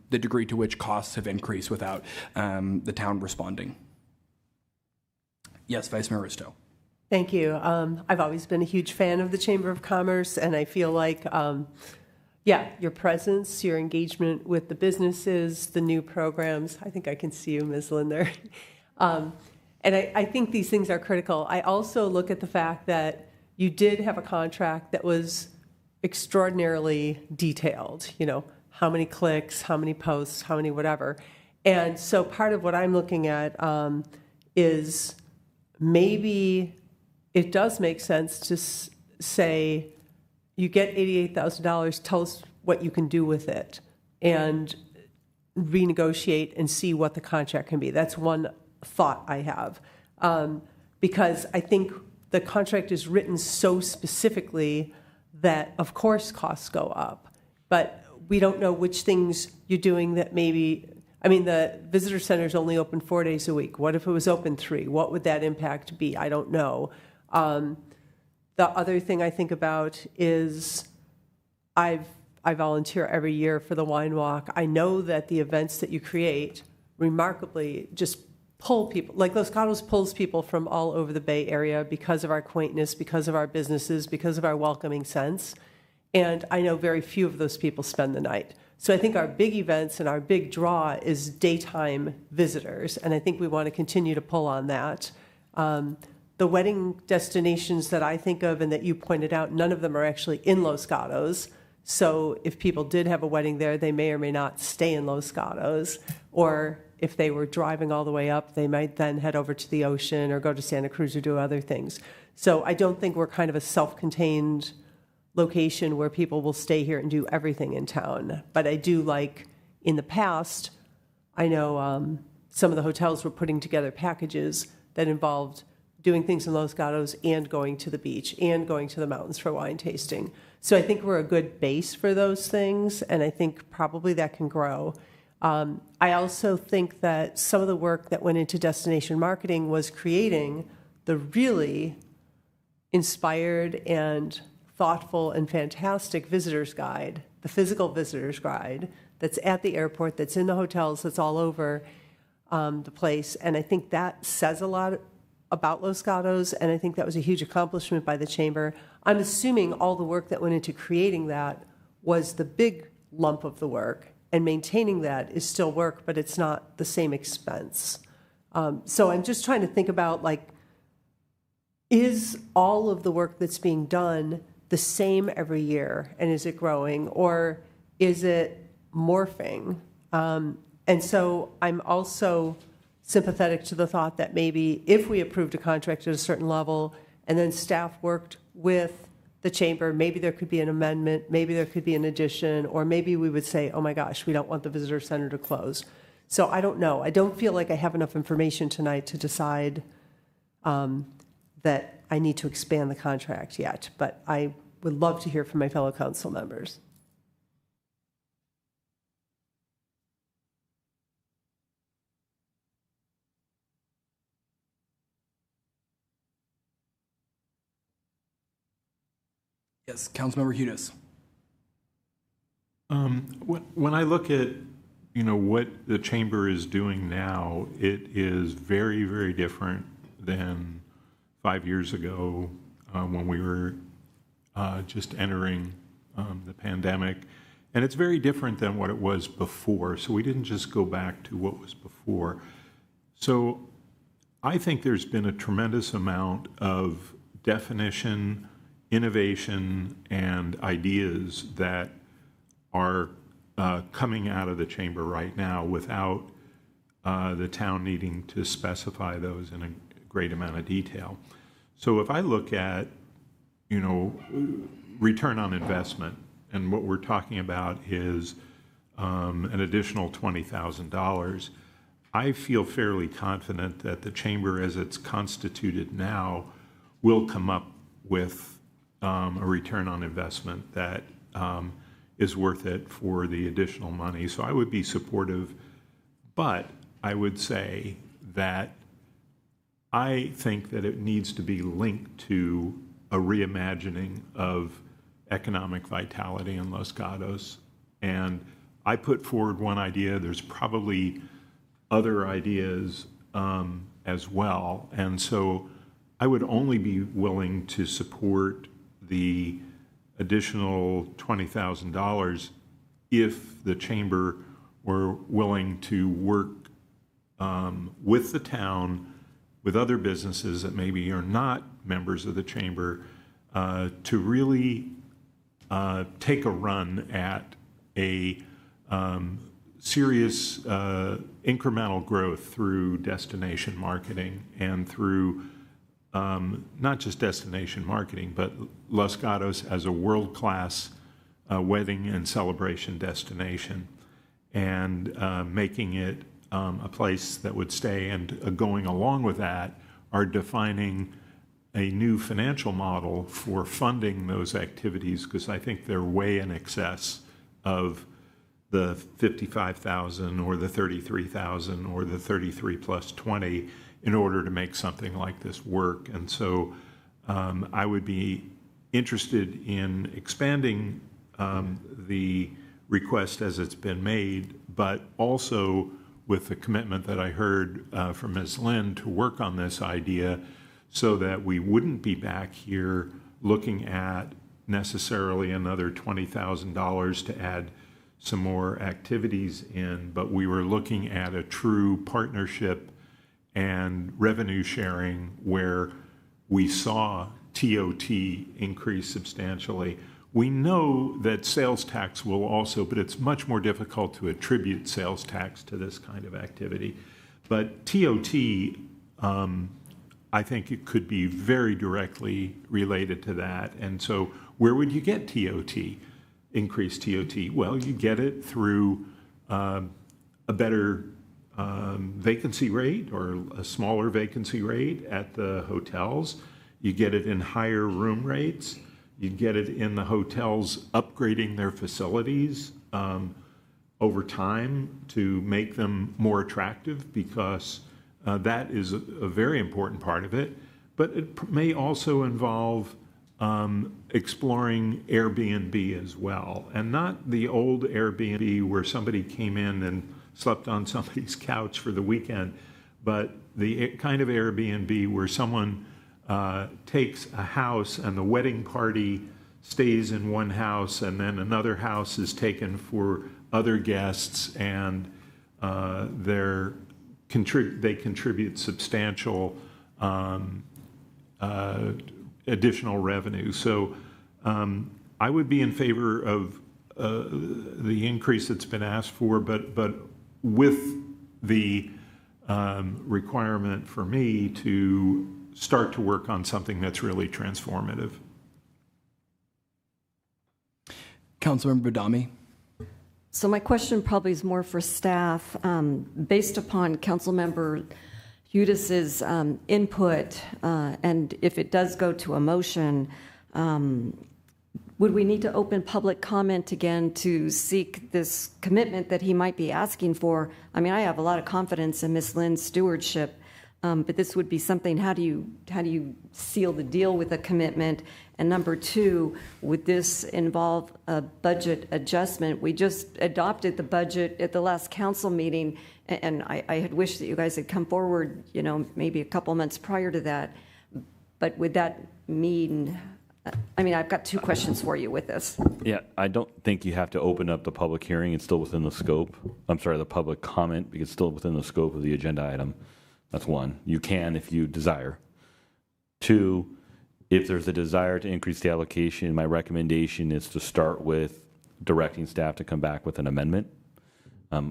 Speaker 2: the degree to which costs have increased without the town responding. Yes, Vice Mayor Risto.
Speaker 17: Thank you. I've always been a huge fan of the Chamber of Commerce, and I feel like, your presence, your engagement with the businesses, the new programs. I think I can see you, Ms. Linder. And I think these things are critical. I also look at the fact that you did have a contract that was extraordinarily detailed, how many clicks, how many posts, how many whatever. And so part of what I'm looking at is maybe it does make sense to say, you get $88,000, tell us what you can do with it, and renegotiate and see what the contract can be. That's one thought I have, because I think the contract is written so specifically that, of course, costs go up, but we don't know which things you're doing that maybe, the visitor center is only open 4 days a week. What if it was open 3? What would that impact be? I don't know. The other thing I think about is I volunteer every year for the Wine Walk. I know that the events that you create remarkably just pull people, like Los Gatos pulls people from all over the Bay Area because of our quaintness, because of our businesses, because of our welcoming sense. And I know very few of those people spend the night. So I think our big events and our big draw is daytime visitors. And I think we want to continue to pull on that. The wedding destinations that I think of and that you pointed out, none of them are actually in Los Gatos. So if people did have a wedding there, they may or may not stay in Los Gatos. Or if they were driving all the way up, they might then head over to the ocean or go to Santa Cruz or do other things. So I don't think we're kind of a self-contained location where people will stay here and do everything in town. But I do like, in the past, I know some of the hotels were putting together packages that involved doing things in Los Gatos and going to the beach and going to the mountains for wine tasting. So I think we're a good base for those things, and I think probably that can grow. I also think that some of the work that went into destination marketing was creating the really inspired and thoughtful and fantastic visitor's guide, the physical visitor's guide that's at the airport, that's in the hotels, that's all over the place. And I think that says a lot about Los Gatos, and I think that was a huge accomplishment by the Chamber. I'm assuming all the work that went into creating that was the big lump of the work, and maintaining that is still work, but it's not the same expense. So I'm just trying to think about, like, is all of the work that's being done the same every year, and is it growing, or is it morphing? And so I'm also sympathetic to the thought that maybe if we approved a contract at a certain level and then staff worked with the Chamber, maybe there could be an amendment, maybe there could be an addition, or maybe we would say, oh my gosh, we don't want the visitor center to close. So I don't know. I don't feel like I have enough information tonight to decide that I need to expand the contract yet, but I would love to hear from my fellow council members.
Speaker 2: Yes, Councilmember Hudis.
Speaker 9: When I look at, what the Chamber is doing now, it is very, very different than 5 years ago when we were just entering the pandemic. And it's very different than what it was before. So we didn't just go back to what was before. So I think there's been a tremendous amount of definition, innovation, and ideas that are coming out of the Chamber right now without the town needing to specify those in a great amount of detail. So if I look at, return on investment, and what we're talking about is an additional $20,000, I feel fairly confident that the Chamber, as it's constituted now, will come up with a return on investment that is worth it for the additional money. So I would be supportive, but I would say that I think that it needs to be linked to a reimagining of economic vitality in Los Gatos. And I put forward one idea. There's probably other ideas as well. And so I would only be willing to support the additional $20,000 if the Chamber were willing to work with the town, with other businesses that maybe are not members of the Chamber, to really take a run at a serious incremental growth through destination marketing and through not just destination marketing, but Los Gatos as a world-class wedding and celebration destination, and making it a place that would stay. And going along with that are defining a new financial model for funding those activities, because I think they're way in excess of the 55,000 or the 33,000 or the 33 plus 20 in order to make something like this work. And so I would be interested in expanding the request as it's been made, but also with the commitment that I heard from Ms. Lynn to work on this idea so that we wouldn't be back here looking at necessarily another $20,000 to add some more activities in, but we were looking at a true partnership and revenue sharing where we saw TOT increase substantially. We know that sales tax will also, but it's much more difficult to attribute sales tax to this kind of activity. But TOT, I think it could be very directly related to that. And so where would you get TOT, increased TOT? Well, you get it through a better vacancy rate or a smaller vacancy rate at the hotels. You get it in higher room rates. You get it in the hotels upgrading their facilities over time to make them more attractive, because that is a very important part of it. But it may also involve exploring Airbnb as well, and not the old Airbnb where somebody came in and slept on somebody's couch for the weekend, but the kind of Airbnb where someone takes a house and the wedding party stays in one house, and then another house is taken for other guests, and they contribute substantial additional revenue. So I would be in favor of the increase that's been asked for, but with the requirement for me to start to work on something that's really transformative.
Speaker 2: Councilmember Badami.
Speaker 16: So my question probably is more for staff. Based upon Councilmember Udis's input, and if it does go to a motion, would we need to open public comment again to seek this commitment that he might be asking for? I mean, I have a lot of confidence in Ms. Lynn's stewardship, but this would be something, how do you seal the deal with a commitment? And number two, would this involve a budget adjustment? We just adopted the budget at the last council meeting, and I had wished that you guys had come forward, maybe a couple months prior to that. But would that mean, I mean, I've got two questions for you with this.
Speaker 4: Yeah, I don't think you have to open up the public hearing. It's still within the scope. I'm sorry, the public comment, because it's still within the scope of the agenda item. That's one. You can if you desire. Two, if there's a desire to increase the allocation, my recommendation is to start with directing staff to come back with an amendment.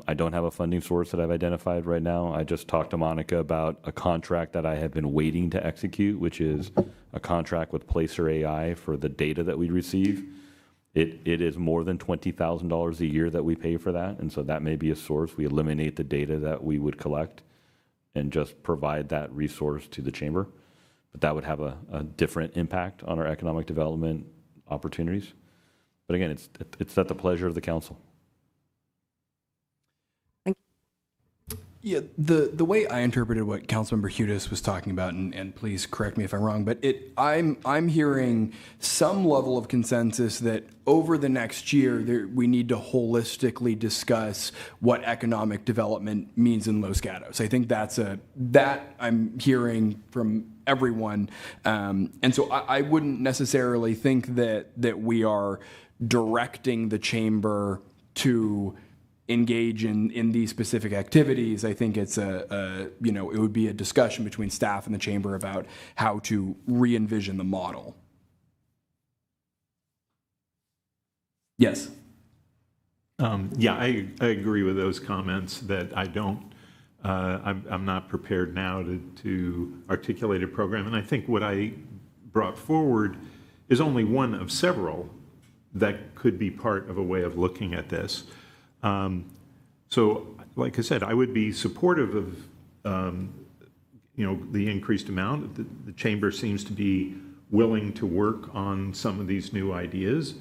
Speaker 4: I don't have a funding source that I've identified right now. I just talked to Monica about a contract that I have been waiting to execute, which is a contract with Placer AI for the data that we receive. It is more than $20,000 a year that we pay for that, and so that may be a source. We eliminate the data that we would collect and just provide that resource to the chamber. But that would have a different impact on our economic development opportunities. But again, it's at the pleasure of the council.
Speaker 2: Yeah, the way I interpreted what Councilmember Hudis was talking about, and please correct me if I'm wrong, but I'm hearing some level of consensus that over the next year we need to holistically discuss what economic development means in Los Gatos. I think that I'm hearing from everyone, and so I wouldn't necessarily think that we are directing the chamber to engage in these specific activities. I think it's it would be a discussion between staff and the chamber about how to re-envision the model. Yes.
Speaker 9: Yeah, I agree with those comments that I'm not prepared now to articulate a program. And I think what I brought forward is only one of several that could be part of a way of looking at this. So, like I said, I would be supportive of, the increased amount. The chamber seems to be willing to work on some of these new ideas.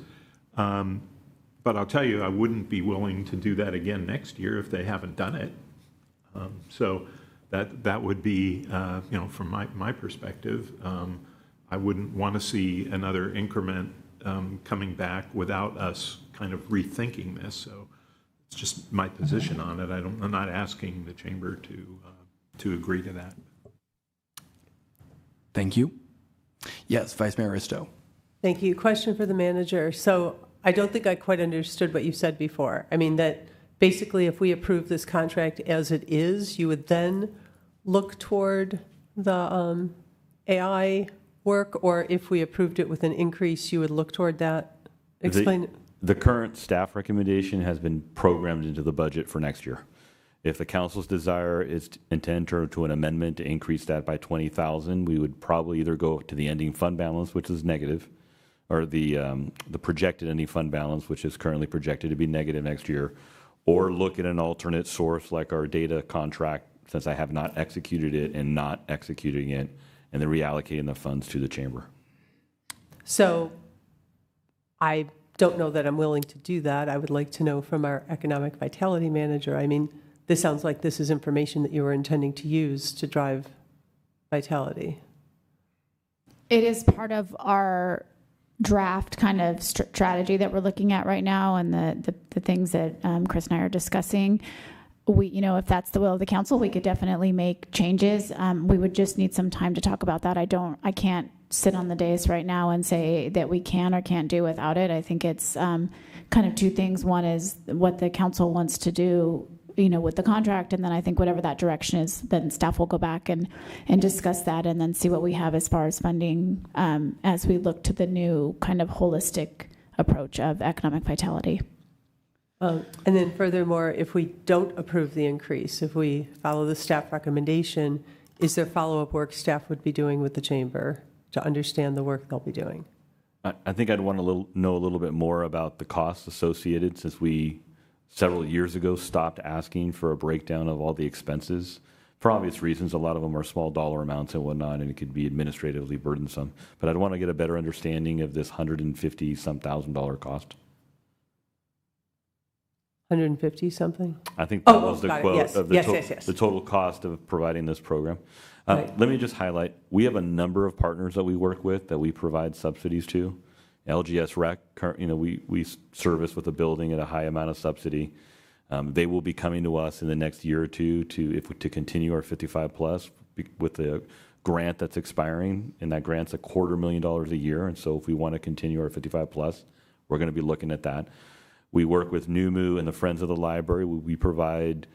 Speaker 9: But I'll tell you, I wouldn't be willing to do that again next year if they haven't done it. So that would be, from my perspective, I wouldn't want to see another increment coming back without us kind of rethinking this. So It's just my position on it. I'm not asking the chamber to agree to that.
Speaker 2: Thank you. Yes, Vice Mayor Risto.
Speaker 17: Thank you. Question for the manager. So I don't think I quite understood what you said before. I mean, that basically if we approve this contract as it is, you would then look toward the AI work, or if we approved it with an increase, you would look toward that? Explain.
Speaker 4: The current staff recommendation has been programmed into the budget for next year. If the council's desire is to enter to an amendment to increase that by 20,000, we would probably either go to the ending fund balance, which is negative, or the projected ending fund balance, which is currently projected to be negative next year, or look at an alternate source like our data contract, since I have not executed it and not executing it, and then reallocating the funds to the chamber.
Speaker 17: So I don't know that I'm willing to do that. I would like to know from our economic vitality manager. I mean, this sounds like this is information that you were intending to use to drive vitality.
Speaker 6: It is part of our draft kind of strategy that we're looking at right now, and the things that Chris and I are discussing. We, if that's the will of the council, we could definitely make changes. We would just need some time to talk about that. I can't sit on the dais right now and say that we can or can't do without it. I think it's kind of two things. One is what the council wants to do, with the contract, and then I think whatever that direction is, then staff will go back and discuss that, and then see what we have as far as funding as we look to the new kind of holistic approach of economic vitality.
Speaker 17: And then furthermore, if we don't approve the increase, if we follow the staff recommendation, is there follow-up work staff would be doing with the chamber to understand the work they'll be doing?
Speaker 4: I think I'd want to know a little bit more about the costs associated, since we several years ago stopped asking for a breakdown of all the expenses. For obvious reasons, a lot of them are small dollar amounts and whatnot, and it could be administratively burdensome. But I'd want to get a better understanding of this $150-some thousand cost.
Speaker 17: 150 something?
Speaker 4: I think that was the quote
Speaker 17: yes.
Speaker 4: of the total cost of providing this program.
Speaker 17: Right.
Speaker 4: Let me just highlight, we have a number of partners that we work with that we provide subsidies to. LGS Rec, we service with a building at a high amount of subsidy. They will be coming to us in the next year or two to continue our 55 plus with the grant that's expiring, and that grant's $250,000 a year. And so if we want to continue our 55 plus, we're going to be looking at that. We work with NUMU and the Friends of the Library. We provide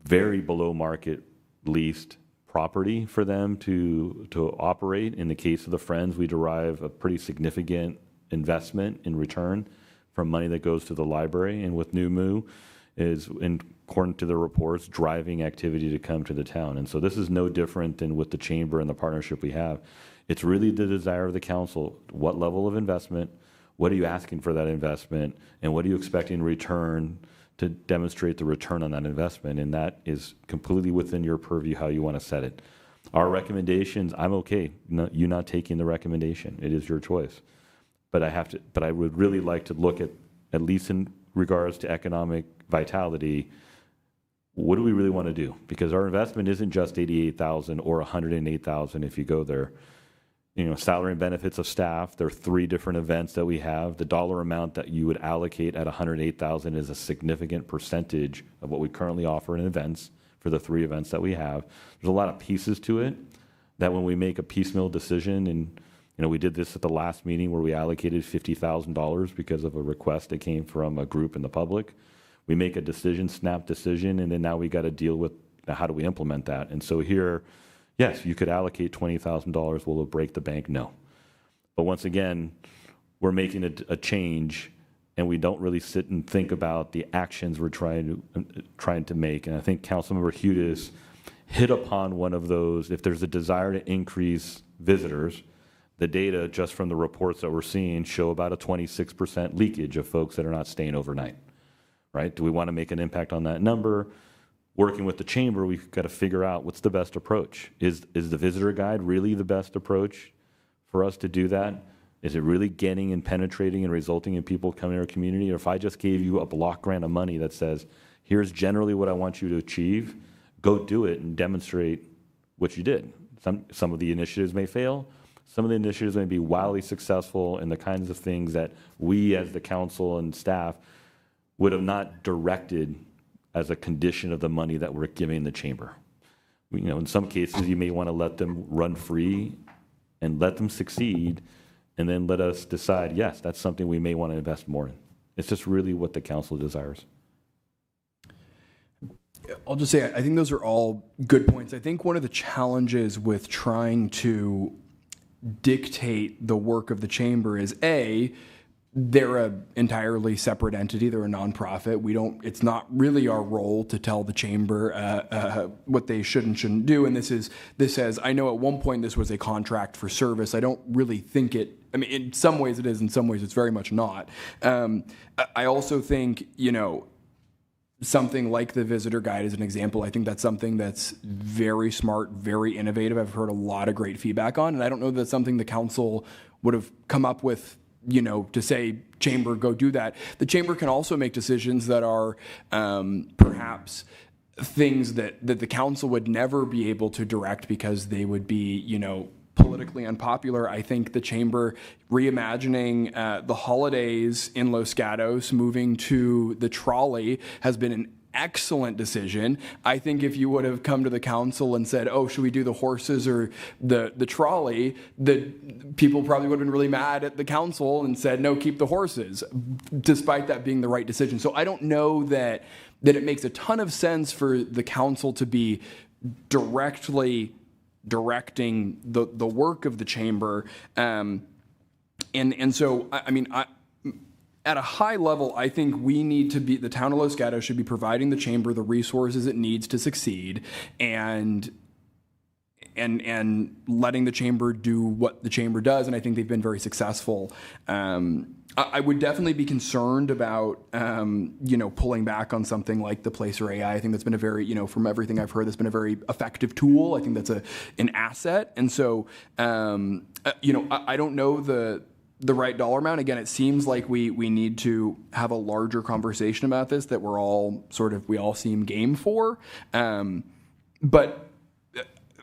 Speaker 4: very below market leased property for them to operate. In the case of the Friends, we derive a pretty significant investment in return from money that goes to the library. And with NUMU is, according to the reports, driving activity to come to the town. And so this is no different than with the chamber and the partnership we have. It's really the desire of the council. What level of investment? What are you asking for that investment? And what are you expecting in return to demonstrate the return on that investment? And that is completely within your purview how you want to set it. Our recommendations, I'm okay. You not taking the recommendation. It is your choice. But I would really like to look at least in regards to economic vitality, what do we really want to do? Because our investment isn't just 88,000 or 108,000 if you go there. Salary and benefits of staff, there are 3 different events that we have. The dollar amount that you would allocate at 108,000 is a significant percentage of what we currently offer in events for the 3 events that we have. There's a lot of pieces to it that when we make a piecemeal decision, and we did this at the last meeting where we allocated $50,000 because of a request that came from a group in the public. We make a decision, snap decision, and then now we got to deal with how do we implement that. And so here, yes, you could allocate $20,000. Will it break the bank? No. But once again, we're making a change, and we don't really sit and think about the actions we're trying to make. And I think Councilmember Hudis hit upon one of those. If there's a desire to increase visitors, the data just from the reports that we're seeing show about a 26% leakage of folks that are not staying overnight, right? Do we want to make an impact on that number? Working with the chamber, we've got to figure out what's the best approach. Is the visitor guide really the best approach for us to do that? Is it really getting and penetrating and resulting in people coming to our community? Or if I just gave you a block grant of money that says, here's generally what I want you to achieve, go do it and demonstrate what you did. Some of the initiatives may fail. Some of the initiatives may be wildly successful, and the kinds of things that we as the council and staff would have not directed as a condition of the money that we're giving the chamber. You know, in some cases, you may want to let them run free and let them succeed, and then let us decide, yes, that's something we may want to invest more in. It's just really what the council desires.
Speaker 2: I'll just say, I think those are all good points. I think one of the challenges with trying to dictate the work of the chamber is they're an entirely separate entity. They're a nonprofit. It's not really our role to tell the chamber what they should and shouldn't do. And this says, I know at one point this was a contract for service. I don't really think I mean, in some ways it is, in some ways it's very much not. I also think, something like the visitor guide is an example. I think that's something that's very smart, very innovative. I've heard a lot of great feedback on, and I don't know that that's something the council would have come up with, to say, chamber, go do that. The chamber can also make decisions that are perhaps things that the council would never be able to direct because they would be, politically unpopular. I think the chamber reimagining the holidays in Los Gatos, moving to the trolley, has been an excellent decision. I think if you would have come to the council and said, oh, should we do the horses or the trolley, the people probably would have been really mad at the council and said, no, keep the horses, despite that being the right decision. So I don't know that it makes a ton of sense for the council to be directly directing the work of the chamber. And so, I mean, at a high level, I think the town of Los Gatos should be providing the chamber the resources it needs to succeed and letting the chamber do what the chamber does. And I think they've been very successful. I would definitely be concerned about, pulling back on something like the Placer AI. I think that's been a very, from everything I've heard, that's been a very effective tool. I think that's an asset. And so, I don't know the right dollar amount. Again, it seems like we need to have a larger conversation about this that we all seem game for. But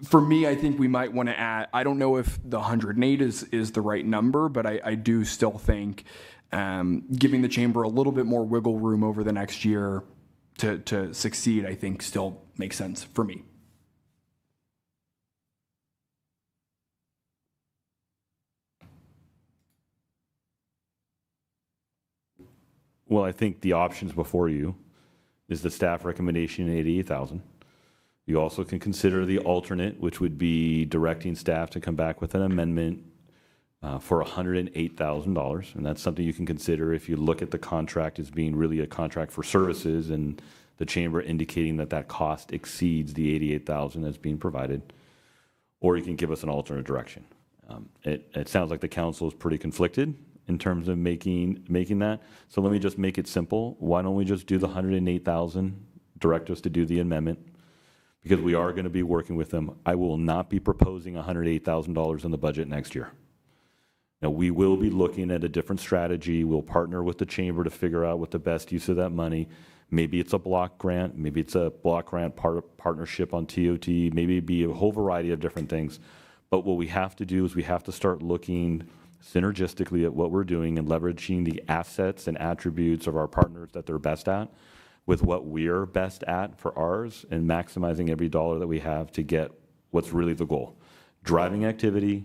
Speaker 2: for me, I think we might want to add, I don't know if the 108 is the right number, but I do still think giving the chamber a little bit more wiggle room over the next year to succeed, I think still makes sense for me.
Speaker 4: Well, I think the options before you is the staff recommendation, 88,000. You also can consider the alternate, which would be directing staff to come back with an amendment for $108,000. And that's something you can consider if you look at the contract as being really a contract for services and the chamber indicating that cost exceeds the $88,000 that's being provided. Or you can give us an alternate direction. It sounds like the council is pretty conflicted in terms of making that. So let me just make it simple. Why don't we just do the $108,000, direct us to do the amendment? Because we are going to be working with them. I will not be proposing $108,000 in the budget next year. Now, we will be looking at a different strategy. We'll partner with the chamber to figure out what the best use of that money. Maybe it's a block grant. Maybe it's a block grant partnership on TOT. Maybe it'd be a whole variety of different things. But what we have to do is we have to start looking synergistically at what we're doing and leveraging the assets and attributes of our partners that they're best at with what we're best at for ours, and maximizing every dollar that we have to get what's really the goal. Driving activity,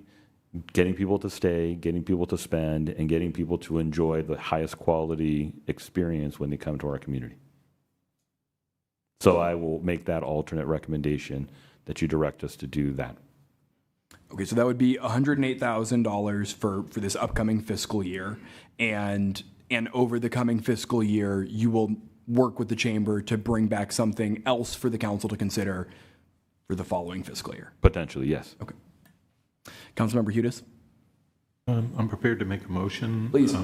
Speaker 4: getting people to stay, getting people to spend, and getting people to enjoy the highest quality experience when they come to our community. So I will make that alternate recommendation that you direct us to do that.
Speaker 2: Okay, so that would be $108,000 for this upcoming fiscal year, and over the coming fiscal year, you will work with the chamber to bring back something else for the council to consider for the following fiscal year.
Speaker 4: Potentially, yes.
Speaker 2: Okay. Councilmember Hudes?
Speaker 9: I'm prepared to make a motion.
Speaker 2: Please.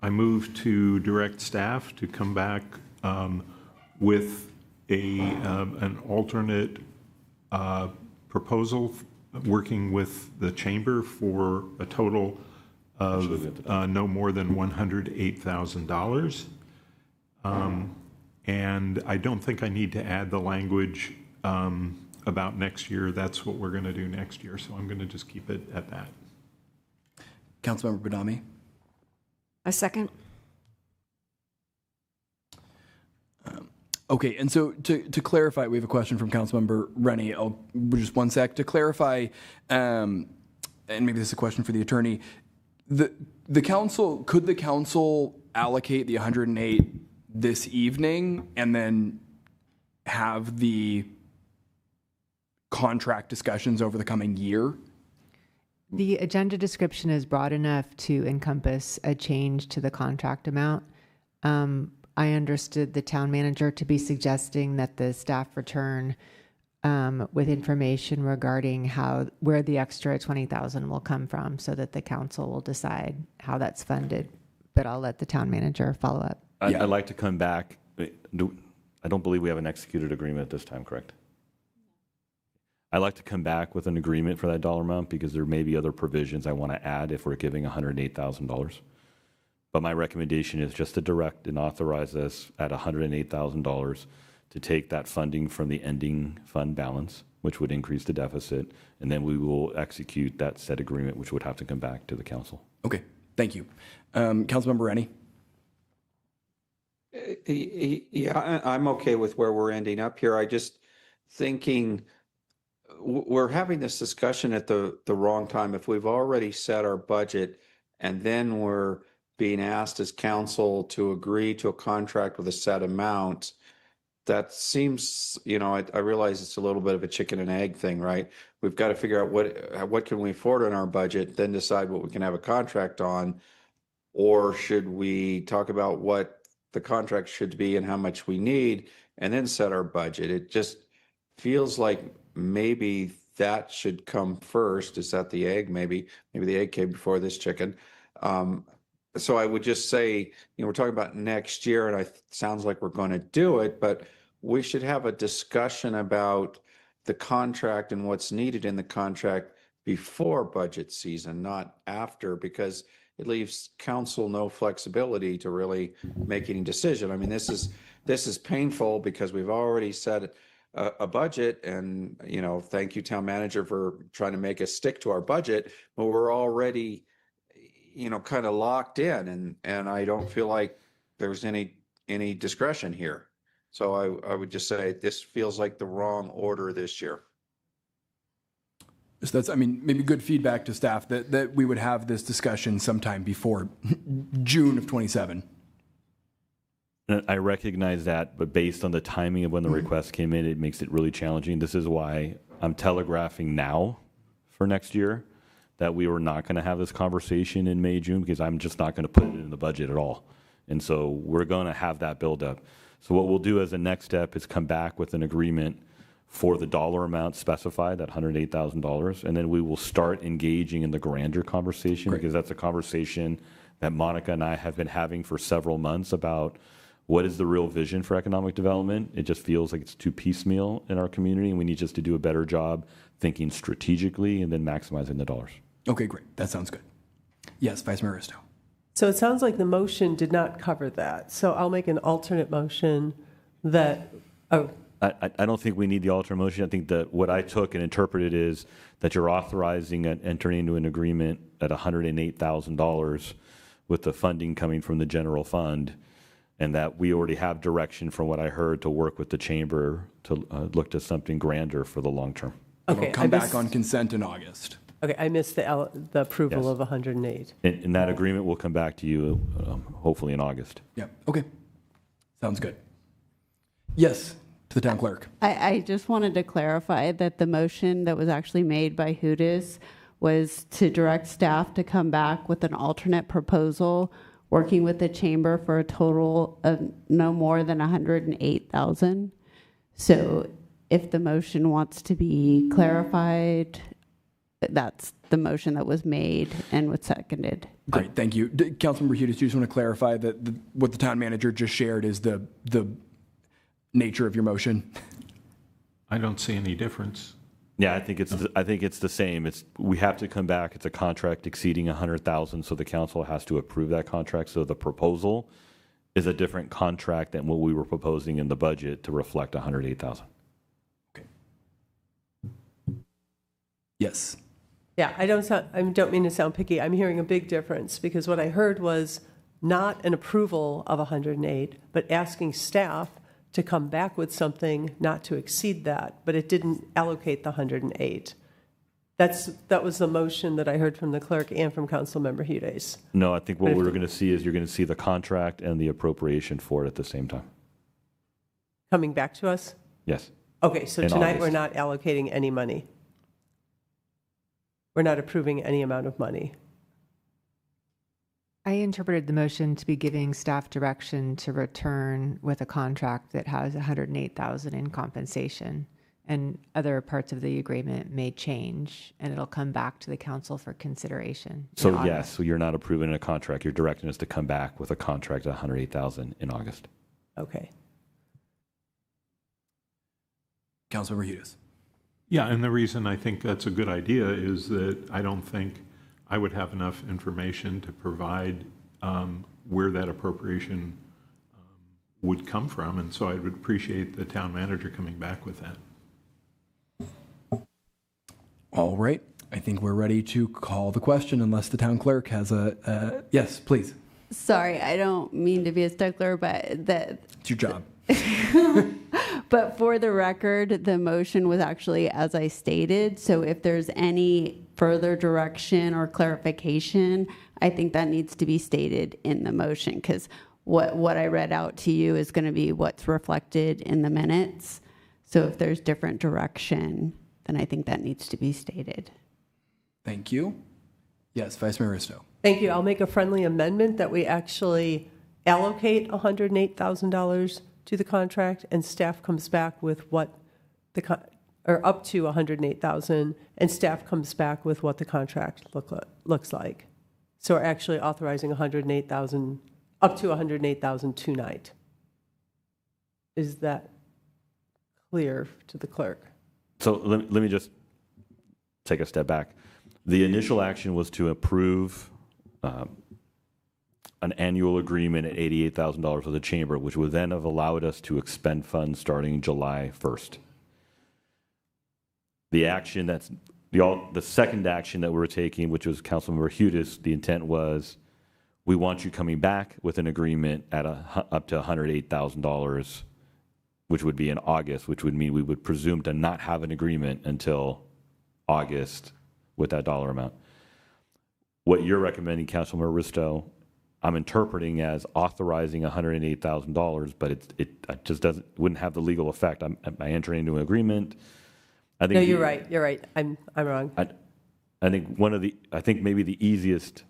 Speaker 9: I move to direct staff to come back with an alternate proposal working with the chamber for a total of no more than $108,000. And I don't think I need to add the language about next year. That's what we're going to do next year. So I'm going to just keep it at that.
Speaker 2: Councilmember Badami?
Speaker 16: A second.
Speaker 2: Okay, and so to clarify, we have a question from Councilmember Rennie. Just one sec. To clarify, and maybe this is a question for the attorney, the council, could the council allocate the 108 this evening and then have the contract discussions over the coming year?
Speaker 15: The agenda description is broad enough to encompass a change to the contract amount. I understood the town manager to be suggesting that the staff return with information regarding where the extra 20,000 will come from, so that the council will decide how that's funded. But I'll let the town manager follow up.
Speaker 4: I'd like to come back. I don't believe we have an executed agreement at this time, correct? I'd like to come back with an agreement for that dollar amount, because there may be other provisions I want to add if we're giving $108,000. But my recommendation is just to direct and authorize this at $108,000 to take that funding from the ending fund balance, which would increase the deficit, and then we will execute that said agreement, which would have to come back to the council.
Speaker 2: Okay, thank you. Councilmember Rennie?
Speaker 22: Yeah, I'm okay with where we're ending up here. I just thinking we're having this discussion at the wrong time. If we've already set our budget and then we're being asked as council to agree to a contract with a set amount, that seems, I realize it's a little bit of a chicken and egg thing, right? We've got to figure out what can we afford in our budget, then decide what we can have a contract on, or should we talk about what the contract should be and how much we need, and then set our budget. It just feels like maybe that should come first. Is that the egg? Maybe the egg came before this chicken. So I would just say, we're talking about next year, and it sounds like we're going to do it, but we should have a discussion about the contract and what's needed in the contract before budget season, not after, because it leaves council no flexibility to really make any decision. I mean, this is painful because we've already set a budget, and thank you, town manager, for trying to make us stick to our budget, but we're already kind of locked in, and I don't feel like there's any discretion here. So I would just say this feels like the wrong order this year.
Speaker 2: So that's, maybe good feedback to staff that we would have this discussion sometime before June of 27.
Speaker 4: I recognize that, but based on the timing of when the request came in, it makes it really challenging. This is why I'm telegraphing now for next year that we were not going to have this conversation in May, June, because I'm just not going to put it in the budget at all. And so we're going to have that build up. So what we'll do as a next step is come back with an agreement for the dollar amount specified, that $108,000, and then we will start engaging in the grander conversation. Great. Because that's a conversation that Monica and I have been having for several months about what is the real vision for economic development. It just feels like it's too piecemeal in our community, and we need just to do a better job thinking strategically and then maximizing the dollars. Okay, great. That sounds good. Yes, Vice Mayor Risto.
Speaker 17: So it sounds like the motion did not cover that. So I'll make an alternate motion that,
Speaker 4: I don't think we need the alternate motion. I think that what I took and interpreted is that you're authorizing and entering into an agreement at $108,000 with the funding coming from the general fund, and that we already have direction from what I heard to work with the chamber to look to something grander for the long term.
Speaker 2: Okay, we'll come back on consent in August.
Speaker 17: Okay, I missed the approval
Speaker 4: Yes.
Speaker 17: of 108.
Speaker 4: And that agreement will come back to you hopefully in August.
Speaker 2: Yeah, okay. Sounds good. Yes, to the town clerk.
Speaker 8: I just wanted to clarify that the motion that was actually made by Hudis was to direct staff to come back with an alternate proposal, working with the chamber for a total of no more than 108,000. So if the motion wants to be clarified, that's the motion that was made and was seconded.
Speaker 2: Great, thank you. Councilmember Hudis, do you just want to clarify that what the town manager just shared is the nature of your motion?
Speaker 9: I don't see any difference.
Speaker 4: Yeah, I think it's the same. We have to come back. It's a contract exceeding 100,000, so the council has to approve that contract. So the proposal is a different contract than what we were proposing in the budget to reflect 108,000.
Speaker 2: Okay. Yes.
Speaker 17: Yeah, I don't mean to sound picky. I'm hearing a big difference because what I heard was not an approval of 108, but asking staff to come back with something not to exceed that, but it didn't allocate the 108. That was the motion that I heard from the clerk and from Councilmember Hudes.
Speaker 4: No, I think what we're going to see is you're going to see the contract and the appropriation for it at the same time.
Speaker 17: Coming back to us?
Speaker 4: Yes.
Speaker 17: Okay, so
Speaker 4: In
Speaker 17: tonight
Speaker 4: August.
Speaker 17: we're not allocating any money. We're not approving any amount of money.
Speaker 15: I interpreted the motion to be giving staff direction to return with a contract that has 108,000 in compensation, and other parts of the agreement may change, and it'll come back to the council for consideration.
Speaker 4: So yes, so you're not approving a contract. You're directing us to come back with a contract at 108,000 in August.
Speaker 17: Okay.
Speaker 2: Councilmember Hudes.
Speaker 9: Yeah, and the reason I think that's a good idea is that I don't think I would have enough information to provide where that appropriation would come from, and so I would appreciate the town manager coming back with that.
Speaker 2: All right. I think we're ready to call the question unless the town clerk has a, yes, please.
Speaker 8: Sorry, I don't mean to be a stickler, but
Speaker 2: It's your job.
Speaker 8: But for the record, the motion was actually as I stated. So if there's any further direction or clarification, I think that needs to be stated in the motion, because what I read out to you is going to be what's reflected in the minutes. So if there's different direction, then I think that needs to be stated.
Speaker 2: Thank you. Yes, Vice Mayor Risto.
Speaker 17: Thank you. I'll make a friendly amendment that we actually allocate $108,000 to the contract, and staff comes back with what or up to 108,000, and staff comes back with what the contract looks like. So we're actually authorizing 108,000, up to 108,000 tonight. Is that clear to the clerk?
Speaker 4: So let me just take a step back. The initial action was to approve an annual agreement at $88,000 with the chamber, which would then have allowed us to expend funds starting July 1st. The action that's the second action that we're taking, which was Councilmember Hudes, the intent was we want you coming back with an agreement at up to $108,000, which would be in August, which would mean we would presume to not have an agreement until August with that dollar amount. What you're recommending, Councilmember Risto, I'm interpreting as authorizing $108,000, but it just wouldn't have the legal effect. Am I entering into an agreement? I think
Speaker 17: No, you're right. You're right. I'm wrong.
Speaker 4: I think maybe the easiest,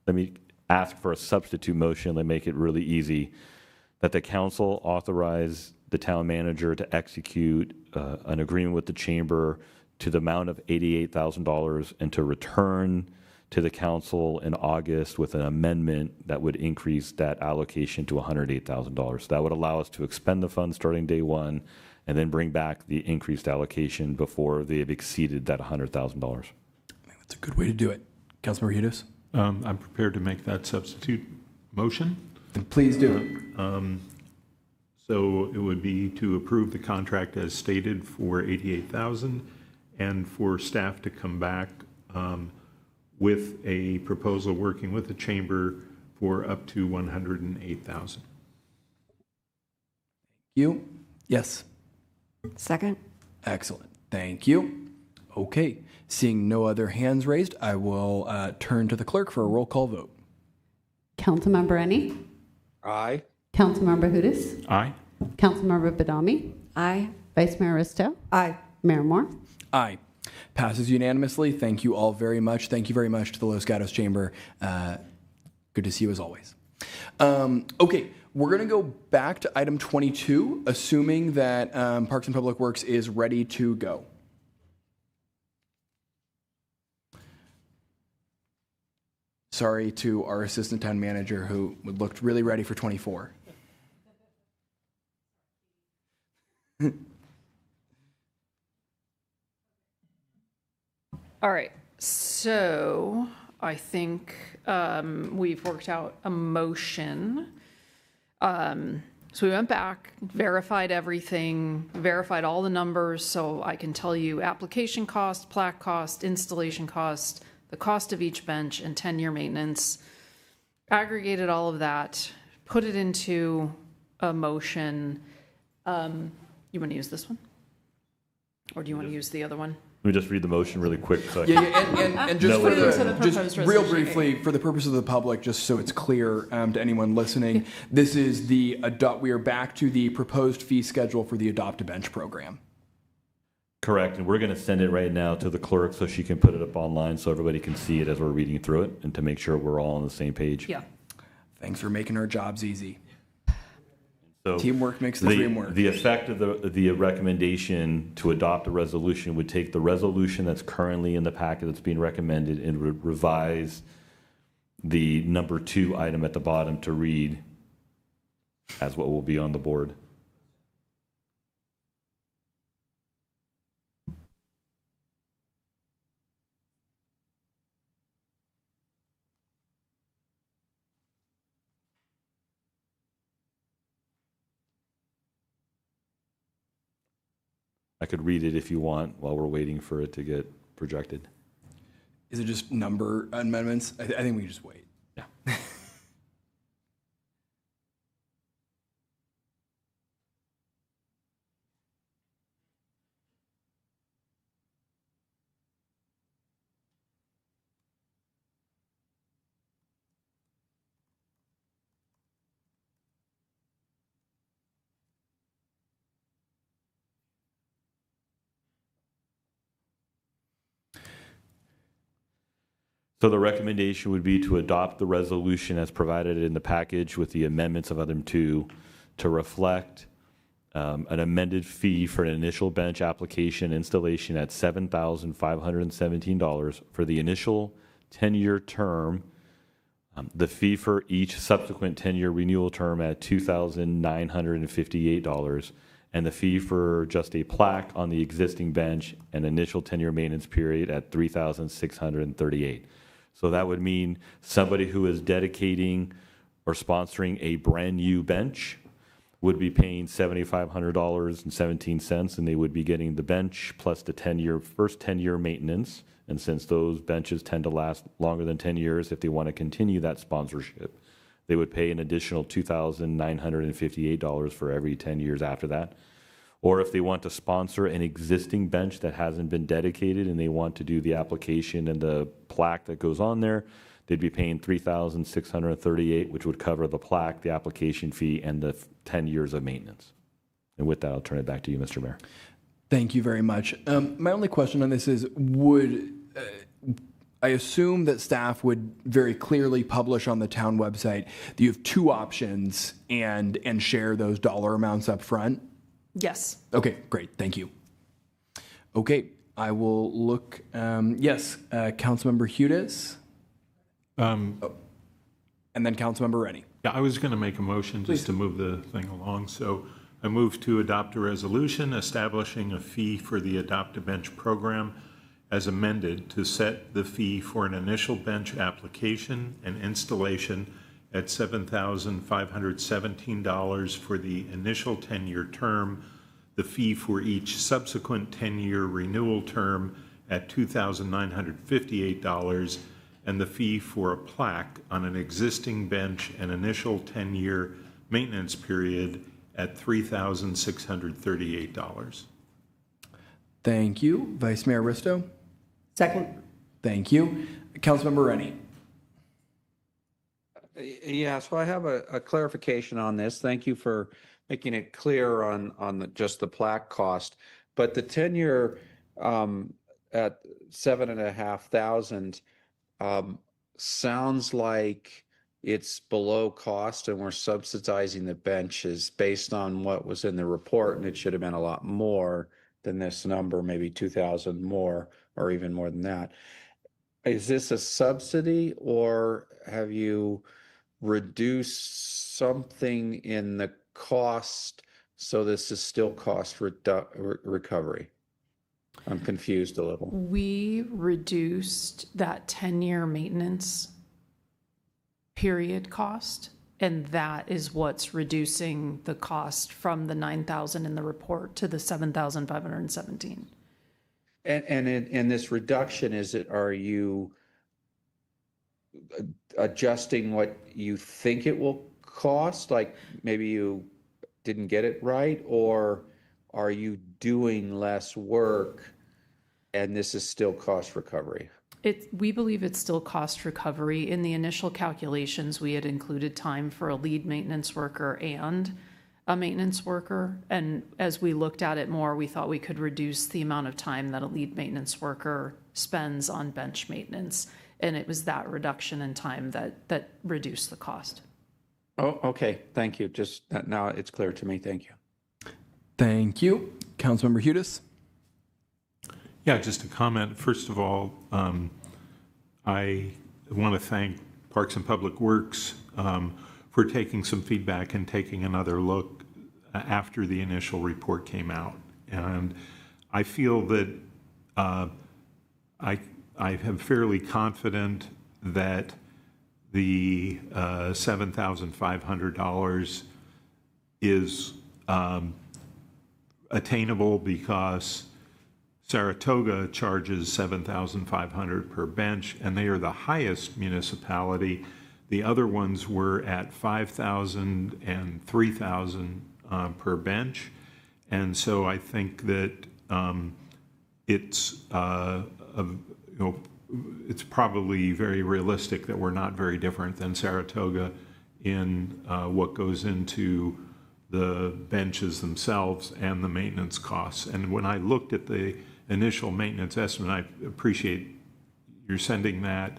Speaker 4: let me ask for a substitute motion that make it really easy, that the council authorize the town manager to execute an agreement with the chamber to the amount of $88,000 and to return to the council in August with an amendment that would increase that allocation to $108,000. That would allow us to expend the funds starting day one and then bring back the increased allocation before they have exceeded that $100,000.
Speaker 2: That's a good way to do it. Councilmember Hudes?
Speaker 9: I'm prepared to make that substitute motion.
Speaker 2: Then please do.
Speaker 9: So it would be to approve the contract as stated for $88,000 and for staff to come back with a proposal working with the chamber for up to $108,000.
Speaker 2: You? Yes.
Speaker 16: Second.
Speaker 2: Excellent. Thank you. Okay. Seeing no other hands raised, I will turn to the clerk for a roll call vote.
Speaker 8: Councilmember Rennie?
Speaker 22: Aye.
Speaker 8: Councilmember Hudes?
Speaker 9: Aye.
Speaker 8: Councilmember Badami?
Speaker 16: Aye.
Speaker 8: Vice Mayor Risto?
Speaker 17: Aye.
Speaker 8: Mayor Moore?
Speaker 2: Aye. Passes unanimously. Thank you all very much. Thank you very much to the Los Gatos Chamber. Good to see you as always. Okay, we're going to go back to item 22, assuming that Parks and Public Works is ready to go. Sorry to our assistant town manager who looked really ready for 24.
Speaker 21: All right, so I think we've worked out a motion. So we went back, verified everything, verified all the numbers, so I can tell you application cost, plaque cost, installation cost, the cost of each bench, and 10-year maintenance. aggregated all of that, put it into a motion. You want to use this one? Or do you want to use the other one?
Speaker 4: Let me just read the motion really quick. So
Speaker 2: And just, just real briefly, for the purpose of the public, just so it's clear to anyone listening, this is we are back to the proposed fee schedule for the Adopt a Bench program.
Speaker 4: Correct, and we're going to send it right now to the clerk so she can put it up online so everybody can see it as we're reading through it and to make sure we're all on the same page.
Speaker 21: Yeah.
Speaker 2: Thanks for making our jobs easy.
Speaker 4: So
Speaker 2: teamwork makes the dream work.
Speaker 4: The effect of the recommendation to adopt a resolution would take the resolution that's currently in the packet that's being recommended and would revise the number 2 item at the bottom to read as what will be on the board. I could read it if you want while we're waiting for it to get projected.
Speaker 2: Is it just number amendments? I think we can just wait.
Speaker 4: Yeah. So the recommendation would be to adopt the resolution as provided in the package with the amendments of item 2 to reflect an amended fee for an initial bench application installation at $7,517 for the initial 10-year term, the fee for each subsequent 10-year renewal term at $2,958, and the fee for just a plaque on the existing bench and initial 10-year maintenance period at $3,638. So that would mean somebody who is dedicating or sponsoring a brand new bench would be paying $7,500.17, and they would be getting the bench plus the first 10-year maintenance. And since those benches tend to last longer than 10 years, if they want to continue that sponsorship, they would pay an additional $2,958 for every 10 years after that. Or if they want to sponsor an existing bench that hasn't been dedicated and they want to do the application and the plaque that goes on there, they'd be paying $3,638, which would cover the plaque, the application fee, and the 10 years of maintenance. And with that, I'll turn it back to you, Mr. Mayor.
Speaker 2: Thank you very much. My only question on this is, I assume that staff would very clearly publish on the town website that you have 2 options and share those dollar amounts up front?
Speaker 21: Yes.
Speaker 2: Okay, great. Thank you. Okay, I will look. Yes, Councilmember Hudes. And then Councilmember Rennie.
Speaker 9: Yeah, I was going to make a motion just to move the thing along. So I move to adopt a resolution establishing a fee for the Adopt a Bench program as amended to set the fee for an initial bench application and installation at $7,517 for the initial 10-year term, the fee for each subsequent 10-year renewal term at $2,958, and the fee for a plaque on an existing bench and initial 10-year maintenance period at $3,638.
Speaker 2: Thank you. Vice Mayor Risto?
Speaker 17: Second.
Speaker 2: Thank you. Councilmember Rennie?
Speaker 22: Yeah, so I have a clarification on this. Thank you for making it clear on just the plaque cost. But the 10-year at $7,500 sounds like it's below cost and we're subsidizing the benches based on what was in the report, and it should have been a lot more than this number, maybe 2,000 more or even more than that. Is this a subsidy, or have you reduced something in the cost so this is still cost recovery? I'm confused a little.
Speaker 21: We reduced that 10-year maintenance period cost, and that is what's reducing the cost from the $9,000 in the report to the $7,517.
Speaker 22: And in this reduction, are you adjusting what you think it will cost? Like maybe you didn't get it right, or are you doing less work and this is still cost recovery?
Speaker 21: We believe it's still cost recovery. In the initial calculations, we had included time for a lead maintenance worker and a maintenance worker. And as we looked at it more, we thought we could reduce the amount of time that a lead maintenance worker spends on bench maintenance. And it was that reduction in time that reduced the cost.
Speaker 22: Oh, okay. Thank you. Just now it's clear to me. Thank you.
Speaker 2: Thank you. Councilmember Hudes.
Speaker 9: Yeah, just a comment. First of all, I want to thank Parks and Public Works for taking some feedback and taking another look after the initial report came out. And I feel that I am fairly confident that the $7,500 is attainable because Saratoga charges $7,500 per bench, and they are the highest municipality. The other ones were at $5,000 and $3,000 per bench, and so I think that it's it's probably very realistic that we're not very different than Saratoga in what goes into the benches themselves and the maintenance costs. And when I looked at the initial maintenance estimate, I appreciate you're sending that.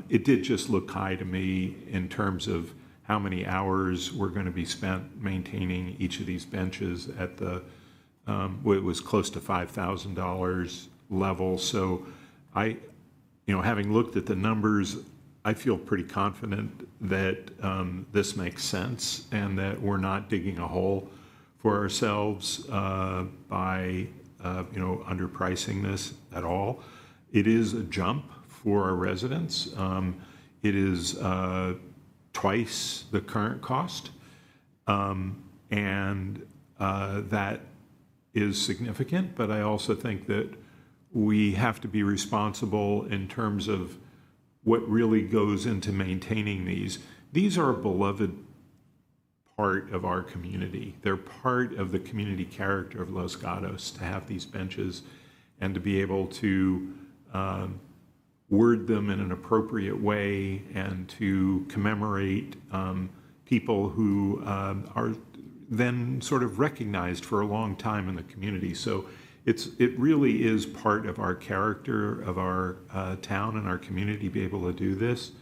Speaker 9: It did just look high to me in terms of how many hours were going to be spent maintaining each of these benches at the, it was close to $5,000 level. So having looked at the numbers, I feel pretty confident that this makes sense and that we're not digging a hole for ourselves by underpricing this at all. It is a jump for our residents. It is twice the current cost, and that is significant. But I also think that we have to be responsible in terms of what really goes into maintaining these. These are a beloved part of our community. They're part of the community character of Los Gatos to have these benches and to be able to word them in an appropriate way and to commemorate people who are then sort of recognized for a long time in the community. So it really is part of our character of our town and our community to be able to do this.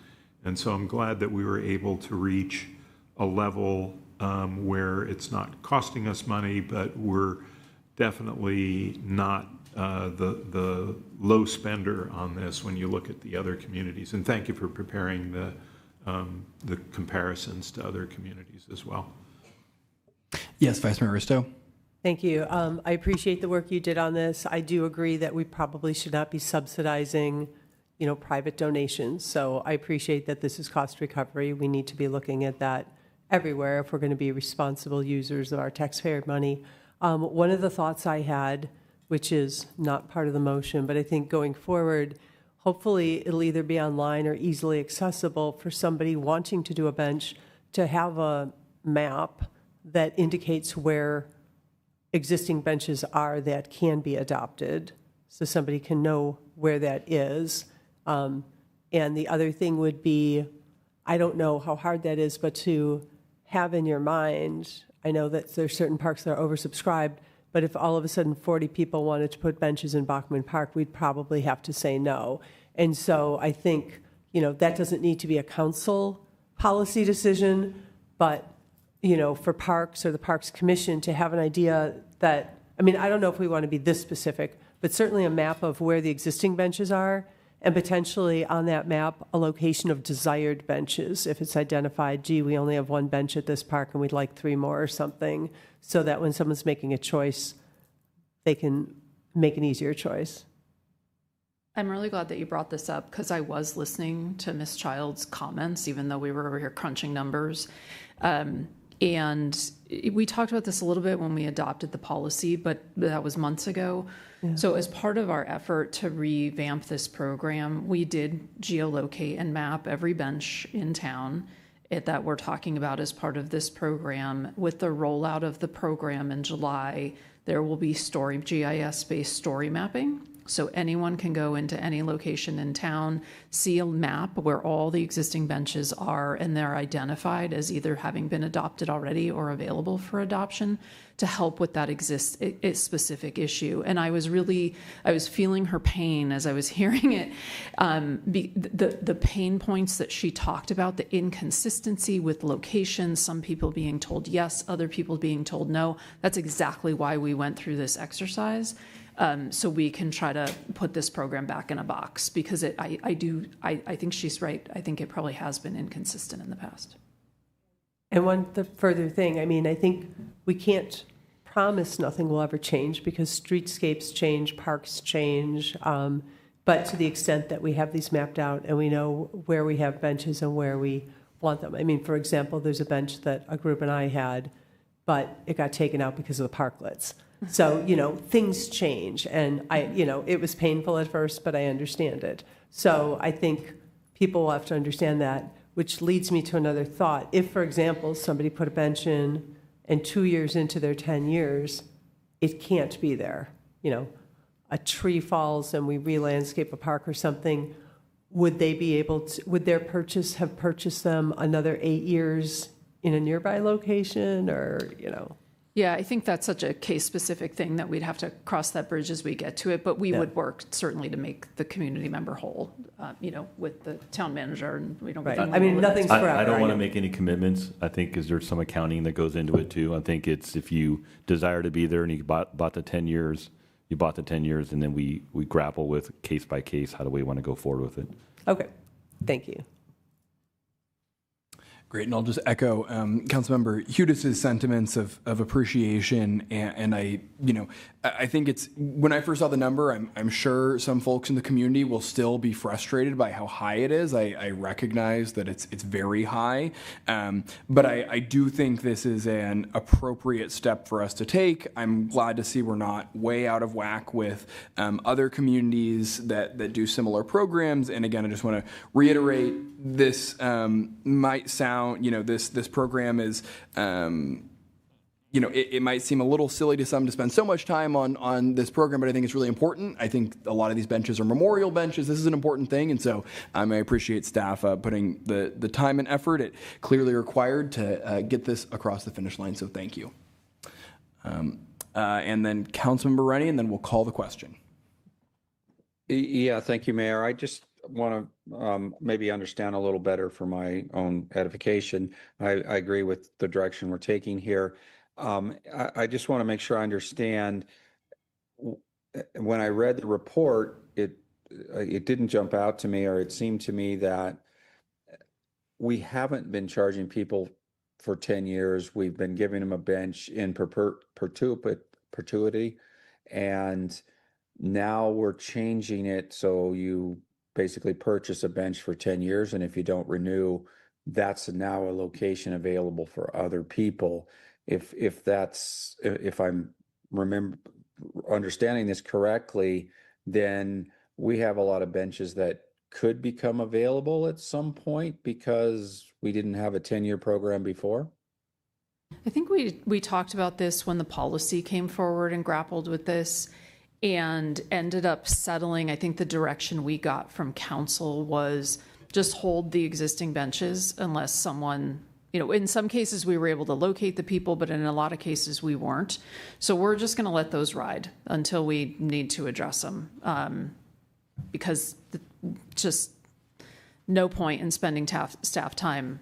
Speaker 9: And so I'm glad that we were able to reach a level where it's not costing us money, but we're definitely not the low spender on this when you look at the other communities. And thank you for preparing the comparisons to other communities as well.
Speaker 2: Yes, Vice Mayor Risto.
Speaker 17: Thank you. I appreciate the work you did on this. I do agree that we probably should not be subsidizing, private donations. So I appreciate that this is cost recovery. We need to be looking at that everywhere if we're going to be responsible users of our taxpayer money. One of the thoughts I had, which is not part of the motion, but I think going forward, hopefully it'll either be online or easily accessible for somebody wanting to do a bench to have a map that indicates where existing benches are that can be adopted, so somebody can know where that is. And the other thing would be, I don't know how hard that is, but to have in your mind, I know that there's certain parks that are oversubscribed, but if all of a sudden 40 people wanted to put benches in Bachman Park, we'd probably have to say no. And so I think, that doesn't need to be a council policy decision, but for parks or the Parks Commission to have an idea that, I don't know if we want to be this specific, but certainly a map of where the existing benches are, and potentially on that map, a location of desired benches. If it's identified, gee, we only have one bench at this park and we'd like 3 more or something, so that when someone's making a choice, they can make an easier choice.
Speaker 21: I'm really glad that you brought this up because I was listening to Ms. Child's comments, even though we were over here crunching numbers. And we talked about this a little bit when we adopted the policy, but that was months ago.
Speaker 17: Yeah.
Speaker 21: So as part of our effort to revamp this program, we did geolocate and map every bench in town that we're talking about as part of this program. With the rollout of the program in July, there will be GIS-based story mapping. So anyone can go into any location in town, see a map where all the existing benches are, and they're identified as either having been adopted already or available for adoption to help with that specific issue. And I was feeling her pain as I was hearing it. The pain points that she talked about, the inconsistency with locations, some people being told yes, other people being told no. That's exactly why we went through this exercise. So we can try to put this program back in a box, because I think she's right. I think it probably has been inconsistent in the past.
Speaker 17: And further thing, I mean, I think we can't promise nothing will ever change, because streetscapes change, parks change. But to the extent that we have these mapped out and we know where we have benches and where we want them. I mean, for example, there's a bench that a group and I had, but it got taken out because of the parklets. So, things change, and it was painful at first, but I understand it. So I think people will have to understand that, which leads me to another thought. If, for example, somebody put a bench in and 2 years into their 10 years, it can't be there. A tree falls and we re-landscape a park or something, would they be able to, would their purchase have purchased them another 8 years in a nearby location, or,
Speaker 21: Yeah, I think that's such a case-specific thing that we'd have to cross that bridge as we get to it, but we would work certainly to make the community member whole, with the town manager, and we don't.
Speaker 17: Right. I mean, nothing's forever.
Speaker 4: I don't want to make any commitments. I think there's some accounting that goes into it too. I think it's, if you desire to be there and you bought the 10 years, you bought the 10 years, and then we grapple with case by case, how do we want to go forward with it?
Speaker 17: Okay, thank you.
Speaker 2: Great, and I'll just echo Councilmember Hudis' sentiments of appreciation, and I think it's, when I first saw the number, I'm sure some folks in the community will still be frustrated by how high it is. I recognize that it's very high, but I do think this is an appropriate step for us to take. I'm glad to see we're not way out of whack with other communities that do similar programs. And again, I just want to reiterate, this might sound, this program is, it might seem a little silly to some to spend so much time on this program, but I think it's really important. I think a lot of these benches are memorial benches. This is an important thing, and so I appreciate staff putting the time and effort it clearly required to get this across the finish line, so thank you. And then Councilmember Rennie, and then we'll call the question.
Speaker 22: Yeah, thank you, Mayor. I just want to maybe understand a little better for my own edification. I agree with the direction we're taking here. I just want to make sure I understand. When I read the report, it didn't jump out to me, or it seemed to me that we haven't been charging people for 10 years. We've been giving them a bench in perpetuity, and now we're changing it so you basically purchase a bench for 10 years, and if you don't renew, that's now a location available for other people. If I'm understanding this correctly, then we have a lot of benches that could become available at some point because we didn't have a 10-year program before.
Speaker 21: I think we talked about this when the policy came forward and grappled with this, and ended up settling. I think the direction we got from council was just hold the existing benches unless someone, in some cases we were able to locate the people, but in a lot of cases we weren't. So we're just going to let those ride until we need to address them, because just no point in spending staff time,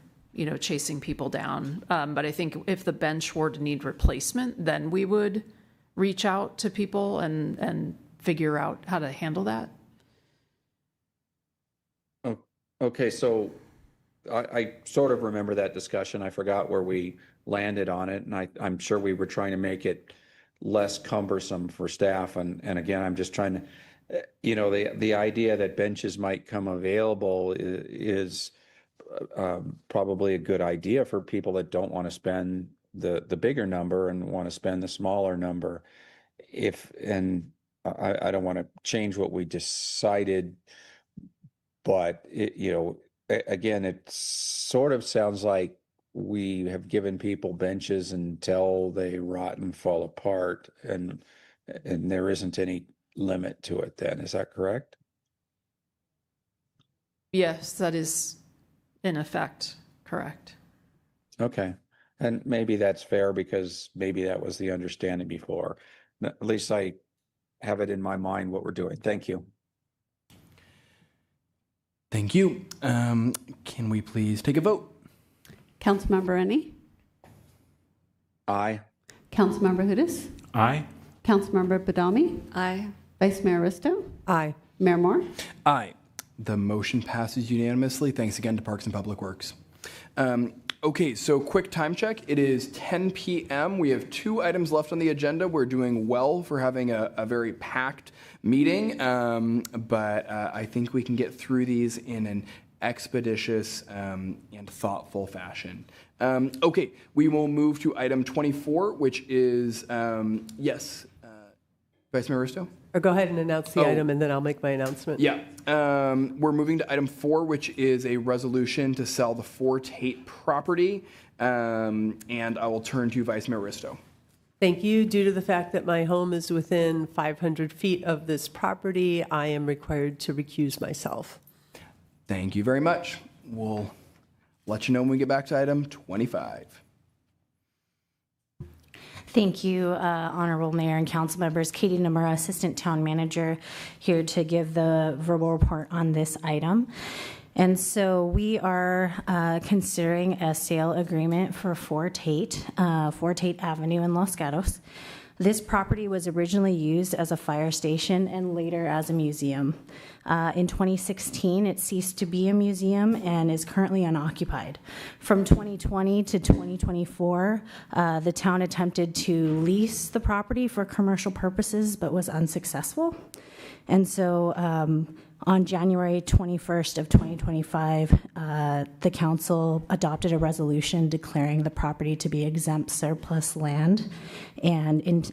Speaker 21: chasing people down. But I think if the bench were to need replacement, then we would reach out to people and figure out how to handle that.
Speaker 22: Okay, so I sort of remember that discussion. I forgot where we landed on it, and I'm sure we were trying to make it less cumbersome for staff. And again, I'm just trying to, the idea that benches might come available is probably a good idea for people that don't want to spend the bigger number and want to spend the smaller number. I don't want to change what we decided, but again, it sort of sounds like we have given people benches until they rot and fall apart, and there isn't any limit to it then. Is that correct?
Speaker 21: Yes, that is in effect correct.
Speaker 22: Okay. And maybe that's fair because maybe that was the understanding before. At least I have it in my mind what we're doing. Thank you.
Speaker 2: Thank you. Can we please take a vote?
Speaker 8: Councilmember Rennie?
Speaker 22: Aye.
Speaker 8: Councilmember Hudes?
Speaker 9: Aye.
Speaker 8: Councilmember Badami?
Speaker 16: Aye.
Speaker 8: Vice Mayor Risto?
Speaker 17: Aye.
Speaker 8: Mayor Moore?
Speaker 2: Aye. The motion passes unanimously. Thanks again to Parks and Public Works. Okay, so quick time check. It is 10 p.m. We have 2 items left on the agenda. We're doing well for having a very packed meeting, but I think we can get through these in an expeditious and thoughtful fashion. Okay, we will move to item 24, which is, yes, Vice Mayor Risto?
Speaker 17: Or go ahead and announce the item, and then I'll make my announcement.
Speaker 2: Yeah. We're moving to item 4, which is a resolution to sell the 4 Tate property. And I will turn to Vice Mayor Risto.
Speaker 17: Thank you. Due to the fact that my home is within 500 feet of this property, I am required to recuse myself.
Speaker 2: Thank you very much. We'll let you know when we get back to item 25.
Speaker 11: Thank you, Honorable Mayor and Council members. Katie Nomura, Assistant Town Manager, here to give the verbal report on this item. And so we are considering a sale agreement for 4 Tate Avenue in Los Gatos. This property was originally used as a fire station and later as a museum. In 2016, it ceased to be a museum and is currently unoccupied. From 2020 to 2024, the town attempted to lease the property for commercial purposes but was unsuccessful. And so on January 21st of 2025, the council adopted a resolution declaring the property to be exempt surplus land and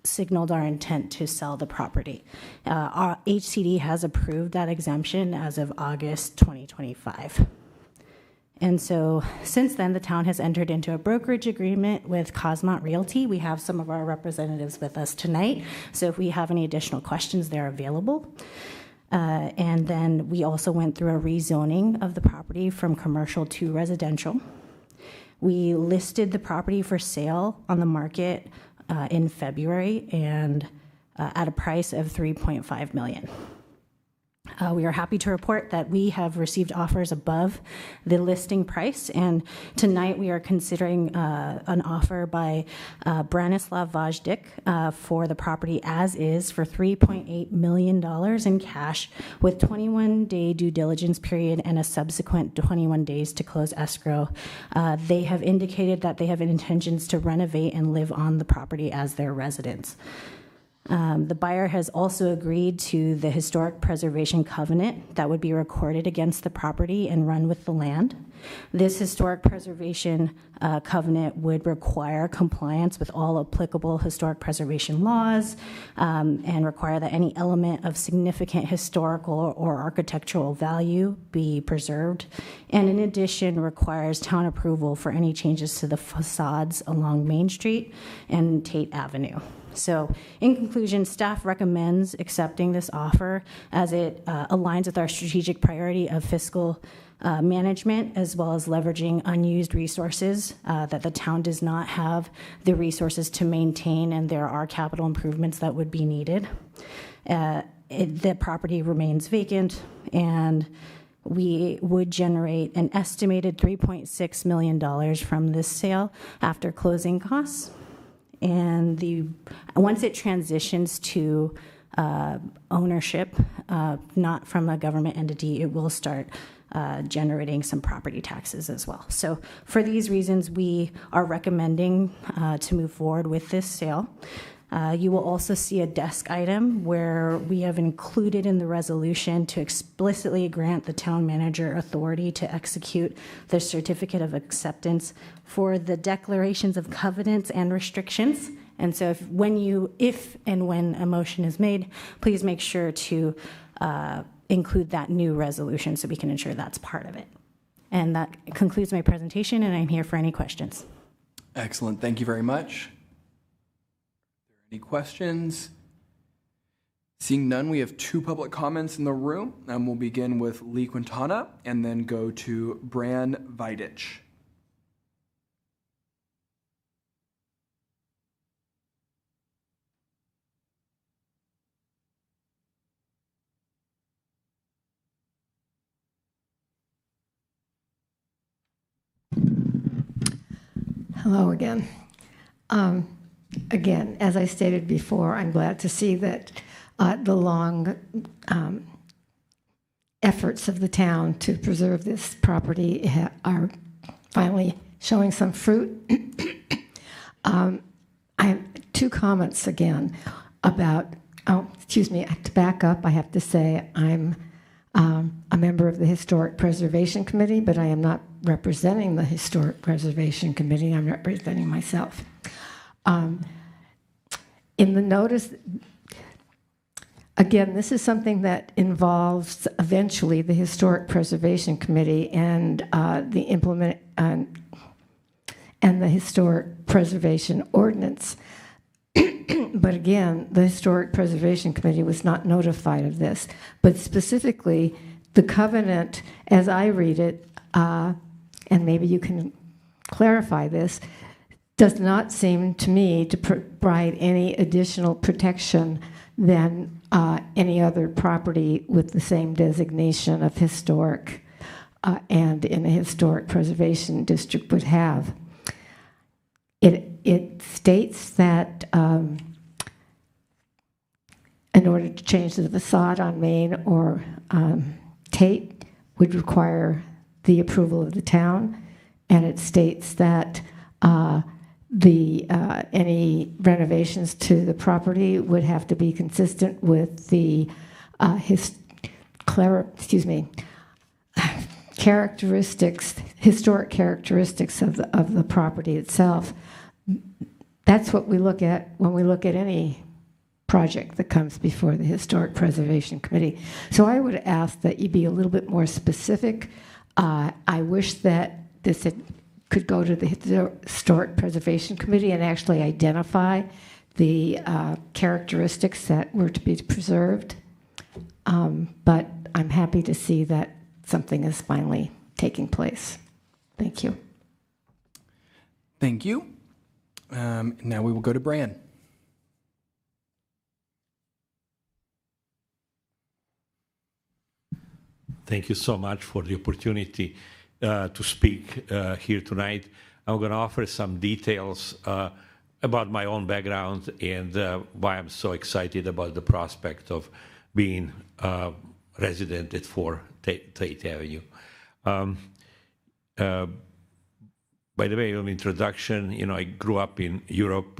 Speaker 11: signaled our intent to sell the property. Our HCD has approved that exemption as of August 2025. And so since then, the town has entered into a brokerage agreement with Cosmont Realty. We have some of our representatives with us tonight. So if we have any additional questions, they're available. And then we also went through a rezoning of the property from commercial to residential. We listed the property for sale on the market in February and at a price of $3.5 million. We are happy to report that we have received offers above the listing price, and tonight we are considering an offer by Branislav Vajdik for the property as is for $3.8 million in cash with 21-day due diligence period and a subsequent 21 days to close escrow. They have indicated that they have intentions to renovate and live on the property as their residence. The buyer has also agreed to the historic preservation covenant that would be recorded against the property and run with the land. This historic preservation covenant would require compliance with all applicable historic preservation laws and require that any element of significant historical or architectural value be preserved. And in addition, requires town approval for any changes to the facades along Main Street and Tate Avenue. So in conclusion, staff recommends accepting this offer as it aligns with our strategic priority of fiscal management as well as leveraging unused resources that the town does not have the resources to maintain, and there are capital improvements that would be needed. The property remains vacant, and we would generate an estimated $3.6 million from this sale after closing costs. And once it transitions to ownership, not from a government entity, it will start generating some property taxes as well. So for these reasons, we are recommending to move forward with this sale. You will also see a desk item where we have included in the resolution to explicitly grant the town manager authority to execute the certificate of acceptance for the declarations of covenants and restrictions. And so if and when a motion is made, please make sure to include that new resolution so we can ensure that's part of it. And that concludes my presentation, and I'm here for any questions.
Speaker 2: Excellent. Thank you very much. Any questions? Seeing none, we have 2 public comments in the room, and we'll begin with Lee Quintana and then go to Bran Vidich.
Speaker 13: Hello again. Again, as I stated before, I'm glad to see that the long efforts of the town to preserve this property are finally showing some fruit. I have 2 comments again about, excuse me, to back up, I have to say I'm a member of the Historic Preservation Committee, but I am not representing the Historic Preservation Committee. I'm representing myself. In the notice, again, this is something that involves eventually the Historic Preservation Committee and the Historic Preservation Ordinance. But again, the Historic Preservation Committee was not notified of this. But specifically, the covenant, as I read it, and maybe you can clarify this, does not seem to me to provide any additional protection than any other property with the same designation of historic and in a historic preservation district would have. It states that in order to change the facade on Main or Tate would require the approval of the town, and it states that any renovations to the property would have to be consistent with the historic characteristics of the property itself. That's what we look at when we look at any project that comes before the Historic Preservation Committee. So I would ask that you be a little bit more specific. I wish that this could go to the Historic Preservation Committee and actually identify the characteristics that were to be preserved. But I'm happy to see that something is finally taking place. Thank you.
Speaker 2: Thank you. Now we will go to Bran.
Speaker 12: Thank you so much for the opportunity to speak here tonight. I'm going to offer some details about my own background and why I'm so excited about the prospect of being resident at 4 Tate Avenue. By the way of introduction, I grew up in Europe,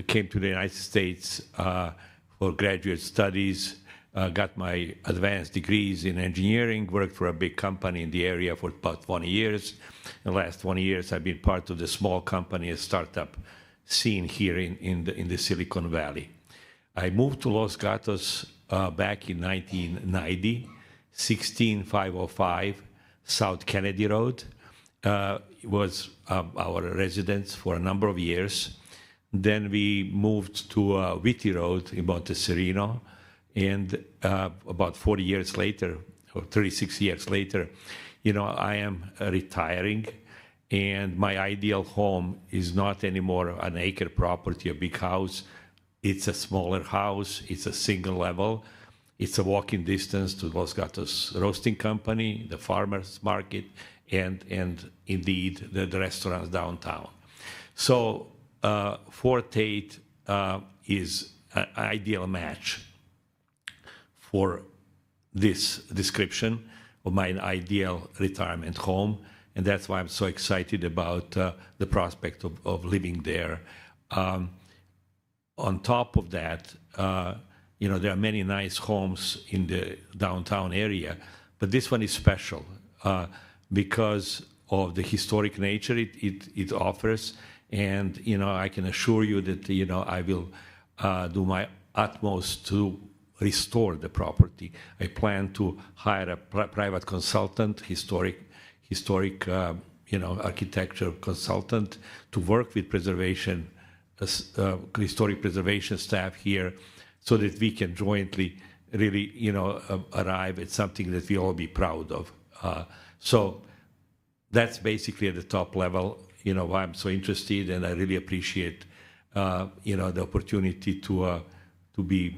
Speaker 12: came to the United States for graduate studies, got my advanced degrees in engineering, worked for a big company in the area for about 20 years. In the last 20 years, I've been part of the small company, a startup scene here in the Silicon Valley. I moved to Los Gatos back in 1990, 16505 South Kennedy Road. It was our residence for a number of years. Then we moved to Whitty Road in Monte Sereno. And about 40 years later, or 36 years later, I am retiring. And my ideal home is not anymore an acre property, a big house. It's a smaller house. It's a single level. It's a walking distance to Los Gatos Roasting Company, the farmers market, and indeed the restaurants downtown. So 4 Tate is an ideal match for this description of my ideal retirement home. And that's why I'm so excited about the prospect of living there. on top of that, there are many nice homes in the downtown area, but this one is special because of the historic nature it offers. And, I can assure you that, I will do my utmost to restore the property. I plan to hire a private consultant, historic architecture consultant, to work with historic preservation staff here, so that we can jointly really, arrive at something that we all be proud of. So that's basically at the top level, why I'm so interested, and I really appreciate, the opportunity to be,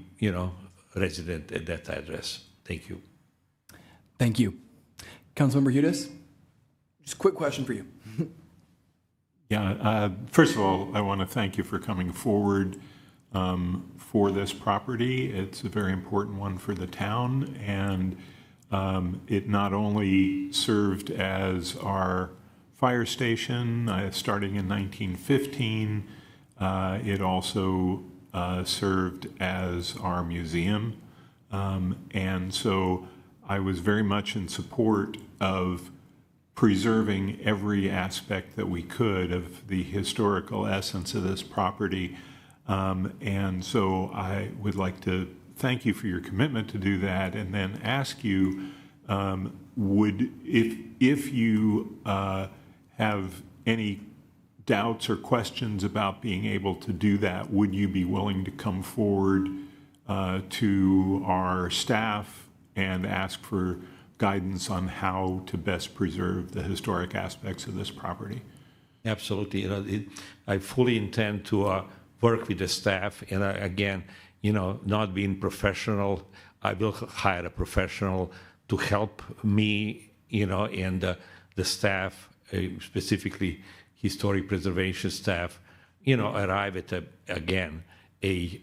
Speaker 12: resident at that address. Thank you.
Speaker 2: Thank you. Councilmember Hudis, just a quick question for you.
Speaker 9: Yeah, first of all, I want to thank you for coming forward for this property. It's a very important one for the town, and it not only served as our fire station starting in 1915, it also served as our museum. And so I was very much in support of preserving every aspect that we could of the historical essence of this property. And so I would like to thank you for your commitment to do that, and then ask you, if you have any doubts or questions about being able to do that, would you be willing to come forward to our staff and ask for guidance on how to best preserve the historic aspects of this property?
Speaker 12: Absolutely. I fully intend to work with the staff, and again, not being professional, I will hire a professional to help me, and the staff, specifically historic preservation staff, arrive at a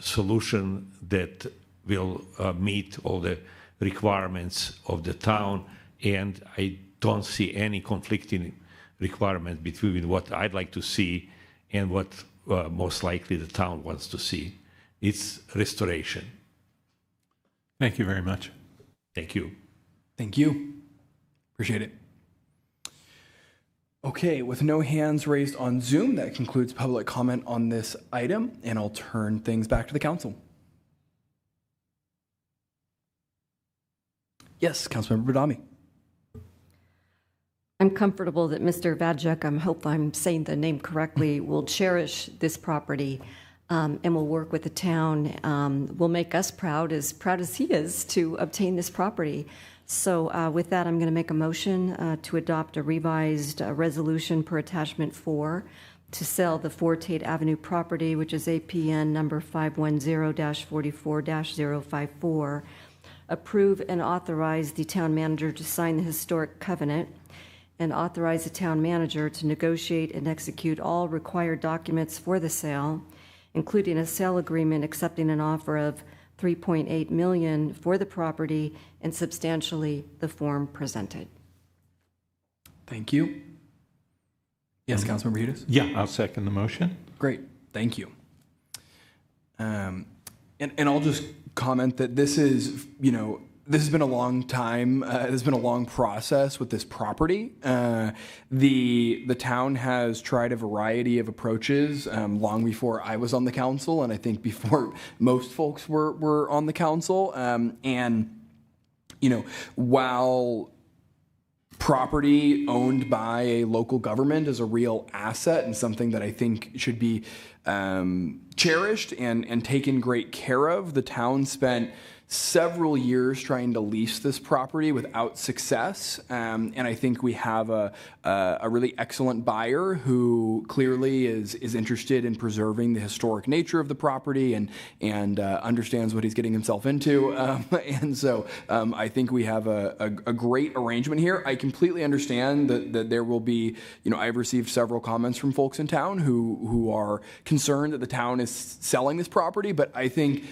Speaker 12: solution that will meet all the requirements of the town, and I don't see any conflicting requirement between what I'd like to see and what most likely the town wants to see. It's restoration.
Speaker 9: Thank you very much.
Speaker 12: Thank you.
Speaker 2: Thank you. Appreciate it. Okay, with no hands raised on Zoom, that concludes public comment on this item, and I'll turn things back to the council. Yes, Councilmember Badami.
Speaker 16: I'm comfortable that Mr. Vajek, I hope I'm saying the name correctly, will cherish this property and will work with the town, will make us proud as he is to obtain this property. So with that, I'm going to make a motion to adopt a revised resolution per attachment 4 to sell the 4 Tate Avenue property, which is APN number 510-44-054, approve and authorize the town manager to sign the historic covenant, and authorize the town manager to negotiate and execute all required documents for the sale, including a sale agreement accepting an offer of $3.8 million for the property and substantially the form presented.
Speaker 2: Thank you. Yes, Councilmember Hudis?
Speaker 9: Yeah, I'll second the motion.
Speaker 2: Great, thank you. And I'll just comment that this is, this has been a long time. There's been a long process with this property. The town has tried a variety of approaches long before I was on the council, and I think before most folks were on the council. While property owned by a local government is a real asset and something that I think should be cherished and taken great care of, the town spent several years trying to lease this property without success. And I think we have a really excellent buyer who clearly is interested in preserving the historic nature of the property and understands what he's getting himself into. And so I think we have a great arrangement here. I completely understand that there will be, I've received several comments from folks in town who are concerned that the town is selling this property, but I think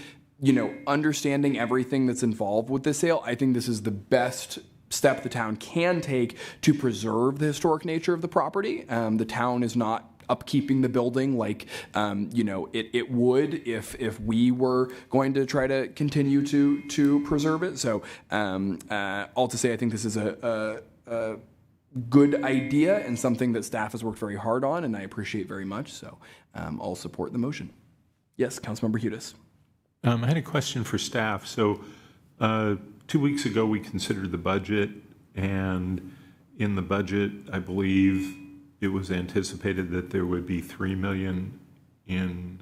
Speaker 2: understanding everything that's involved with this sale, I think this is the best step the town can take to preserve the historic nature of the property. The town is not upkeeping the building like it would if we were going to try to continue to preserve it. So all to say, I think this is a good idea and something that staff has worked very hard on, and I appreciate very much. So I'll support the motion. Yes, Councilmember Hudes.
Speaker 9: I had a question for staff. So 2 weeks ago, we considered the budget, and in the budget, I believe it was anticipated that there would be $3 million in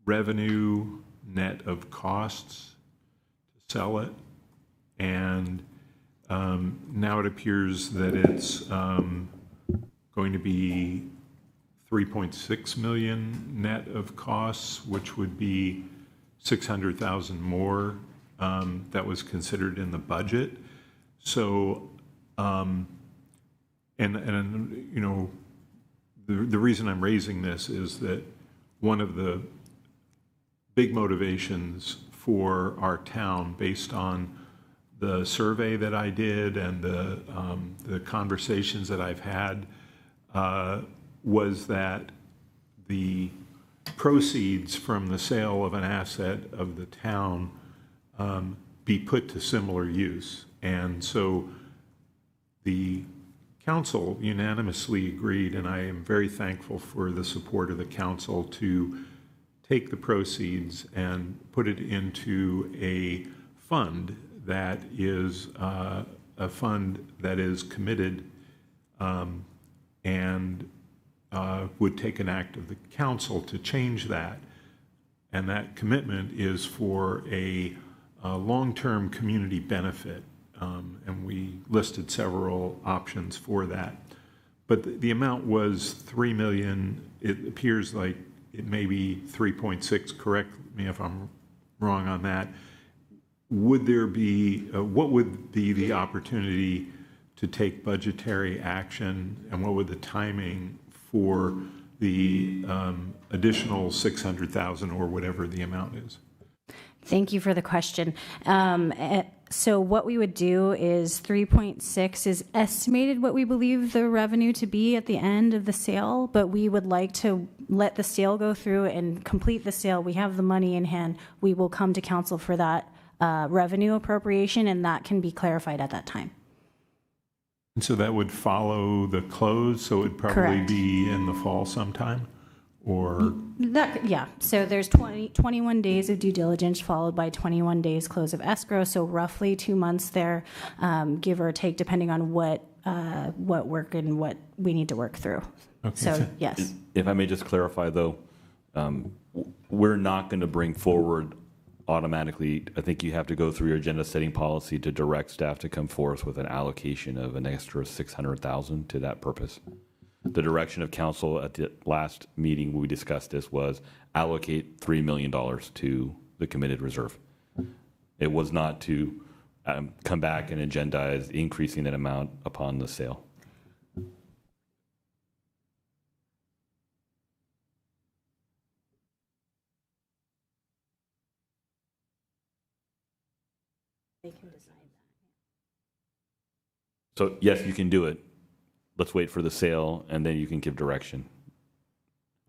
Speaker 9: revenue net of costs to sell it, and now it appears that it's going to be 3.6 million net of costs, which would be 600,000 more that was considered in the budget. So, the reason I'm raising this is that one of the big motivations for our town, based on the survey that I did and the conversations that I've had, was that the proceeds from the sale of an asset of the town be put to similar use. And so the council unanimously agreed, and I am very thankful for the support of the council, to take the proceeds and put it into a fund that is committed and would take an act of the council to change that. And that commitment is for a long-term community benefit. And we listed several options for that. But the amount was $3 million. It appears like it may be 3.6. Correct me if I'm wrong on that. Would there be, what would be the opportunity to take budgetary action, and what would the timing for the additional 600,000 or whatever the amount is?
Speaker 11: Thank you for the question. So what we would do is 3.6 is estimated what we believe the revenue to be at the end of the sale, but we would like to let the sale go through and complete the sale. We have the money in hand. We will come to council for that revenue appropriation, and that can be clarified at that time.
Speaker 9: And so that would follow the close, so it would probably
Speaker 11: Correct.
Speaker 9: be in the fall sometime? Or
Speaker 11: Yeah, so there's 21 days of due diligence followed by 21 days close of escrow, so roughly 2 months there, give or take, depending on what work and what we need to work through.
Speaker 9: Okay.
Speaker 11: So yes.
Speaker 4: If I may just clarify, though, we're not going to bring forward automatically. I think you have to go through your agenda setting policy to direct staff to come forth with an allocation of an extra 600,000 to that purpose. The direction of council at the last meeting when we discussed this was allocate $3 million to the committed reserve. It was not to come back and agendize increasing that amount upon the sale.
Speaker 11: They can decide that.
Speaker 4: So yes, you can do it. Let's wait for the sale, and then you can give direction.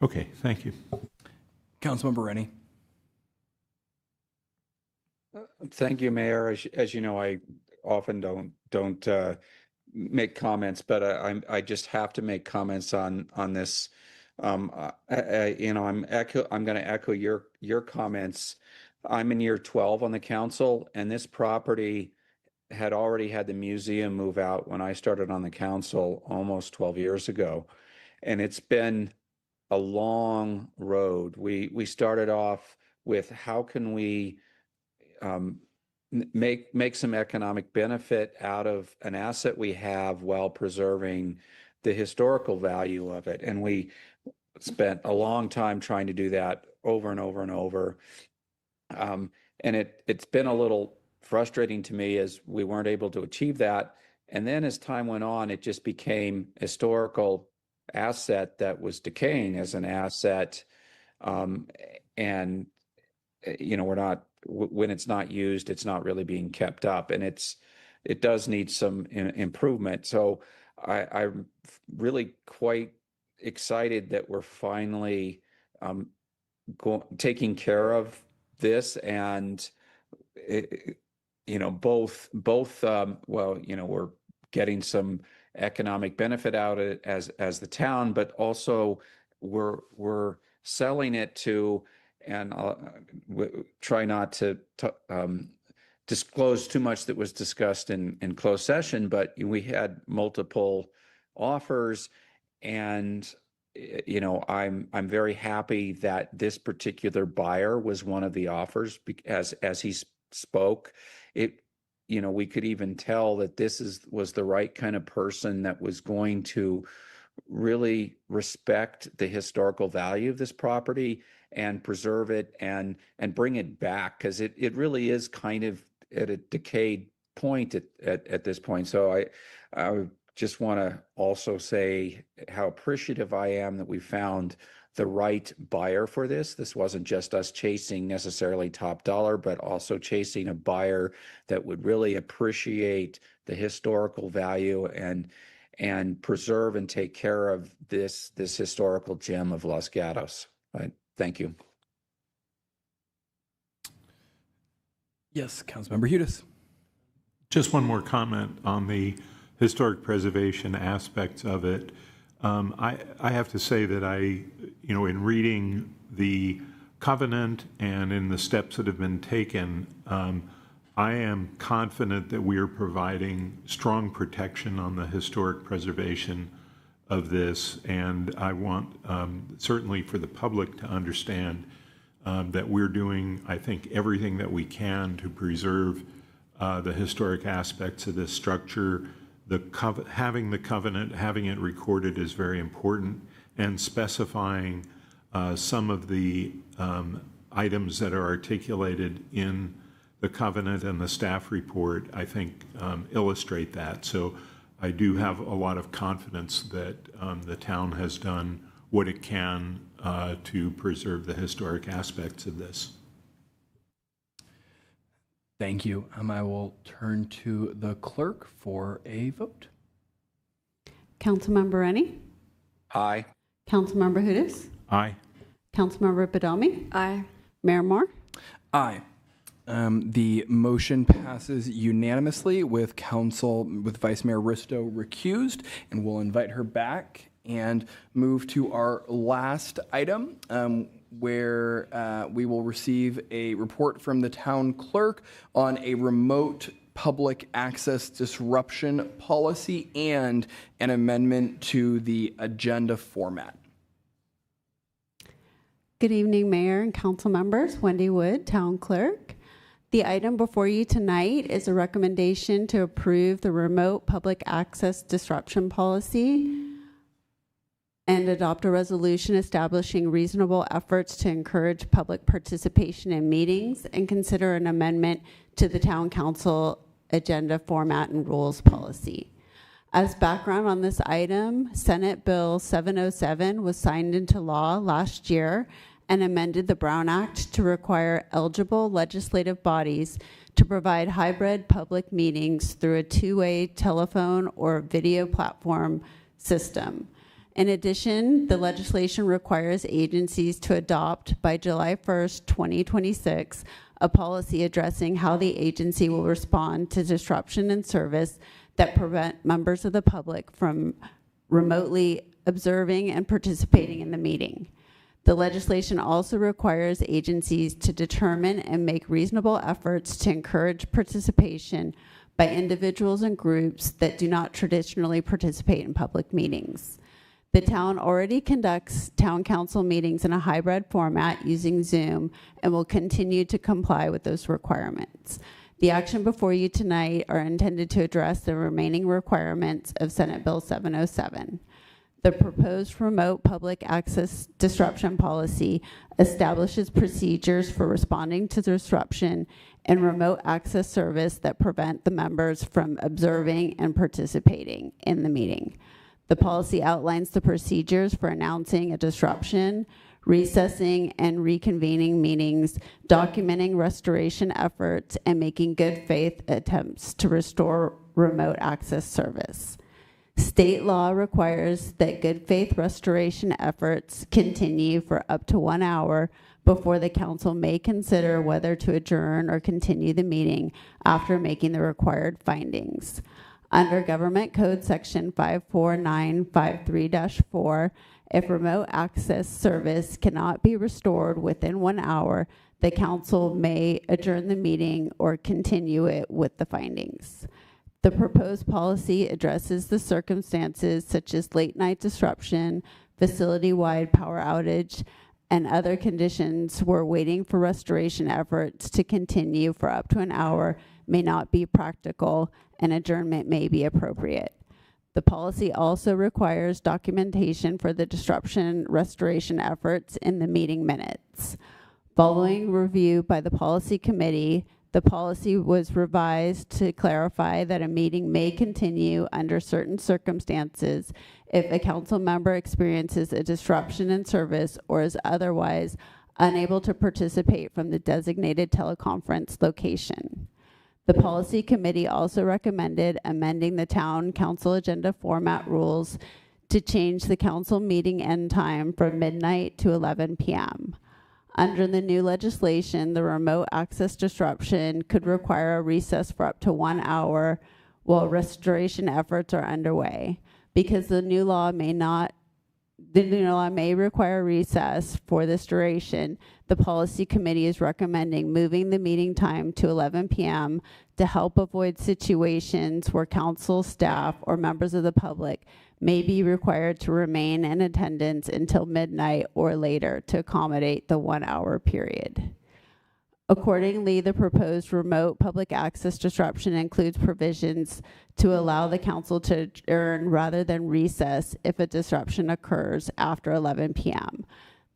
Speaker 9: Okay, thank you.
Speaker 2: Councilmember Rennie.
Speaker 22: Thank you, Mayor. As you know, I often don't make comments, but I just have to make comments on this. I'm going to echo your comments. I'm in year 12 on the council, and this property had already had the museum move out when I started on the council almost 12 years ago. And it's been a long road. We started off with how can we make some economic benefit out of an asset we have while preserving the historical value of it. And we spent a long time trying to do that over and over and over. And it's been a little frustrating to me as we weren't able to achieve that. And then as time went on, it just became a historical asset that was decaying as an asset. And, we're not, when it's not used, it's not really being kept up, and it does need some improvement. So I'm really quite excited that we're finally taking care of this, and both well, we're getting some economic benefit out of it as the town, but also we're selling it to, and try not to disclose too much that was discussed in closed session, but we had multiple offers, and I'm very happy that this particular buyer was one of the offers, as he spoke. We could even tell that this was the right kind of person that was going to really respect the historical value of this property and preserve it and bring it back, because it really is kind of at a decayed point at this point. So I just want to also say how appreciative I am that we found the right buyer for this. This wasn't just us chasing necessarily top dollar, but also chasing a buyer that would really appreciate the historical value and preserve and take care of this historical gem of Los Gatos. Thank you.
Speaker 2: Yes, Councilmember Hudes.
Speaker 9: Just one more comment on the historic preservation aspects of it. I have to say that in reading the covenant and in the steps that have been taken, I am confident that we are providing strong protection on the historic preservation of this, and I want certainly for the public to understand that we're doing, I think, everything that we can to preserve the historic aspects of this structure. Having the covenant, having it recorded is very important, and specifying some of the items that are articulated in the covenant and the staff report, I think, illustrate that. So I do have a lot of confidence that the town has done what it can to preserve the historic aspects of this.
Speaker 2: Thank you. I will turn to the clerk for a vote.
Speaker 8: Councilmember Rennie?
Speaker 22: Aye.
Speaker 8: Councilmember Hudes?
Speaker 9: Aye.
Speaker 8: Councilmember Bedomi?
Speaker 16: Aye.
Speaker 8: Mayor Moore?
Speaker 2: Aye. The motion passes unanimously with Vice Mayor Risto recused, and we'll invite her back and move to our last item, where we will receive a report from the town clerk on a remote public access disruption policy and an amendment to the agenda format.
Speaker 8: Good evening, Mayor and council members. Wendy Wood, Town Clerk. The item before you tonight is a recommendation to approve the remote public access disruption policy and adopt a resolution establishing reasonable efforts to encourage public participation in meetings, and consider an amendment to the Town Council agenda format and rules policy. As background on this item, Senate Bill 707 was signed into law last year and amended the Brown Act to require eligible legislative bodies to provide hybrid public meetings through a two-way telephone or video platform system. In addition, the legislation requires agencies to adopt by July 1st, 2026, a policy addressing how the agency will respond to disruption in service that prevent members of the public from remotely observing and participating in the meeting. The legislation also requires agencies to determine and make reasonable efforts to encourage participation by individuals and groups that do not traditionally participate in public meetings. The town already conducts town council meetings in a hybrid format using Zoom and will continue to comply with those requirements. The action before you tonight are intended to address the remaining requirements of Senate Bill 707. The proposed remote public access disruption policy establishes procedures for responding to disruption and remote access service that prevent the members from observing and participating in the meeting. The policy outlines the procedures for announcing a disruption, recessing and reconvening meetings, documenting restoration efforts, and making good faith attempts to restore remote access service. State law requires that good faith restoration efforts continue for up to 1 hour before the council may consider whether to adjourn or continue the meeting after making the required findings. Under Government Code Section 54953-4, if remote access service cannot be restored within 1 hour, the council may adjourn the meeting or continue it with the findings. The proposed policy addresses the circumstances such as late night disruption, facility-wide power outage, and other conditions where waiting for restoration efforts to continue for up to 1 hour may not be practical and adjournment may be appropriate. The policy also requires documentation for the disruption restoration efforts in the meeting minutes. Following review by the policy committee, the policy was revised to clarify that a meeting may continue under certain circumstances if a council member experiences a disruption in service or is otherwise unable to participate from the designated teleconference location. The policy committee also recommended amending the town council agenda format rules to change the council meeting end time from midnight to 11 p.m. Under the new legislation, the remote access disruption could require a recess for up to 1 hour while restoration efforts are underway. Because the new law may require recess for this duration, the policy committee is recommending moving the meeting time to 11 p.m. to help avoid situations where council staff or members of the public may be required to remain in attendance until midnight or later to accommodate the 1 hour period. Accordingly, the proposed remote public access disruption includes provisions to allow the council to adjourn rather than recess if a disruption occurs after 11 p.m.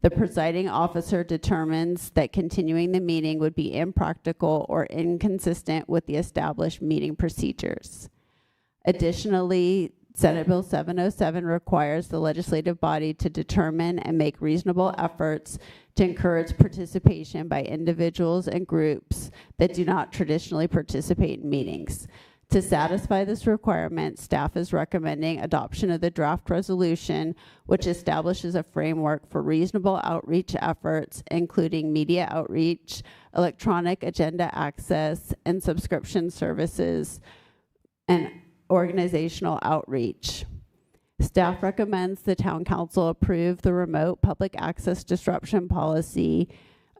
Speaker 8: The presiding officer determines that continuing the meeting would be impractical or inconsistent with the established meeting procedures. Additionally, Senate Bill 707 requires the legislative body to determine and make reasonable efforts to encourage participation by individuals and groups that do not traditionally participate in meetings. To satisfy this requirement, staff is recommending adoption of the draft resolution, which establishes a framework for reasonable outreach efforts, including media outreach, electronic agenda access, and subscription services, and organizational outreach. Staff recommends the town council approve the remote public access disruption policy,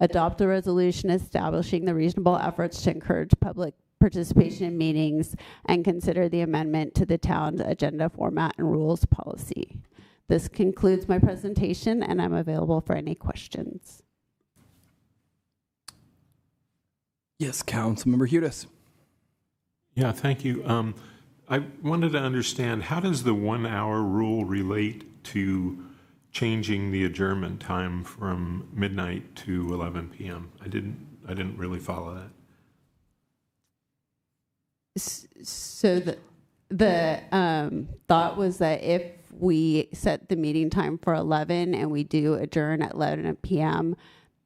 Speaker 8: adopt a resolution establishing the reasonable efforts to encourage public participation in meetings, and consider the amendment to the town's agenda format and rules policy. This concludes my presentation, and I'm available for any questions.
Speaker 2: Yes, Councilmember Hudis.
Speaker 9: Yeah, thank you. I wanted to understand, how does the 1 hour rule relate to changing the adjournment time from midnight to 11 p.m.? I didn't really follow that.
Speaker 8: So the thought was that if we set the meeting time for 11 and we do adjourn at 11 p.m.,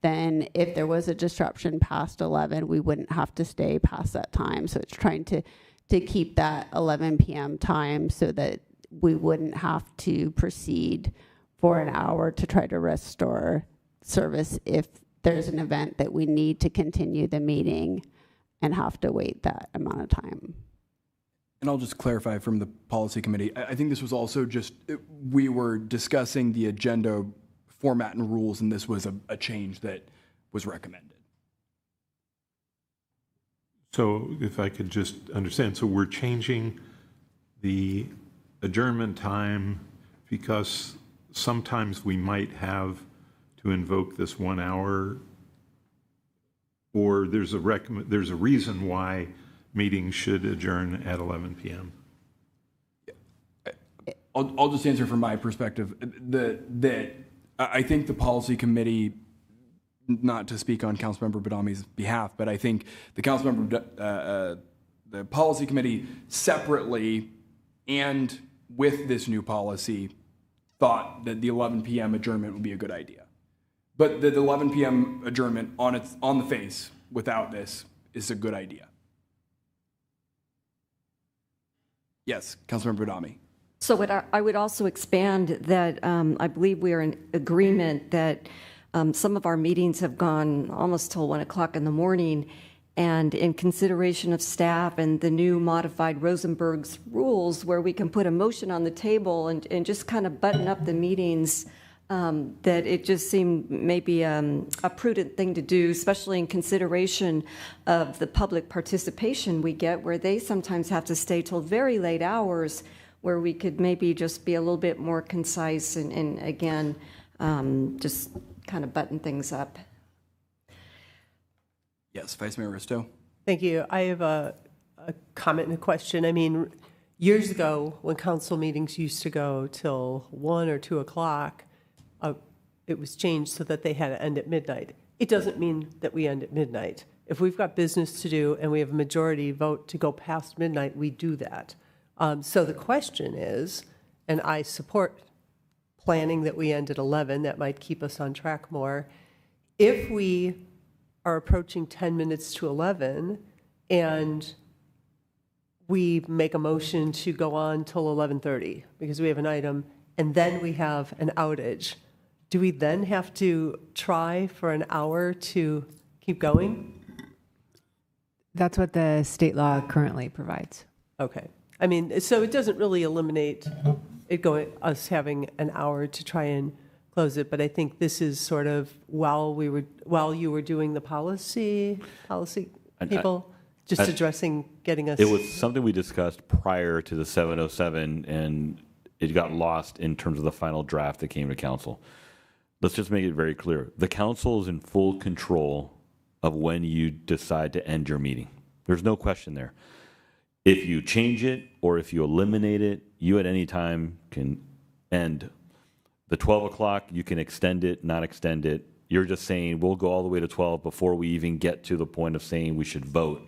Speaker 8: then if there was a disruption past 11, we wouldn't have to stay past that time. So it's trying to keep that 11 p.m. time so that we wouldn't have to proceed for an hour to try to restore service if there's an event that we need to continue the meeting and have to wait that amount of time.
Speaker 2: And I'll just clarify from the policy committee, I think this was also just, we were discussing the agenda format and rules, and this was a change that was recommended.
Speaker 9: So if I could just understand, so we're changing the adjournment time because sometimes we might have to invoke this 1 hour, or there's a reason why meetings should adjourn at 11 p.m.
Speaker 2: I'll just answer from my perspective. That I think the policy committee, not to speak on Councilmember Badami's behalf, but I think the the policy committee separately and with this new policy thought that the 11 p.m. adjournment would be a good idea. But the 11 p.m. adjournment on the face without this is a good idea. Yes, Councilmember Badami.
Speaker 16: So I would also expand that I believe we are in agreement that some of our meetings have gone almost till 1 o'clock in the morning. And in consideration of staff and the new modified Rosenberg's rules, where we can put a motion on the table and just kind of button up the meetings, that it just seemed maybe a prudent thing to do, especially in consideration of the public participation we get, where they sometimes have to stay till very late hours, where we could maybe just be a little bit more concise and again, just kind of button things up.
Speaker 2: Yes, Vice Mayor Risto.
Speaker 17: Thank you. I have a comment and a question. I mean, years ago, when council meetings used to go till 1 or 2 o'clock, it was changed so that they had to end at midnight. It doesn't mean that we end at midnight. If we've got business to do and we have a majority vote to go past midnight, we do that. So the question is, and I support planning that we end at 11, that might keep us on track more. If we are approaching 10 minutes to 11 and we make a motion to go on till 11:30 because we have an item and then we have an outage, do we then have to try for an hour to keep going?
Speaker 15: That's what the state law currently provides.
Speaker 17: Okay. I mean, so it doesn't really eliminate us having an hour to try and close it, but I think this is sort of while you were doing the policy people, just addressing getting us.
Speaker 4: It was something we discussed prior to the 707, and it got lost in terms of the final draft that came to council. Let's just make it very clear. The council is in full control of when you decide to end your meeting. There's no question there. If you change it or if you eliminate it, you at any time can end. The 12 o'clock, you can extend it, not extend it. You're just saying we'll go all the way to 12 before we even get to the point of saying we should vote.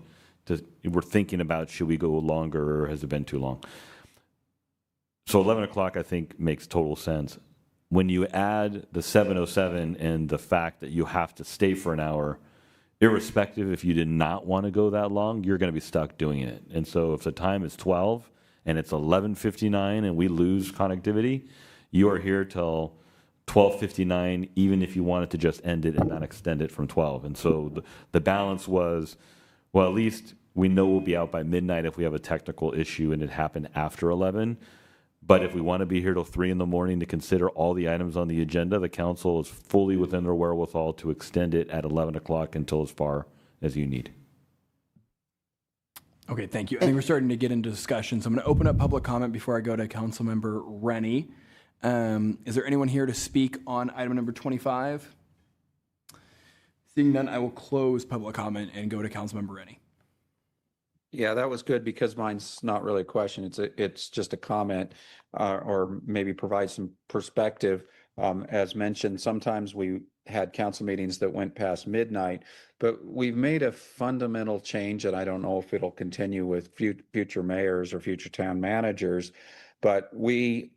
Speaker 4: We're thinking about should we go longer or has it been too long? So 11 o'clock, I think, makes total sense. When you add the 707 and the fact that you have to stay for an hour, irrespective if you did not want to go that long, you're going to be stuck doing it. And so if the time is 12 and it's 11:59 and we lose connectivity, you are here till 12:59, even if you wanted to just end it and not extend it from 12. And so the balance was, well, at least we know we'll be out by midnight if we have a technical issue and it happened after 11. But if we want to be here till 3 in the morning to consider all the items on the agenda, the council is fully within their wherewithal to extend it at 11 o'clock until as far as you need.
Speaker 2: Okay, thank you. I think we're starting to get into discussion, so I'm going to open up public comment before I go to Councilmember Rennie. Is there anyone here to speak on item number 25? Seeing none, I will close public comment and go to Councilmember Rennie.
Speaker 22: Yeah, that was good because mine's not really a question. It's just a comment or maybe provide some perspective. As mentioned, sometimes we had council meetings that went past midnight, but we've made a fundamental change, and I don't know if it'll continue with future mayors or future town managers, but we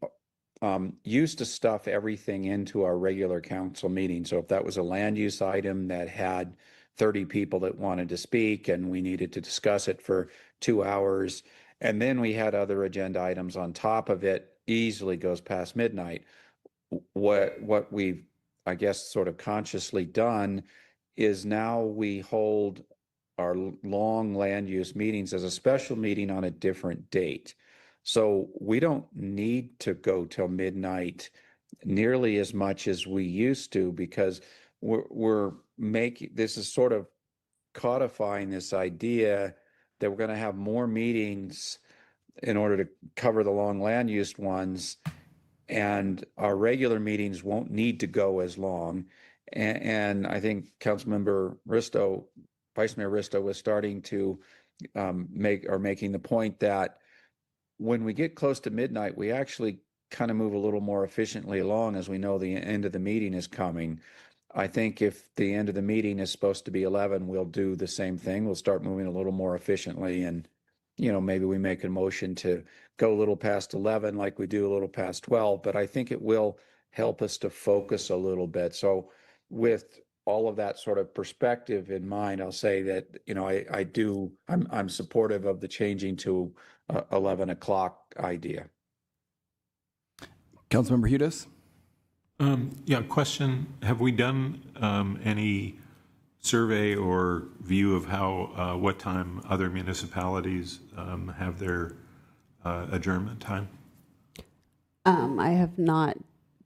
Speaker 22: used to stuff everything into our regular council meeting. So if that was a land use item that had 30 people that wanted to speak and we needed to discuss it for 2 hours, and then we had other agenda items on top of it, easily goes past midnight. What we've, I guess, sort of consciously done is now we hold our long land use meetings as a special meeting on a different date. So we don't need to go till midnight nearly as much as we used to, because we're making, this is sort of codifying this idea that we're going to have more meetings in order to cover the long land use ones, and our regular meetings won't need to go as long. And I think Councilmember Risto, Vice Mayor Risto, was starting to making the point that when we get close to midnight, we actually kind of move a little more efficiently along, as we know the end of the meeting is coming. I think if the end of the meeting is supposed to be 11, we'll do the same thing. We'll start moving a little more efficiently, and maybe we make a motion to go a little past 11 like we do a little past 12, but I think it will help us to focus a little bit. So with all of that sort of perspective in mind, I'll say that, I'm supportive of the changing to 11 o'clock idea.
Speaker 2: Councilmember Hudis?
Speaker 9: Yeah, question. Have we done any survey or view of how, what time other municipalities have their adjournment time?
Speaker 8: I have not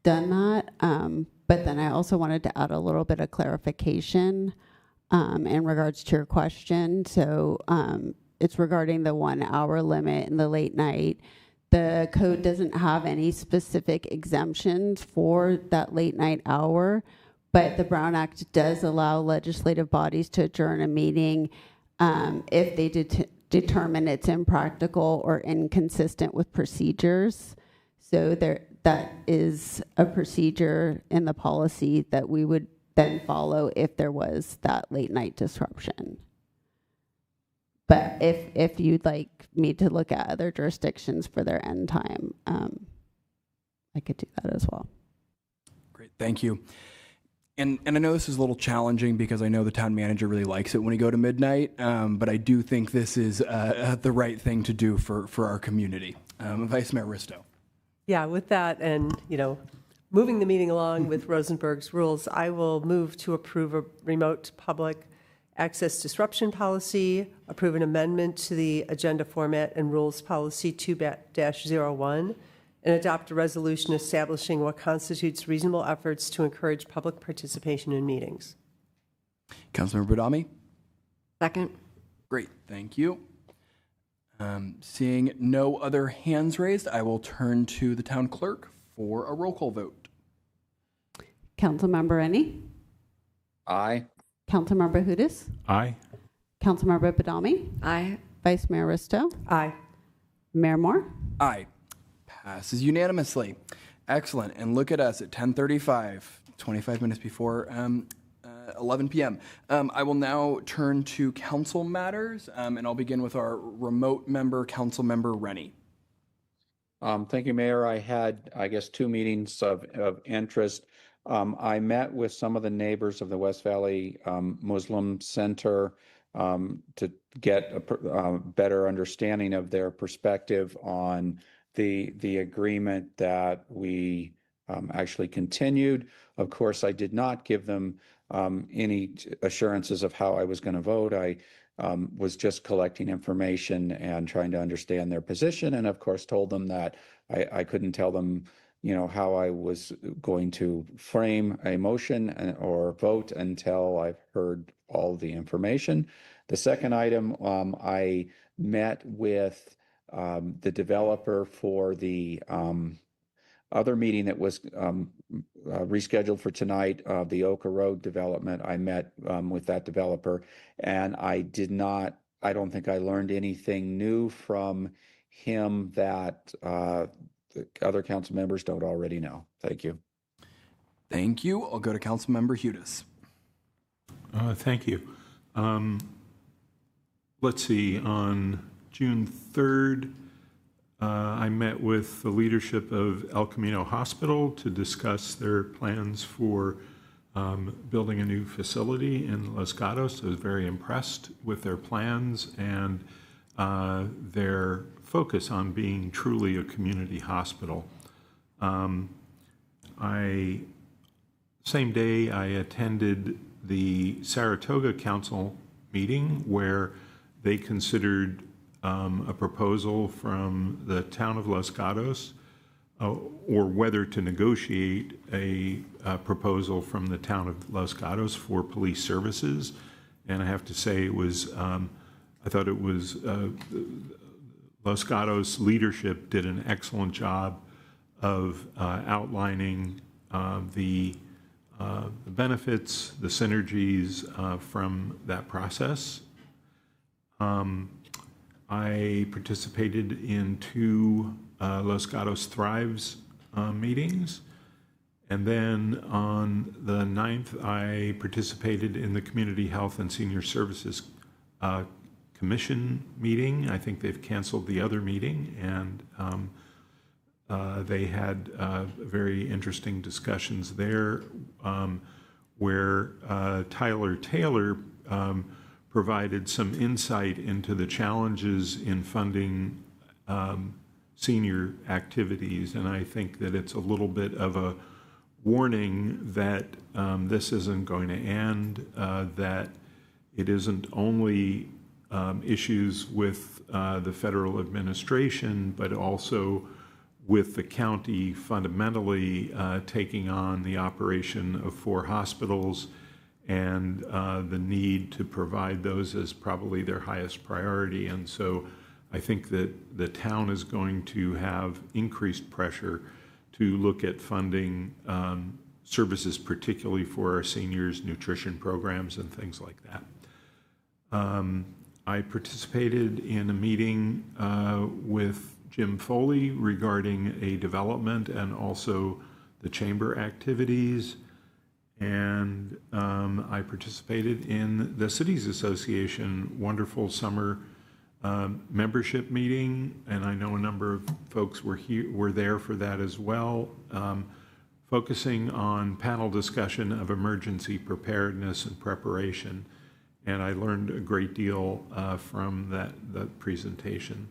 Speaker 8: done that, but then I also wanted to add a little bit of clarification in regards to your question. So it's regarding the 1 hour limit in the late night. The code doesn't have any specific exemptions for that late night hour, but the Brown Act does allow legislative bodies to adjourn a meeting if they determine it's impractical or inconsistent with procedures. So that is a procedure in the policy that we would then follow if there was that late night disruption. But if you'd like me to look at other jurisdictions for their end time, I could do that as well.
Speaker 2: Great, thank you. And I know this is a little challenging because I know the town manager really likes it when we go to midnight, but I do think this is the right thing to do for our community. Vice Mayor Risto.
Speaker 17: Yeah, with that and, moving the meeting along with Rosenberg's rules, I will move to approve a remote public access disruption policy, approve an amendment to the agenda format and rules policy 2-01, and adopt a resolution establishing what constitutes reasonable efforts to encourage public participation in meetings.
Speaker 2: Councilmember Badami?
Speaker 16: Second.
Speaker 2: Great, thank you. Seeing no other hands raised, I will turn to the town clerk for a roll call vote.
Speaker 8: Councilmember Rennie?
Speaker 22: Aye.
Speaker 8: Councilmember Hudis?
Speaker 9: Aye.
Speaker 8: Councilmember Badami?
Speaker 16: Aye.
Speaker 8: Vice Mayor Risto?
Speaker 17: Aye.
Speaker 8: Mayor Moore?
Speaker 2: Aye. Passes unanimously. Excellent. And look at us at 10:35, 25 minutes before 11 p.m. I will now turn to council matters, and I'll begin with our remote member, Councilmember Rennie.
Speaker 22: Thank you, Mayor. I had, I guess, 2 meetings of interest. I met with some of the neighbors of the West Valley Muslim Center to get a better understanding of their perspective on the agreement that we actually continued. Of course, I did not give them any assurances of how I was going to vote. I was just collecting information and trying to understand their position, and of course told them that I couldn't tell them how I was going to frame a motion or vote until I've heard all the information. The second item, I met with the developer for the other meeting that was rescheduled for tonight, the Oka Road development. I met with that developer, and I don't think I learned anything new from him that the other council members don't already know. Thank you.
Speaker 2: Thank you. I'll go to Councilmember Hudis.
Speaker 9: Thank you. Let's see, on June 3rd, I met with the leadership of El Camino Hospital to discuss their plans for building a new facility in Los Gatos. I was very impressed with their plans and their focus on being truly a community hospital. Same day, I attended the Saratoga Council meeting where they considered a proposal from the town of Los Gatos or whether to negotiate a proposal from the town of Los Gatos for police services. And I have to say it was, I thought it was, Los Gatos leadership did an excellent job of outlining the benefits, the synergies from that process. I participated in 2 Los Gatos Thrives meetings. And then on the 9th, I participated in the Community Health and Senior Services Commission meeting. I think they've canceled the other meeting, and they had very interesting discussions there where Tyler Taylor provided some insight into the challenges in funding senior activities. And I think that it's a little bit of a warning that this isn't going to end, that it isn't only issues with the federal administration, but also with the county fundamentally taking on the operation of 4 hospitals and the need to provide those as probably their highest priority. And so I think that the town is going to have increased pressure to look at funding services, particularly for our seniors, nutrition programs and things like that. I participated in a meeting with Jim Foley regarding a development and also the chamber activities. And I participated in the Cities Association wonderful summer membership meeting, and I know a number of folks were there for that as well, focusing on panel discussion of emergency preparedness and preparation. And I learned a great deal from that presentation.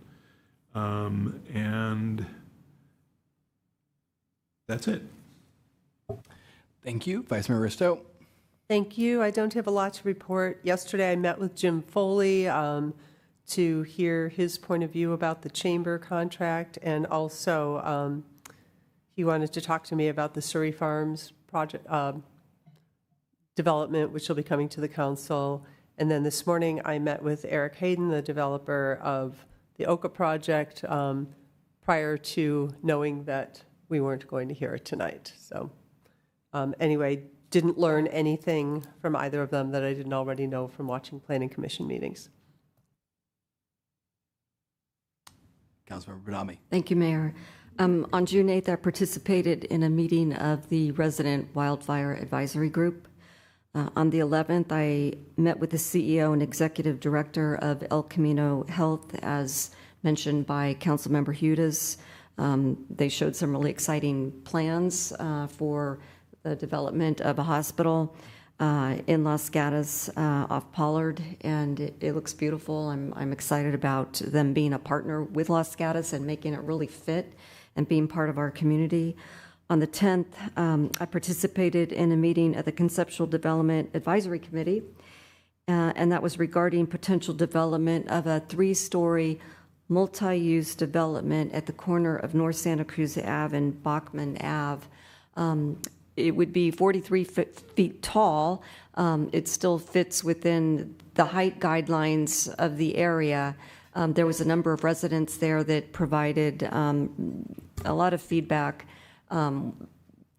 Speaker 9: And that's it.
Speaker 2: Thank you. Vice Mayor Risto.
Speaker 17: Thank you. I don't have a lot to report. Yesterday I met with Jim Foley to hear his point of view about the chamber contract, and also he wanted to talk to me about the Surrey Farms project development, which will be coming to the council. And then this morning I met with Eric Hayden, the developer of the Oka project, prior to knowing that we weren't going to hear it tonight. So anyway, didn't learn anything from either of them that I didn't already know from watching Planning Commission meetings.
Speaker 2: Councilmember Badami.
Speaker 16: Thank you, Mayor. On June 8th, I participated in a meeting of the Resident Wildfire Advisory Group. On the 11th, I met with the CEO and Executive Director of El Camino Health, as mentioned by Councilmember Hudes. They showed some really exciting plans for the development of a hospital in Los Gatos off Pollard, and it looks beautiful. I'm excited about them being a partner with Los Gatos and making it really fit and being part of our community. On the 10th, I participated in a meeting at the Conceptual Development Advisory Committee, and that was regarding potential development of a 3-story multi-use development at the corner of North Santa Cruz Ave and Bachman Ave. It would be 43 feet tall. It still fits within the height guidelines of the area. There was a number of residents there that provided a lot of feedback,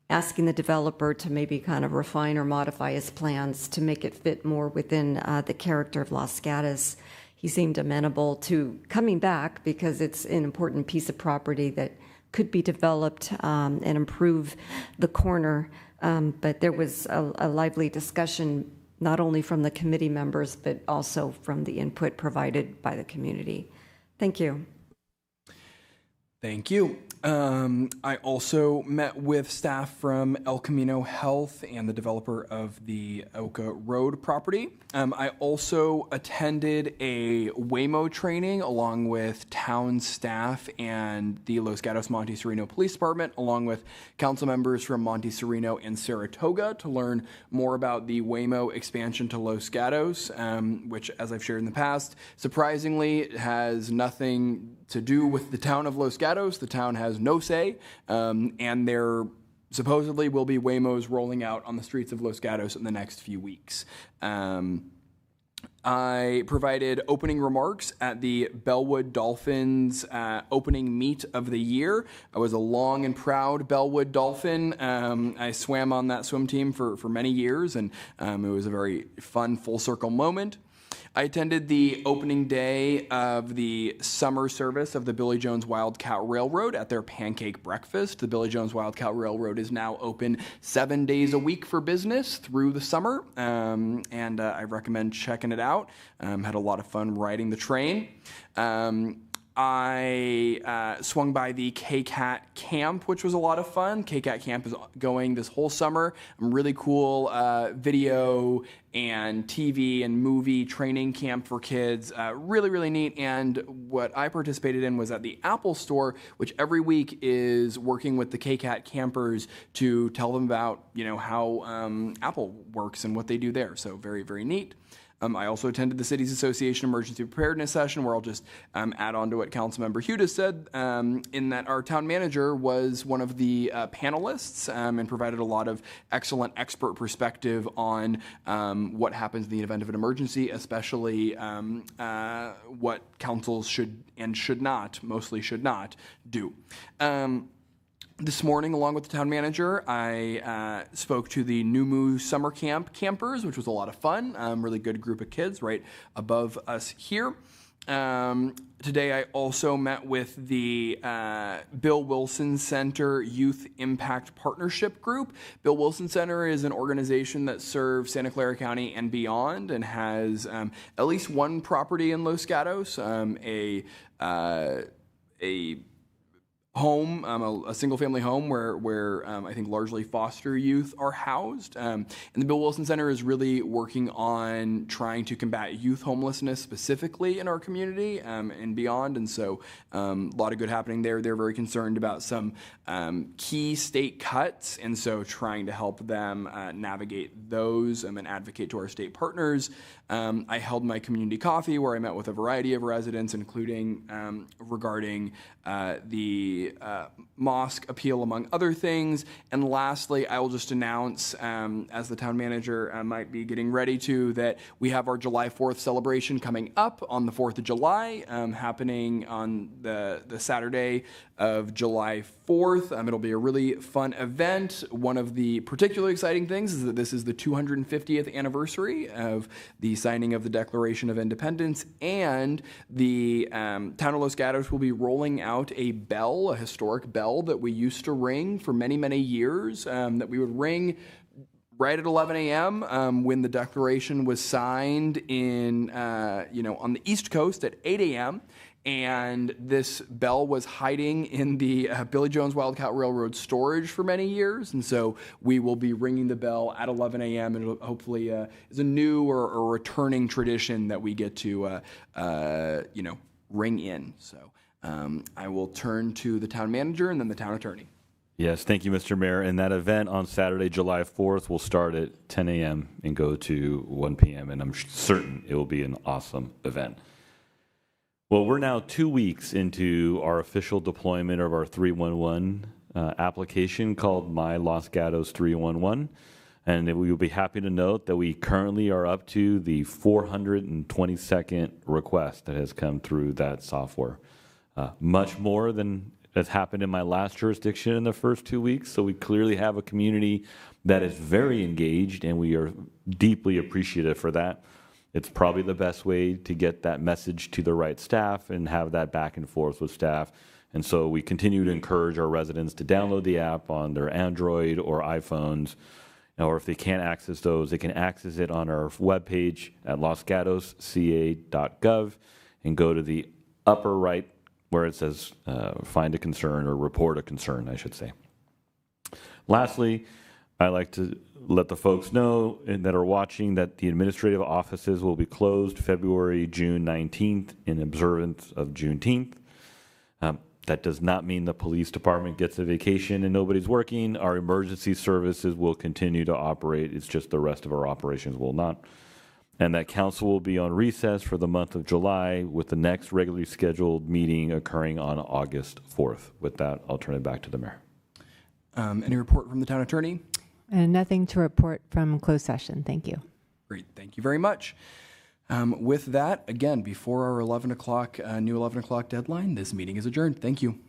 Speaker 16: asking the developer to maybe kind of refine or modify his plans to make it fit more within the character of Los Gatos. He seemed amenable to coming back because it's an important piece of property that could be developed and improve the corner. But there was a lively discussion, not only from the committee members, but also from the input provided by the community. Thank you.
Speaker 2: Thank you. I also met with staff from El Camino Health and the developer of the Oka Road property. I also attended a Waymo training along with town staff and the Los Gatos Monte Sereno Police Department, along with council members from Monte Sereno and Saratoga, to learn more about the Waymo expansion to Los Gatos, which, as I've shared in the past, surprisingly has nothing to do with the town of Los Gatos. The town has no say, and there supposedly will be Waymos rolling out on the streets of Los Gatos in the next few weeks. I provided opening remarks at the Bellwood Dolphins opening meet of the year. I was a long and proud Bellwood Dolphin. I swam on that swim team for many years, and it was a very fun full circle moment. I attended the opening day of the summer service of the Billy Jones Wildcat Railroad at their pancake breakfast. The Billy Jones Wildcat Railroad is now open 7 days a week for business through the summer, and I recommend checking it out. Had a lot of fun riding the train. I swung by the KCAT camp, which was a lot of fun. KCAT camp is going this whole summer. Really cool video and TV and movie training camp for kids. Really, really neat. And what I participated in was at the Apple Store, which every week is working with the KCAT campers to tell them about, how Apple works and what they do there. So very, very neat. I also attended the Cities Association Emergency Preparedness Session, where I'll just add on to what Councilmember Hudis said, in that our town manager was one of the panelists and provided a lot of excellent expert perspective on what happens in the event of an emergency, especially what councils should and should not, mostly should not, do. This morning, along with the town manager, I spoke to the Numu Summer Camp campers, which was a lot of fun. Really good group of kids right above us here. Today, I also met with the Bill Wilson Center Youth Impact Partnership Group. Bill Wilson Center is an organization that serves Santa Clara County and beyond, and has at least one property in Los Gatos, a home, a single-family home where I think largely foster youth are housed. And the Bill Wilson Center is really working on trying to combat youth homelessness specifically in our community and beyond. And so a lot of good happening there. They're very concerned about some key state cuts, and so trying to help them navigate those and advocate to our state partners. I held my community coffee where I met with a variety of residents, including regarding the mosque appeal, among other things. And lastly, I will just announce, as the town manager might be getting ready to, that we have our July 4th celebration coming up on the 4th of July, happening on the Saturday of July 4th. It'll be a really fun event. One of the particularly exciting things is that this is the 250th anniversary of the signing of the Declaration of Independence, and the town of Los Gatos will be rolling out a bell, a historic bell that we used to ring for many, many years, that we would ring right at 11 a.m. When the Declaration was signed in, on the East Coast at 8 a.m., and this bell was hiding in the Billy Jones Wildcat Railroad storage for many years. And so we will be ringing the bell at 11 a.m. and it hopefully is a new or returning tradition that we get to, ring in. So I will turn to the town manager and then the town attorney.
Speaker 4: Yes, thank you, Mr. Mayor. And that event on Saturday, July 4th, will start at 10 a.m. and go to 1 p.m. And I'm certain it will be an awesome event. Well, we're now 2 weeks into our official deployment of our 311 application called My Los Gatos 311. And we will be happy to note that we currently are up to the 422nd request that has come through that software. Much more than has happened in my last jurisdiction in the first 2 weeks. So we clearly have a community that is very engaged, and we are deeply appreciative for that. It's probably the best way to get that message to the right staff and have that back and forth with staff. And so we continue to encourage our residents to download the app on their Android or iPhones, or if they can't access those, they can access it on our webpage at losgatosca.gov and go to the upper right where it says find a concern, or report a concern, I should say. Lastly, I like to let the folks know that are watching that the administrative offices will be closed June 19th in observance of Juneteenth. That does not mean the police department gets a vacation and nobody's working. Our emergency services will continue to operate. It's just the rest of our operations will not. And that council will be on recess for the month of July, with the next regularly scheduled meeting occurring on August 4th. With that, I'll turn it back to the mayor.
Speaker 2: Any report from the town attorney?
Speaker 15: And nothing to report from closed session. Thank you.
Speaker 2: Great. Thank you very much. With that, again, before our 11 o'clock, new 11 o'clock deadline, this meeting is adjourned. Thank you.